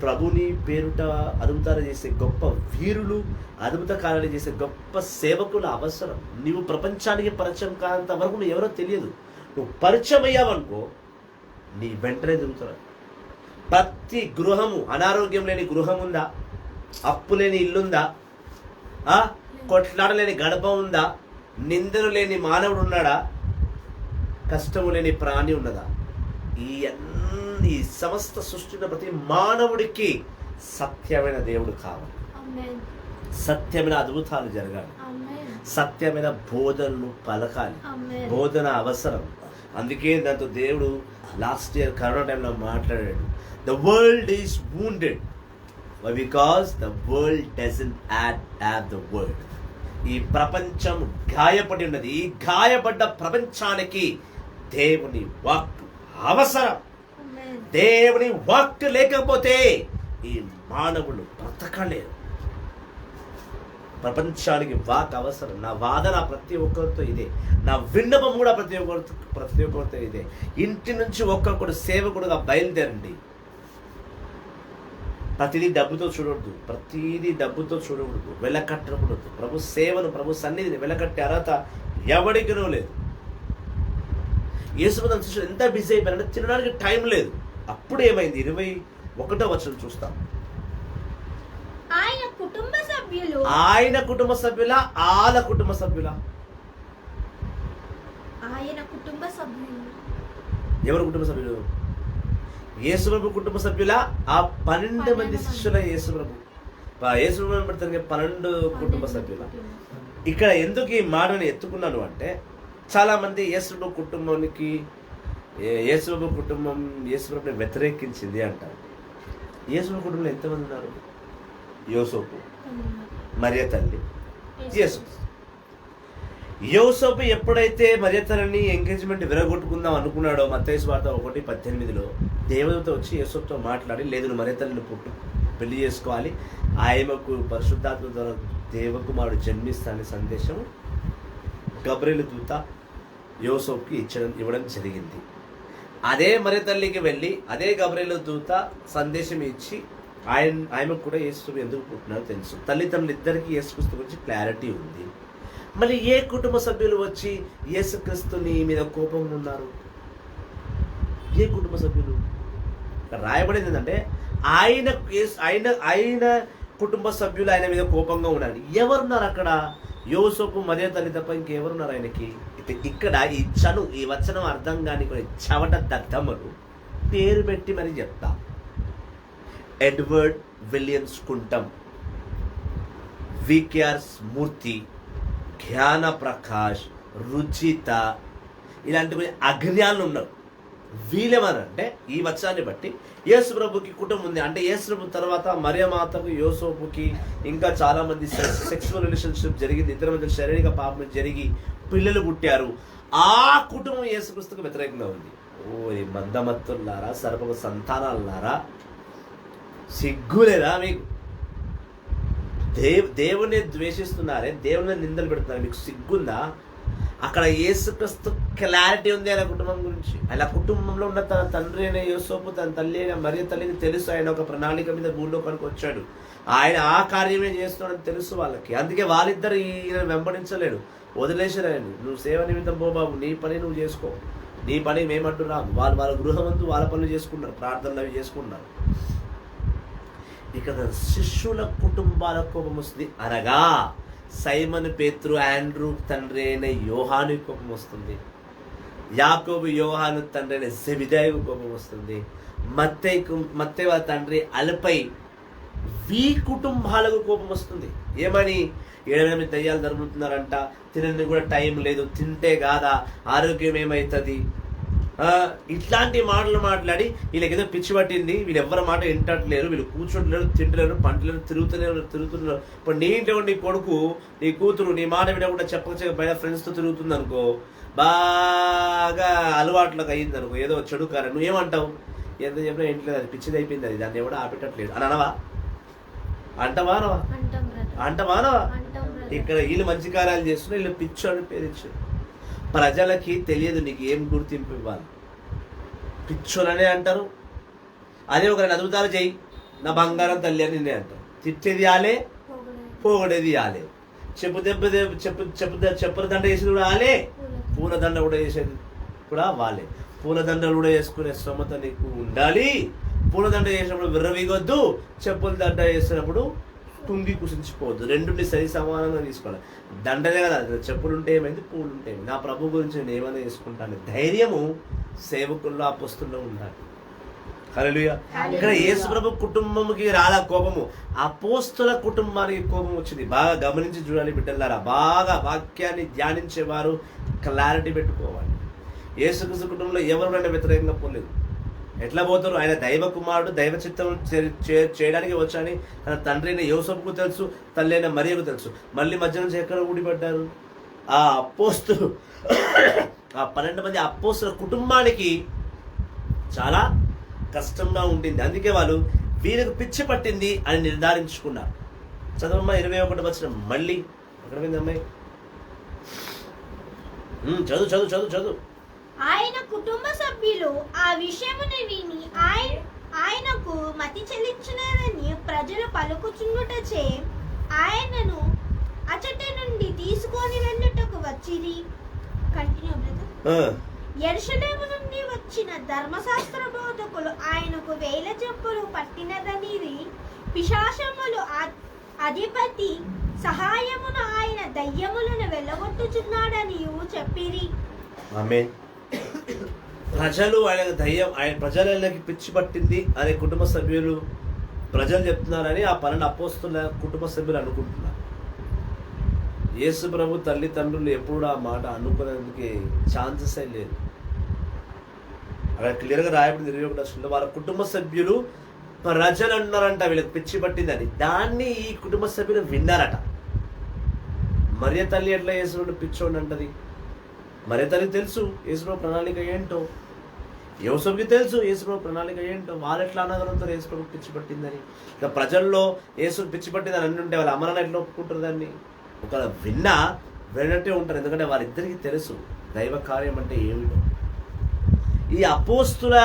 ప్రభుని పేరుట అద్భుతాలు చేసే గొప్ప వీరులు, అద్భుత కార్యాలు చేసే గొప్ప సేవకుల అవసరం. నువ్వు ప్రపంచానికి పరిచయం కానంత వరకు నువ్వు ఎవరో తెలియదు. నువ్వు పరిచయం అయ్యావనుకో నీ వెంటనే తిరుగుతున్నావు. ప్రతి గృహము, అనారోగ్యం లేని గృహం ఉందా? అప్పు లేని ఇల్లుందా? కొట్లాడలేని గడప ఉందా? నిందలు లేని మానవుడు ఉన్నాడా? కష్టము లేని ప్రాణి ఉన్నదా? ఈ సమస్త సృష్టిలో ప్రతి మానవుడికి సత్యమైన దేవుడు కావాలి, సత్యమైన అద్భుతాలు జరగాలి, సత్యమైన బోధనలు పలకాలి. బోధన అవసరం. అందుకే దాంతో దేవుడు లాస్ట్ ఇయర్ కరోనా టైంలో మాట్లాడాడు, the world is wounded because the world doesn't have the word. ఈ ప్రపంచం గాయపడి ఉన్నది. ఈ గాయపడ్డ ప్రపంచానికి దేవుని వాక్ అవసరం. దేవుని వాక్ లేకపోతే ఈ మానవులు బ్రతకలేరు. ప్రపంచానికి వాక్ అవసరం. నా వాదన ప్రతి ఒక్కరితో ఇదే, నా విన్నపం కూడా ప్రతి ఒక్కరితో ఇదే. ఇంటి నుంచి ఒక్కొక్కడు సేవకుడుగా బయలుదేరండి. ప్రతిదీ డబ్బుతో చూడకూడదు, వెలకట్టకూడదు. ప్రభు సేవను, ప్రభు సన్నిధిని వెలకట్టే అర్హత ఎవడికినూ లేదు. యేసుప్రభు శిష్యులు ఎంత బిజీ అయిపోయారంటే తినడానికి టైం లేదు. అప్పుడు ఏమైంది? 1వ వచనం చూస్తాం. ఆయన కుటుంబ సభ్యులు ఆయన కుటుంబ సభ్యుల ఆల కుటుంబ సభ్యుల ఆయన కుటుంబ సభ్యులు ఎవరు కుటుంబ సభ్యులు? యేసుప్రభు కుటుంబ సభ్యుల ఆ 12 మంది శిష్యుల యేసుప్రభు 12 కుటుంబ సభ్యుల. ఇక్కడ ఎందుకు ఈ మాటను ఎత్తుకున్నాను అంటే, చాలా మంది యేసుప్రభు కుటుంబానికి యేసుప్రభు కుటుంబం యేసుప్రభుని వ్యతిరేకించింది అంటారు. యేసుప్రభు కుటుంబంలో ఎంతమంది ఉన్నారు? యోసేపు, మరియ తల్లి, యేసు. యోసేపు ఎప్పుడైతే మరియ తల్లిని ఎంగేజ్మెంట్ విరగొట్టుకుందాం అనుకున్నాడో, మత్తయి సువార్త 1:18లో దేవదూత వచ్చి యేసేపుతో మాట్లాడి, లేదు నువ్వు మరియ తల్లిని పెళ్లి చేసుకోవాలి, ఆయనకు పరిశుద్ధాత్మ ద్వారా దేవకుమారుడు జన్మిస్తానని సందేశం గబ్రియలు దూత యోసేపుకి ఇవ్వడం జరిగింది. అదే మరియ తల్లికి వెళ్ళి అదే గబ్రియలు దూత సందేశం ఇచ్చి ఆయనకు కూడా యేసు ఎందుకు పుట్టినారో తెలుసు. తల్లిదండ్రులు ఇద్దరికి యేసుక్రీస్తు గురించి క్లారిటీ ఉంది. మళ్ళీ ఏ కుటుంబ సభ్యులు వచ్చి యేసుక్రీస్తుని మీద కోపంగా ఉన్నారు? ఏ కుటుంబ సభ్యులు? రాయబడింది ఏంటంటే ఆయన కుటుంబ సభ్యులు ఆయన మీద కోపంగా ఉన్నారు. ఎవరున్నారు అక్కడ? యోసేపు, మరియ తల్లి తప్ప ఇంకెవరున్నారు ఆయనకి? ఇక్కడ ఈ వచనం అర్థం కాని కొన్ని చవట దద్దమ్మలు పేరు పెట్టి మరి చెప్తా. ఎడ్వర్డ్ విలియమ్స్ కుంటం, వికేఆర్ మూర్తి, జ్ఞాన ప్రకాష్, రుచిత, ఇలాంటి అజ్ఞానులు ఉన్నారు. వీళ్ళేమనంటే ఈ వచనాన్ని బట్టి యేసుప్రభుకి కుటుంబం ఉంది అంటే, యేసుప్రభు తర్వాత మరియమాతకు, యోసేపుకి ఇంకా చాలా మంది సెక్సువల్ రిలేషన్షిప్ జరిగింది, ఇద్దరి మధ్య శారీరక పాపం జరిగి పిల్లలు పుట్టారు. ఆ కుటుంబం యేసుక్రీస్తుకు వ్యతిరేకంగా ఉంది. ఓ మందమత్తులారా, సర్ప సంతానాలారా, సిగ్గులేదా మీకు? దేవుని ద్వేషిస్తున్నారే, దేవుని నిందలు పెడుతున్నారు, మీకు సిగ్గుందా? అక్కడ యేసుక్రీస్తు క్లారిటీ ఉంది ఆయన కుటుంబం గురించి. అలా కుటుంబంలో ఉన్న తన తండ్రి అయిన యోసేపు, తన తల్లి అయిన మరియ తల్లిని తెలుసు. ఆయన ఒక ప్రణాళిక మీద భూలోకానికి వచ్చాడు, ఆయన ఆ కార్యమే చేస్తున్నాడని తెలుసు వాళ్ళకి. అందుకే వాళ్ళిద్దరు ఈయన వెంబడించలేడు, వదిలేసారు ఆయన. నువ్వు సేవ నిమిత్తం పో బాబు, నీ పని నువ్వు చేసుకో, నీ పని మేమంటున్నాము. వాళ్ళ గృహమందు వాళ్ళ పనులు చేసుకుంటారు, ప్రార్థనలు అవి చేసుకుంటున్నారు. ఇక్కడ శిష్యుల కుటుంబాల కోపం వస్తుంది, అనగా సైమన్, పేతురు, ఆండ్రూ తండ్రి అయిన యోహాను కోపం వస్తుంది, యాకోబు యోహాను తండ్రి అయిన జెబెదాయి కోపం వస్తుంది, మత్తయి వాళ్ళ తండ్రి అల్ఫై, వీ కుటుంబాలకు కోపం వస్తుంది. ఏమని? 7 దయ్యాలు ధరుముతున్నారంట, తినని కూడా టైం లేదు, తింటే కాదా ఆరోగ్యం ఏమవుతుంది, ఇట్లాంటి మాటలు మాట్లాడి వీళ్ళకి ఏదో పిచ్చి పట్టింది, వీళ్ళు ఎవరి మాట వింటట్లేరు, వీళ్ళు కూర్చోట్లేరు, తింటలేరు, పంటలేరు, తిరుగుతున్నారు. ఇప్పుడు నీ ఇంట్లో నీ కొడుకు, నీ కూతురు నీ మాట వినకుండా చెప్పక బయట ఫ్రెండ్స్తో తిరుగుతుంది అనుకో, బాగా అలవాట్లకు అయ్యింది అనుకో, ఏదో చెడు కారణం, నువ్వేమంటావు? ఎంత చెప్పినా ఇంట్లో అది పిచ్చిది అయిపోయింది, అది దాన్ని ఎవడో ఆపెట్టట్లేదు అని అనవా? అంటమానవా? ఇక్కడ వీళ్ళు మంచి కార్యాలు చేస్తున్నారు, వీళ్ళు పిచ్చోని పేరు ఇచ్చారు. ప్రజలకి తెలియదు నీకు ఏం గుర్తింపు ఇవ్వాలి, పిచ్చోలనే అంటారు. అదే ఒక అద్భుతాలు చేయి, నా బంగారం తల్లి అని నిన్నే అంటారు. తిట్టేది ఆలే, పోగొడేది ఆలే, చెప్పుల దండ వేసేది కూడా ఆలే, పూలదండ కూడా వేసేది కూడా వాళ్ళే. పూలదండలు కూడా వేసుకునే శ్రమత నీకు ఉండాలి. పూలదండ వేసినప్పుడు విర్రవీగొద్దు, చెప్పుల దండ వేసినప్పుడు కుంగి కుసించిపోవద్దు. రెండుని సరి సమానంగా తీసుకోవాలి. దండనే కదా, చెప్పులు ఉంటే ఏమైంది, పూలు ఉంటే ఏమైంది, నా ప్రభు గురించి నేను ఏమైనా చేసుకుంటాను ధైర్యము సేవకుల్లో, అపోస్తుల్లో ఉండాలి. హల్లెలూయా. ఇక్కడ యేసు ప్రభు కుటుంబంకి రాలా కోపము, అపోస్తుల కుటుంబానికి కోపం వచ్చింది. బాగా గమనించి చూడాలి బిడ్డలారా, బాగా వాక్యాన్ని ధ్యానించేవారు క్లారిటీ పెట్టుకోవాలి. యేసుక్రీస్తు కుటుంబంలో ఎవరు వ్యతిరేకంగా పోలేదు. ఎట్లా పోతారు? ఆయన దైవ కుమారుడు, దైవ చిత్తం చేయడానికి వచ్చాని తన తండ్రి అయిన యోసేపుకు తెలుసు, తల్లి అయిన మరియకు తెలుసు. మళ్ళీ మధ్య నుంచి ఎక్కడ ఊడిపడ్డారు? ఆ అపోస్తులు, ఆ 12 మంది అపోస్తుల కుటుంబానికి చాలా కష్టంగా ఉండింది. అందుకే వాళ్ళు వీరికి పిచ్చి పట్టింది అని నిర్ధారించుకున్నారు. చదవమ్మా 21 వచనం మళ్ళీ ఎక్కడ పోయింది అమ్మాయి? చదువు. ఆయన కుటుంబ సభ్యులు ఆ విషయమును విని ఆయనకు మతి చెల్లించునని ప్రజలు పలుకుచుండుటచే ఆయనను అచట నుండి తీసుకొని వెళ్ళుటకు వచ్చిరి. Continue brother. యెరూషలేము నుండి వచ్చిన ధర్మశాస్త్ర బోధకులు ఆయనకు వేల జబ్బులు పట్టినదనిది, పిశాచములు అధిపతి సహాయమున ఆయన దయ్యములను వెళ్ళగొట్టుచున్నాడని చెప్పిరి. ఆమేన్. ప్రజలు ఆయన ప్రజలకి పిచ్చి పట్టింది అనే కుటుంబ సభ్యులు ప్రజలు చెప్తున్నారని ఆ 12 అపోస్తలుల కుటుంబ సభ్యులు అనుకుంటున్నారు. యేసు ప్రభు తల్లిదండ్రులు ఎప్పుడు ఆ మాట అనుకునేందుకు ఛాన్సెస్ లేదు. అక్కడ క్లియర్గా రాయబడింది 21 వాళ్ళ కుటుంబ సభ్యులు ప్రజలు అన్నారంట వీళ్ళకి పిచ్చి పట్టిందని. దాన్ని ఈ కుటుంబ సభ్యులు విన్నారట. మరియ తల్లి ఎట్లా యేసుడు పిచ్చోండి అంటది? మరియ తల్లి తెలుసు యేసుప్రభు ప్రణాళిక ఏంటో, యోసేపుకి తెలుసు యేసుప్రభు ప్రణాళిక ఏంటో. వాళ్ళు ఎట్లా అనగలుగుతారు యేసుప్రభు పిచ్చి పట్టిందని? ఇక ప్రజల్లో యేసు పిచ్చి పట్టిందని అని ఉంటే వాళ్ళ అమ్మనాన్న ఎట్లా ఒప్పుకుంటారు దాన్ని? ఒకవేళ విన్నట్టే ఉంటారు, ఎందుకంటే వారిద్దరికీ తెలుసు దైవ కార్యం అంటే ఏమిటో. ఈ అపోస్తుల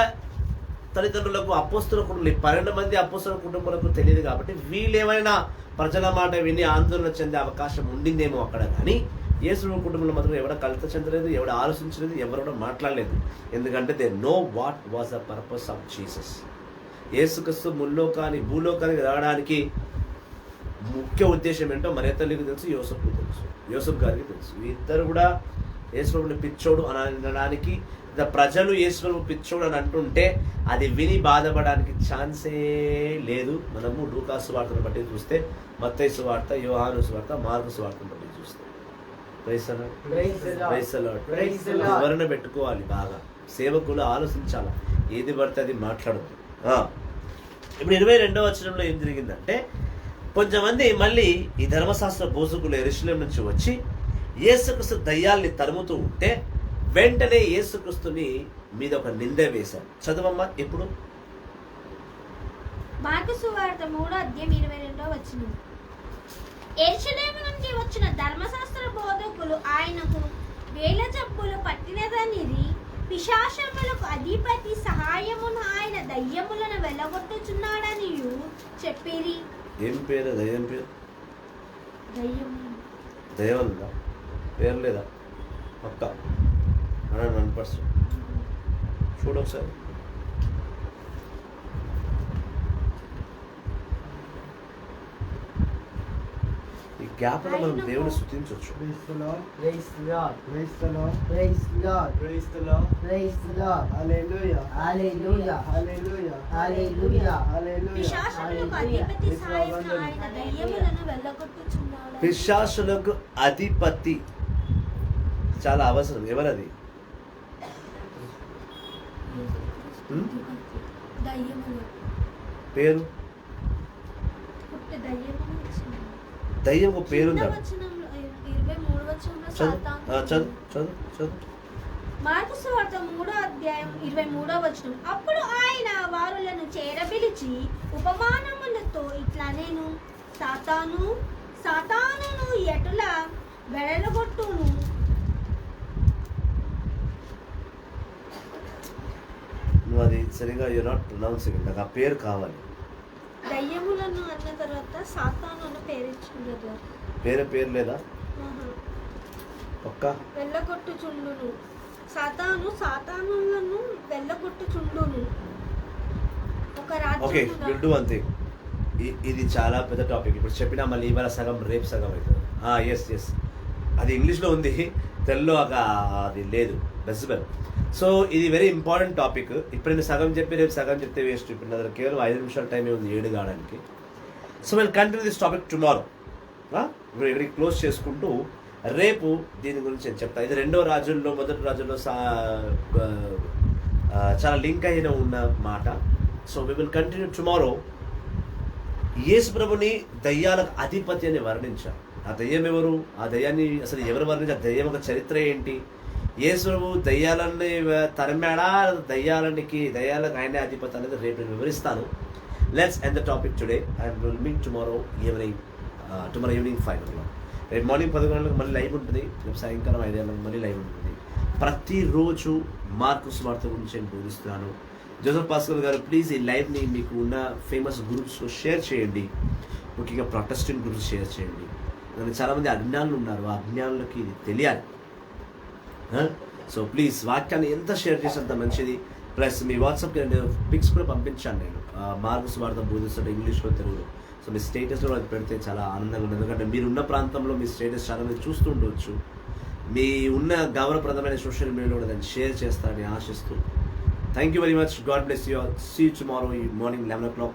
తల్లిదండ్రులకు, అపోస్తుల కుటుంబం 12 మంది అపోస్తుల కుటుంబాలకు తెలియదు కాబట్టి వీళ్ళు ఏమైనా ప్రజల మాట విని ఆందోళన చెందే అవకాశం ఉండిందేమో అక్కడ. కానీ యేసు కుటుంబంలో మాత్రం ఎవడ కలత చెందలేదు, ఎవడ ఆలోచించలేదు, ఎవరు మాట్లాడలేదు. ఎందుకంటే they know what was the purpose of Jesus. యేసుక్రీస్తు భూలోకానికి రావడానికి ముఖ్య ఉద్దేశం ఏంటో మరియ తల్లికి తెలుసు, యోసేపుకి తెలుసు, యోసేపు గారికి తెలుసు. ఇద్దరు కూడా యేసుప్రభుని పిచ్చోడు అని అనడానికి, ప్రజలు యేసుప్రభు పిచ్చోడు అని అంటుంటే అది విని బాధపడడానికి ఛాన్సే లేదు. మనము లూకా సువార్తను బట్టి చూస్తే, మత్తయి సువార్త, యోహాను సువార్త, మార్కు సువార్తను బట్టి చూస్తే వివరణ పెట్టుకోవాలి బాగా. సేవకులు ఆలోచించాలి, ఏది పడితే అది మాట్లాడద్దు. ఇప్పుడు 22వ వచనంలో ఏం జరిగిందంటే, కొంతమంది మళ్ళీ ఈ ధర్మశాస్త్ర బోధకులు యెరూషలేము నుంచి వచ్చి యేసుక్రీస్తు దయ్యాల్ని తరుముతూ ఉంటే వెంటనే యేసుక్రీస్తుని మీద ఒక నింద వేశారు. చదవమ్మా. ఇప్పుడు మార్కు సువార్త 3:22 వచనం. యెరూషలేము నుండి వచ్చిన ధర్మశాస్త్ర బోధకులు ఆయనకు వేల జబ్బులు పట్టినదనిది, పిశాచములకు అధిపతి సహాయమున ఆయన దయ్యములను వెళ్ళగొట్టుచున్నాడని చెప్పిరి. ఏం పేరు? దయ్యం పేరు? దయ్యం ఉందా? పేరు లేదా? పక్క 100% చూడు ఒకసారి. ఈ గ్యాప్లో మనం దేవుని స్తుతించవచ్చు. పిశాచులకు అధిపతి చాలా అవసరం. ఎవరది? పేరు? దయ్యం ఒక పేరుందా? మార్కు సువార్త 3:23. అప్పుడు ఆయన వారులను చేరబిలిచి ఉపమానములతో ఇట్లా నేను, సాతానును ఎటులా వెడలగొట్టును. నువ్వు అది సరిగా యు నాట్ ప్రొనౌన్సింగ్. నాకు ఆ పేరు కావాలి. దయ్యములను అన్న తర్వాత సాతాను అన్న పేరు ఇచ్చింది. పేరు లేదా? పక్క వెళ్ళగొట్టుచుండును. సాతానులను వెళ్ళగొట్టుచుండును. ఒక రాజ్యం. Okay, will do one thing. ఇది చాలా పెద్ద టాపిక్. ఇప్పుడు చెప్పినా మళ్ళీ ఇవాళ సగం రేపు సగం అవుతుంది. ఎస్ అది ఇంగ్లీష్లో ఉంది, తెలుగులో అది లేదు. బెస్బెల్. సో ఇది వెరీ ఇంపార్టెంట్ టాపిక్. ఇప్పుడు నేను సగం చెప్పి రేపు సగం చెప్తే వేస్ట్. ఇప్పుడు నా దగ్గర కేవలం 5 నిమిషాల టైమే ఉంది 7 కావడానికి. So will continue this topic tomorrow. ఇప్పుడు ఇక్కడికి క్లోజ్ చేసుకుంటూ రేపు దీని గురించి నేను చెప్తాను. ఇది 2వ రాజుల్లో, మొదటి రాజుల్లో చాలా లింక్ అయిన ఉన్న మాట. So we will continue tomorrow. Yesu ప్రభుని దయ్యాలకు అధిపతి అని వర్ణించారు. ఆ దయ్యం ఎవరు? ఆ దయ్యాన్ని అసలు ఎవరు వర్ణించారు? దయ్యం ఒక చరిత్ర ఏంటి? యేసు ప్రభు దయ్యాలన్నీ తరిమాడా? దయ్యాలకు ఆయనే అధిపతి అనేది రేపు నేను వివరిస్తాను. Let's end the topic today and will meet tomorrow evening 5 o'clock. రేపు మార్నింగ్ 10 గంటలకు మళ్ళీ లైవ్ ఉంటుంది. రేపు సాయంకాలం 5 గంటలకు మళ్ళీ లైవ్ ఉంటుంది. ప్రతిరోజు మార్కు సువార్త గురించి నేను బోధిస్తున్నాను. జోసెఫ్ పాస్కల్ గారు, ప్లీజ్ ఈ లైవ్ని మీకు ఉన్న ఫేమస్ గ్రూప్స్లో షేర్ చేయండి. ముఖ్యంగా ప్రొటెస్టెంట్ గ్రూప్స్ షేర్ చేయండి. చాలామంది అజ్ఞానులు ఉన్నారు, ఆ అజ్ఞానులకి ఇది తెలియాలి. సో ప్లీజ్ వాక్యాన్ని ఎంత షేర్ చేస్తే అంత మంచిది. ప్లస్ మీ వాట్సాప్కి నేను పిక్స్ కూడా పంపించాను. నేను మార్గ సువార్త బోధిస్తుంటే ఇంగ్లీష్లో, తెలుగులో. సో మీ స్టేటస్లో అది పెడితే చాలా ఆనందంగా ఉంది. ఎందుకంటే మీరున్న ప్రాంతంలో మీ స్టేటస్ చాలా మంది చూస్తూ ఉండవచ్చు. మీ ఉన్న గౌరవప్రదమైన సోషల్ మీడియాలో దాన్ని షేర్ చేస్తారని ఆశిస్తూ, thank you very much. God bless you all. See you tomorrow morning 11 o'clock.